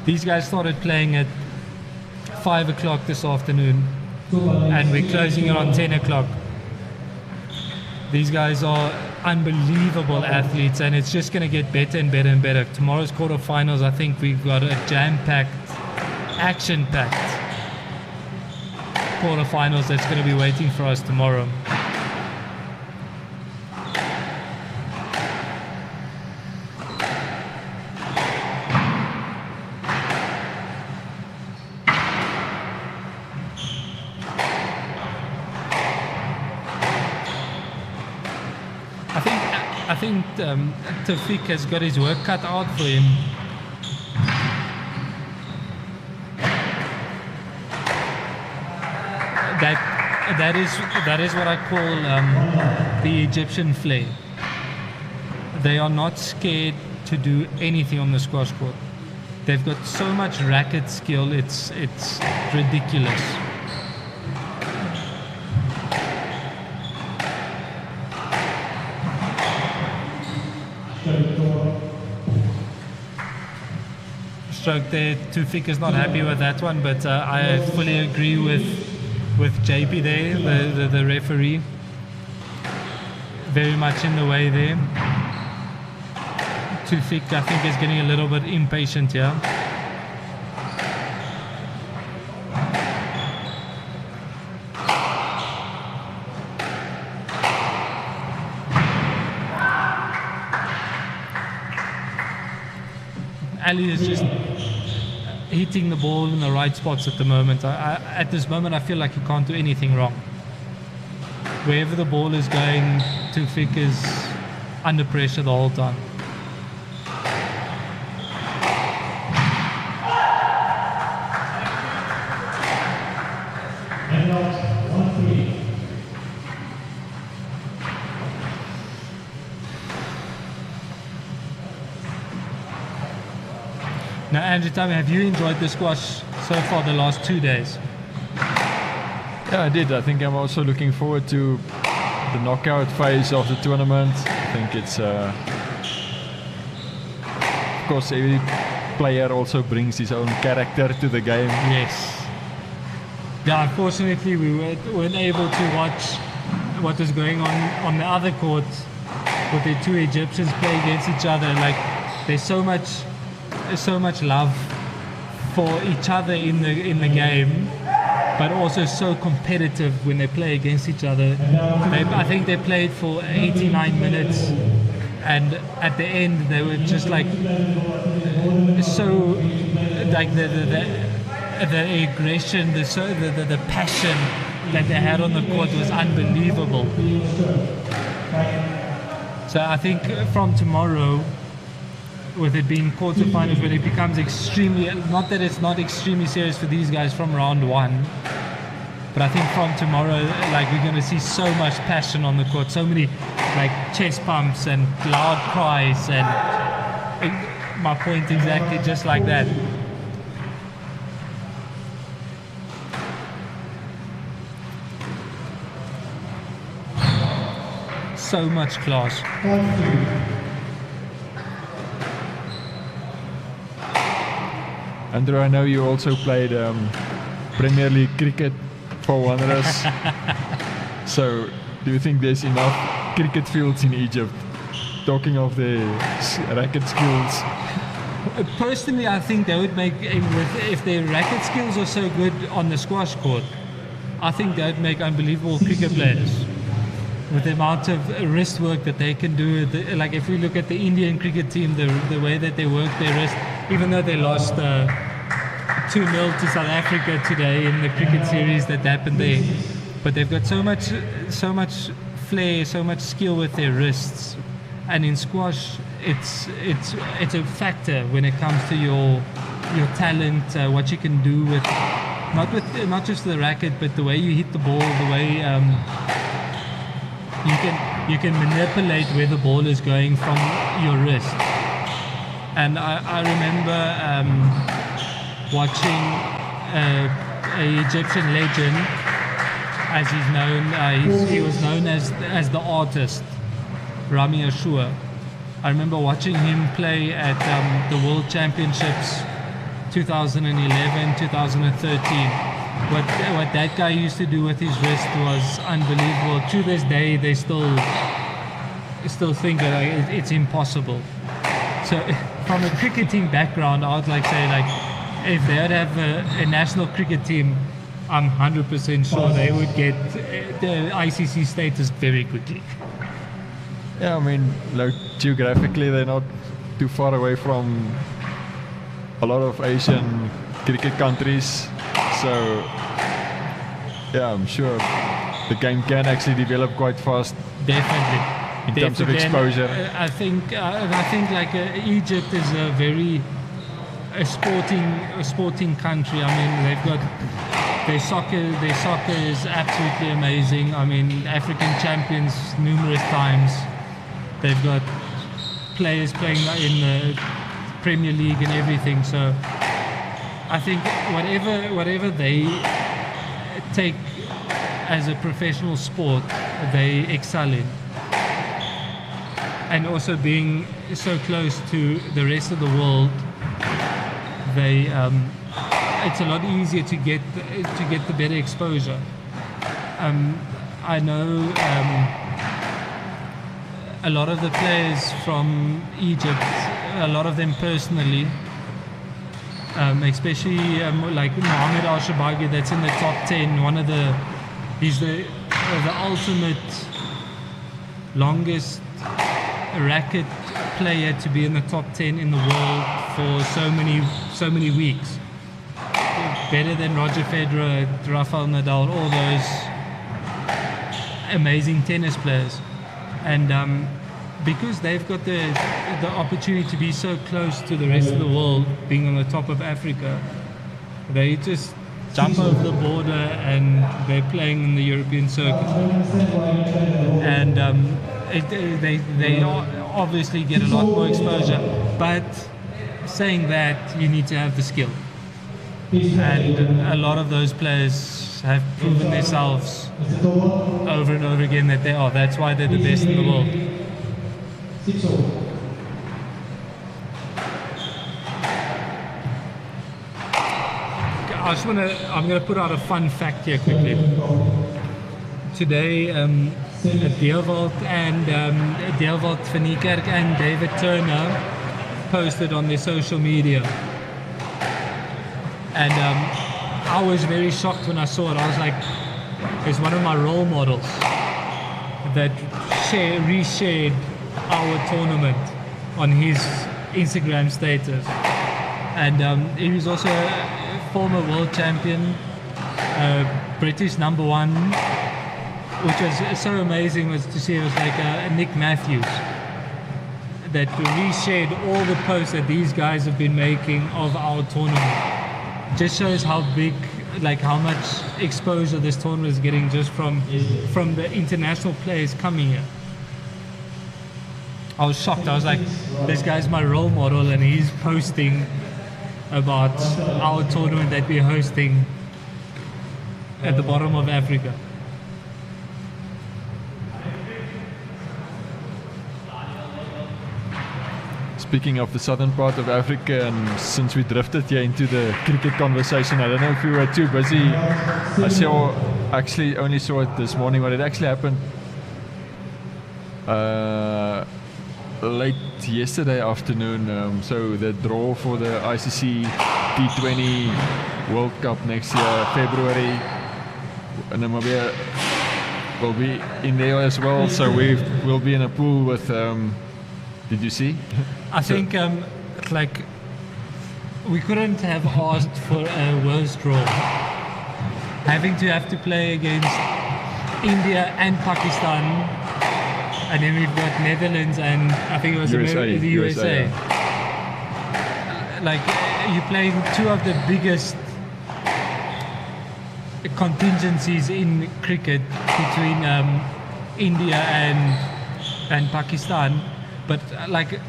Speaker 6: These guys started playing at 5 o'clock this afternoon, and we're closing it on 10 o'clock. These guys are unbelievable athletes, and it's just going to get better and better and better. Tomorrow's quarterfinals, I think we've got a jam-packed, action-packed quarterfinals that's going to be waiting for us tomorrow. I think Tawfiq has got his work cut out for him. That is what I call the Egyptian flair. They are not scared to do anything on the squash court. They've got so much racket skill, it's ridiculous. Stroke there, Tawfiq is not happy with that one, but I fully agree with JP there, the referee. Very much in the way there. Tawfiq, I think, is getting a little bit impatient here. Ali is just hitting the ball in the right spots at the moment. At this moment, I feel like he can't do anything wrong. Wherever the ball is going, Tawfiq is under pressure the whole time. Now, Andrew, tell me, have you enjoyed the squash so far the last 2 days?
Speaker 3: Yeah, I did. I think I'm also looking forward to the knockout phase of the tournament. I think it's, of course, every player also brings his own character to the game.
Speaker 6: Yes. Yeah, unfortunately, we weren't able to watch what was going on the other court with the 2 Egyptians play against each other. Like, there's so much love for each other in the game, but also so competitive when they play against each other. I think they played for 89 minutes, and at the end they were just like so, like the aggression, the passion that they had on the court was unbelievable. So I think from tomorrow, with it being quarterfinals, when it becomes extremely, not that it's not extremely serious for these guys from round one, but I think from tomorrow, like, we're going to see so much passion on the court, so many like chest pumps and loud cries, and my point exactly just like that. So much class.
Speaker 3: Andrew, I know you also played Premier League cricket for Wanderers. So, do you think there's enough cricket fields in Egypt? Talking of the racket skills.
Speaker 6: Personally, I think they would make, if their racket skills are so good on the squash court, I think they would make unbelievable cricket players. With the amount of wrist work that they can do, like if we look at the Indian cricket team, the way that they work their wrist, even though they lost 2-0 to South Africa today in the cricket series that happened there, but they've got so much flair, so much skill with their wrists, and in squash, it's a factor when it comes to your talent, what you can do with not just the racket, but the way you hit the ball, the way you can manipulate where the ball is going from your wrist. And I remember watching a Egyptian legend, as he's known. He was known as the artist, Rami Ashua. I remember watching him play at the World Championships 2011, 2013. What that guy used to do with his wrist was unbelievable. To this day, they still think that it's impossible. So, from a cricketing background, I would say if they would have a national cricket team, I'm 100% sure they would get the ICC status very quickly.
Speaker 3: Yeah, I mean, like, geographically, they're not too far away from a lot of Asian cricket countries. So, yeah, I'm sure the game can actually develop quite fast.
Speaker 6: Definitely.
Speaker 3: In terms of exposure.
Speaker 6: I think like Egypt is a sporting country. I mean, they've got their soccer is absolutely amazing. I mean, African champions numerous times. They've got players playing in the Premier League and everything. So I think whatever they take as a professional sport, they excel in. And also being so close to the rest of the world, they it's a lot easier to get the better exposure. I know a lot of the players from Egypt, a lot of them personally, especially like Mohamed Al-Shabagi, that's in the top 10. He's the ultimate longest racket player to be in the top 10 in the world for so many weeks. Better than Roger Federer, Rafael Nadal, all those amazing tennis players. And because they've got the opportunity to be so close to the rest of the world, being on the top of Africa, they just jump over the border and they're playing in the European circuit. And they obviously get a lot more exposure. But saying that, you need to have the skill. And a lot of those players have proven themselves over and over again that they are. That's why they're the best in the world. I'm going to put out a fun fact here quickly. Today, Deelwold van Niekerk and David Turner posted on their social media. And I was very shocked when I saw it. I was like, it's one of my role models that reshared our tournament on his Instagram status. And he was also former world champion, British number 1, which was so amazing was to see. It was like Nick Matthews that reshared all the posts that these guys have been making of our tournament. Just shows how big, like how much exposure this tournament is getting just from the international players coming here. I was shocked. I was like, this guy's my role model and he's posting about our tournament that we're hosting at the bottom of Africa.
Speaker 3: Speaking of the southern part of Africa, and since we drifted here into the cricket conversation, I don't know if you were too busy. Actually only saw it this morning, but it actually happened late yesterday afternoon. So the draw for the ICC T20 World Cup next year, February, Namibia will be in there as well. So we'll be in a pool with. Did you see?
Speaker 6: I think like we couldn't have asked for a worse draw. Having to have to play against India and Pakistan, and then we've got Netherlands and I think it was the USA. Like you're playing two of the biggest contingencies in cricket between India and Pakistan. But like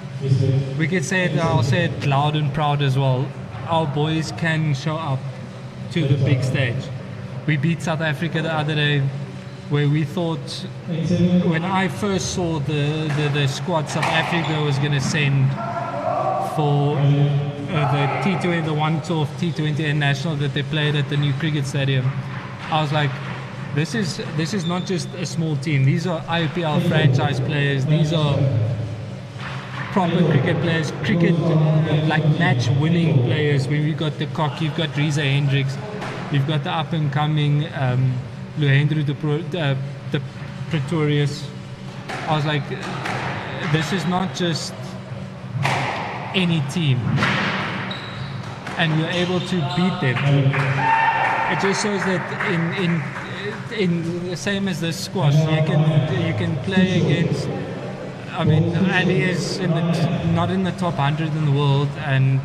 Speaker 6: we could say it, I'll say it loud and proud as well. Our boys can show up to the big stage. We beat South Africa the other day, where we thought, when I first saw the squad South Africa was going to send for the T20, the one-off T20 International that they played at the new cricket stadium, I was like, this is not just a small team. These are IPL franchise players. These are proper cricket players, like match-winning players. When we've got the cock, you've got Reza Hendricks, you've got the up-and-coming Luhendro the Pretorius. I was like, this is not just any team, and we're able to beat them. It just shows that in the same as the squash, you can play against. I mean, Ali is not in the top 100 in the world, and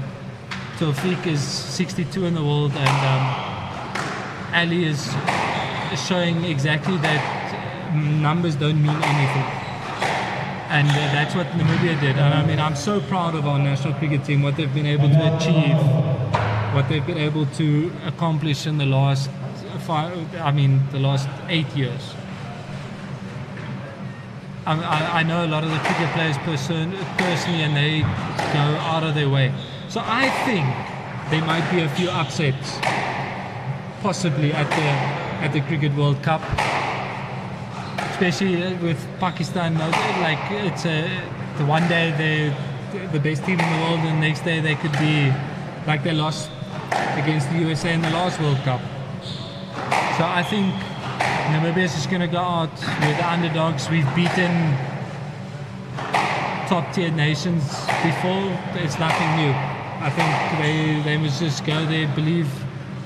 Speaker 6: Tawfiq is 62 in the world, and Ali is showing exactly that numbers don't mean anything. And that's what Namibia did. And I mean, I'm so proud of our national cricket team, what they've been able to achieve, what they've been able to accomplish in the last 8 years. I know a lot of the cricket players personally, and they go out of their way. So I think there might be a few upsets, possibly at the Cricket World Cup, especially with Pakistan. Like it's the one day they're the best team in the world, and the next day they could be like they lost against the USA in the last World Cup. So I think Namibia is just going to go out with the underdogs. We've beaten top-tier nations before. It's nothing new. I think they must just go there, believe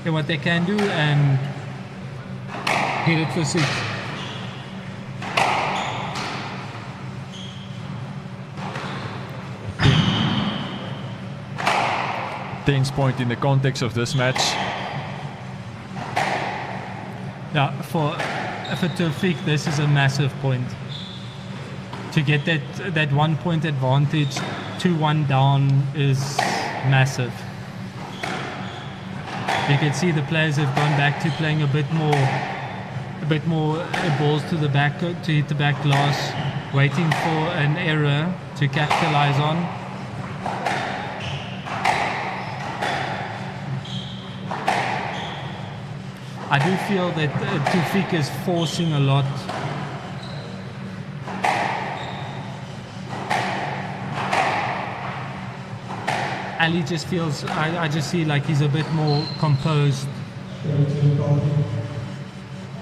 Speaker 6: in what they can do, and hit it for six.
Speaker 3: Tense point in the context of this match.
Speaker 6: Yeah, for Tawfiq, this is a massive point. To get that 1 point advantage, 2-1 down is massive. You can see the players have gone back to playing a bit more balls to the back, to hit the back glass, waiting for an error to capitalize on. I do feel that Tawfiq is forcing a lot. Ali just feels, I just see like he's a bit more composed.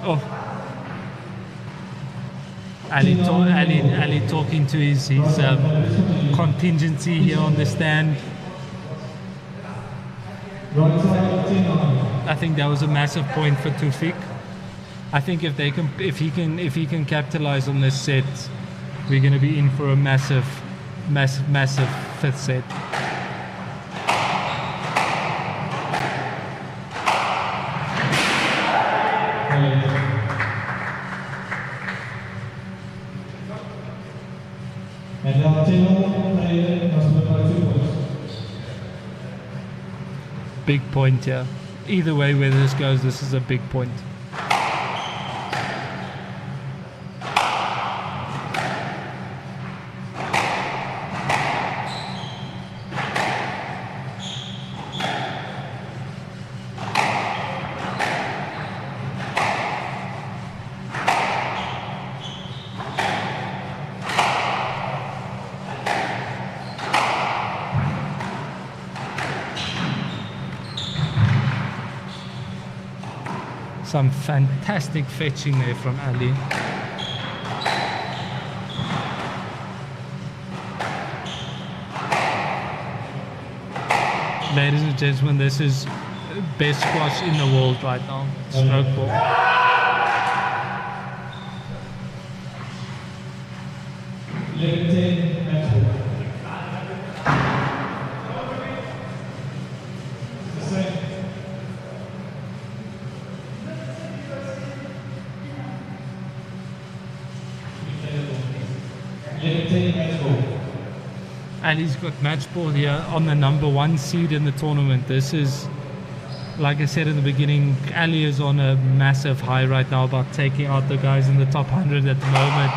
Speaker 6: Oh. Ali talking to his contingency here on the stand. I think that was a massive point for Tufik. I think if he can capitalize on this set, we're going to be in for a massive fifth set.
Speaker 11: And now Tino Taylor must win by 2 points.
Speaker 6: Big point here. Either way where this goes, this is a big point. Some fantastic fetching there from Ali. Ladies and gentlemen, this is best squash in the world right now. Stroke ball.
Speaker 11: 11-10 match ball.
Speaker 6: Ali's got match ball here on the number 1 seed in the tournament. This is, like I said in the beginning, Ali is on a massive high right now about taking out the guys in the top 100 at the moment.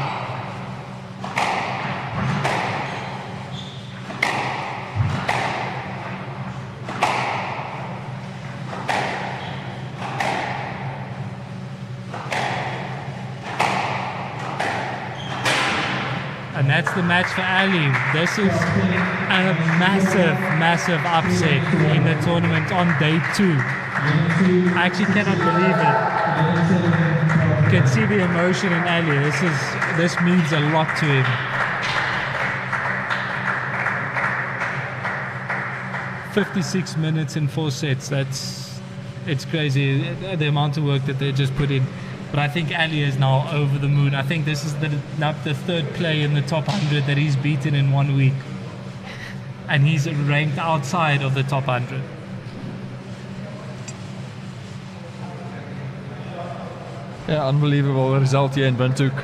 Speaker 6: And that's the match for Ali. This is a massive upset in the tournament on day 2. I actually cannot believe it. You can see the emotion in Ali. This means a lot to him. 56 minutes in 4 sets. It's crazy the amount of work that they just put in. But I think Ali is now over the moon. I think this is the 3rd play in the top 100 that he's beaten in 1 week. And he's ranked outside of the top 100.
Speaker 3: Yeah, unbelievable result here in Windhoek.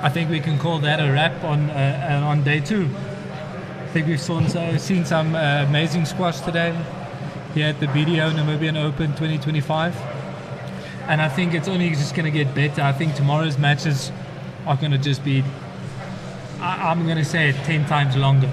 Speaker 6: I think we can call that a wrap on day 2. I think we've seen some amazing squash today here at the BDO Namibian Open 2025. And I think it's only just going to get better. I think tomorrow's matches are going to just be, I'm going to say it, 10 times longer.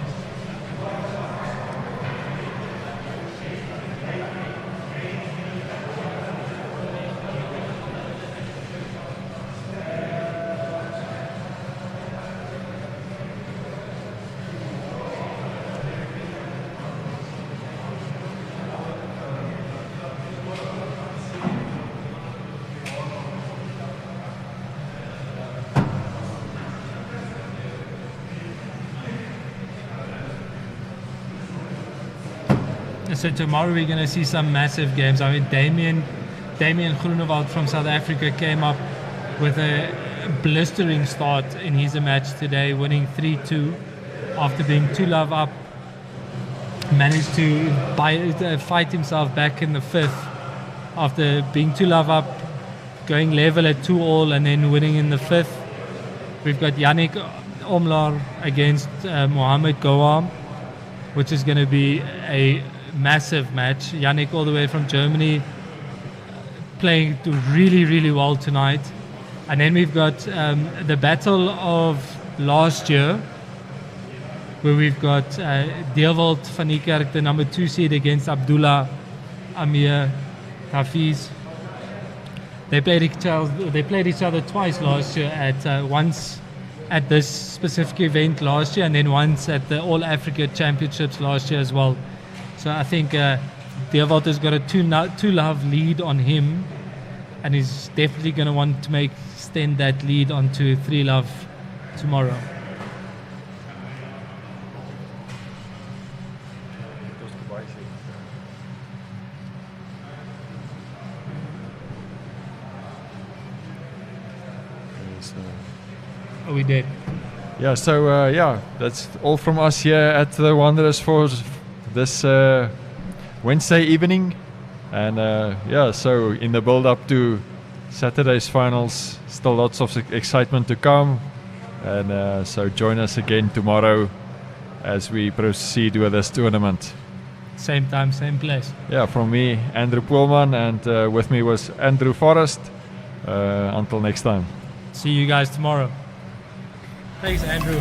Speaker 6: So tomorrow we're going to see some massive games. I mean, Damian Groenewald from South Africa came up with a blistering start in his match today, winning 3-2 after being 2-love up. Managed to fight himself back in the 5th after being 2-love up, going level at 2-all and then winning in the 5th. We've got Yannick Omlar against Mohamed Gouam, which is going to be a massive match. Yannick all the way from Germany playing really, really well tonight. And then we've got the battle of last year, where we've got Dewald van Niekerk, the number 2 seed, against Abdullah Amir Hafiz. They played each other twice last year, once at this specific event last year and then once at the All Africa Championships last year as well. So I think Dewald has got a 2-love lead on him, and he's definitely going to want to extend that lead onto 3-love tomorrow.
Speaker 3: So.
Speaker 6: Oh, we did.
Speaker 3: Yeah, so that's all from us here at the Wanderers for this Wednesday evening. And so in the build-up to Saturday's finals, still lots of excitement to come. And so join us again tomorrow as we proceed with this tournament.
Speaker 6: Same time, same place.
Speaker 3: Yeah, from me, Andrew Poolman, and with me was Andrew Forrest. Until next time.
Speaker 6: See you guys tomorrow. Thanks, Andrew.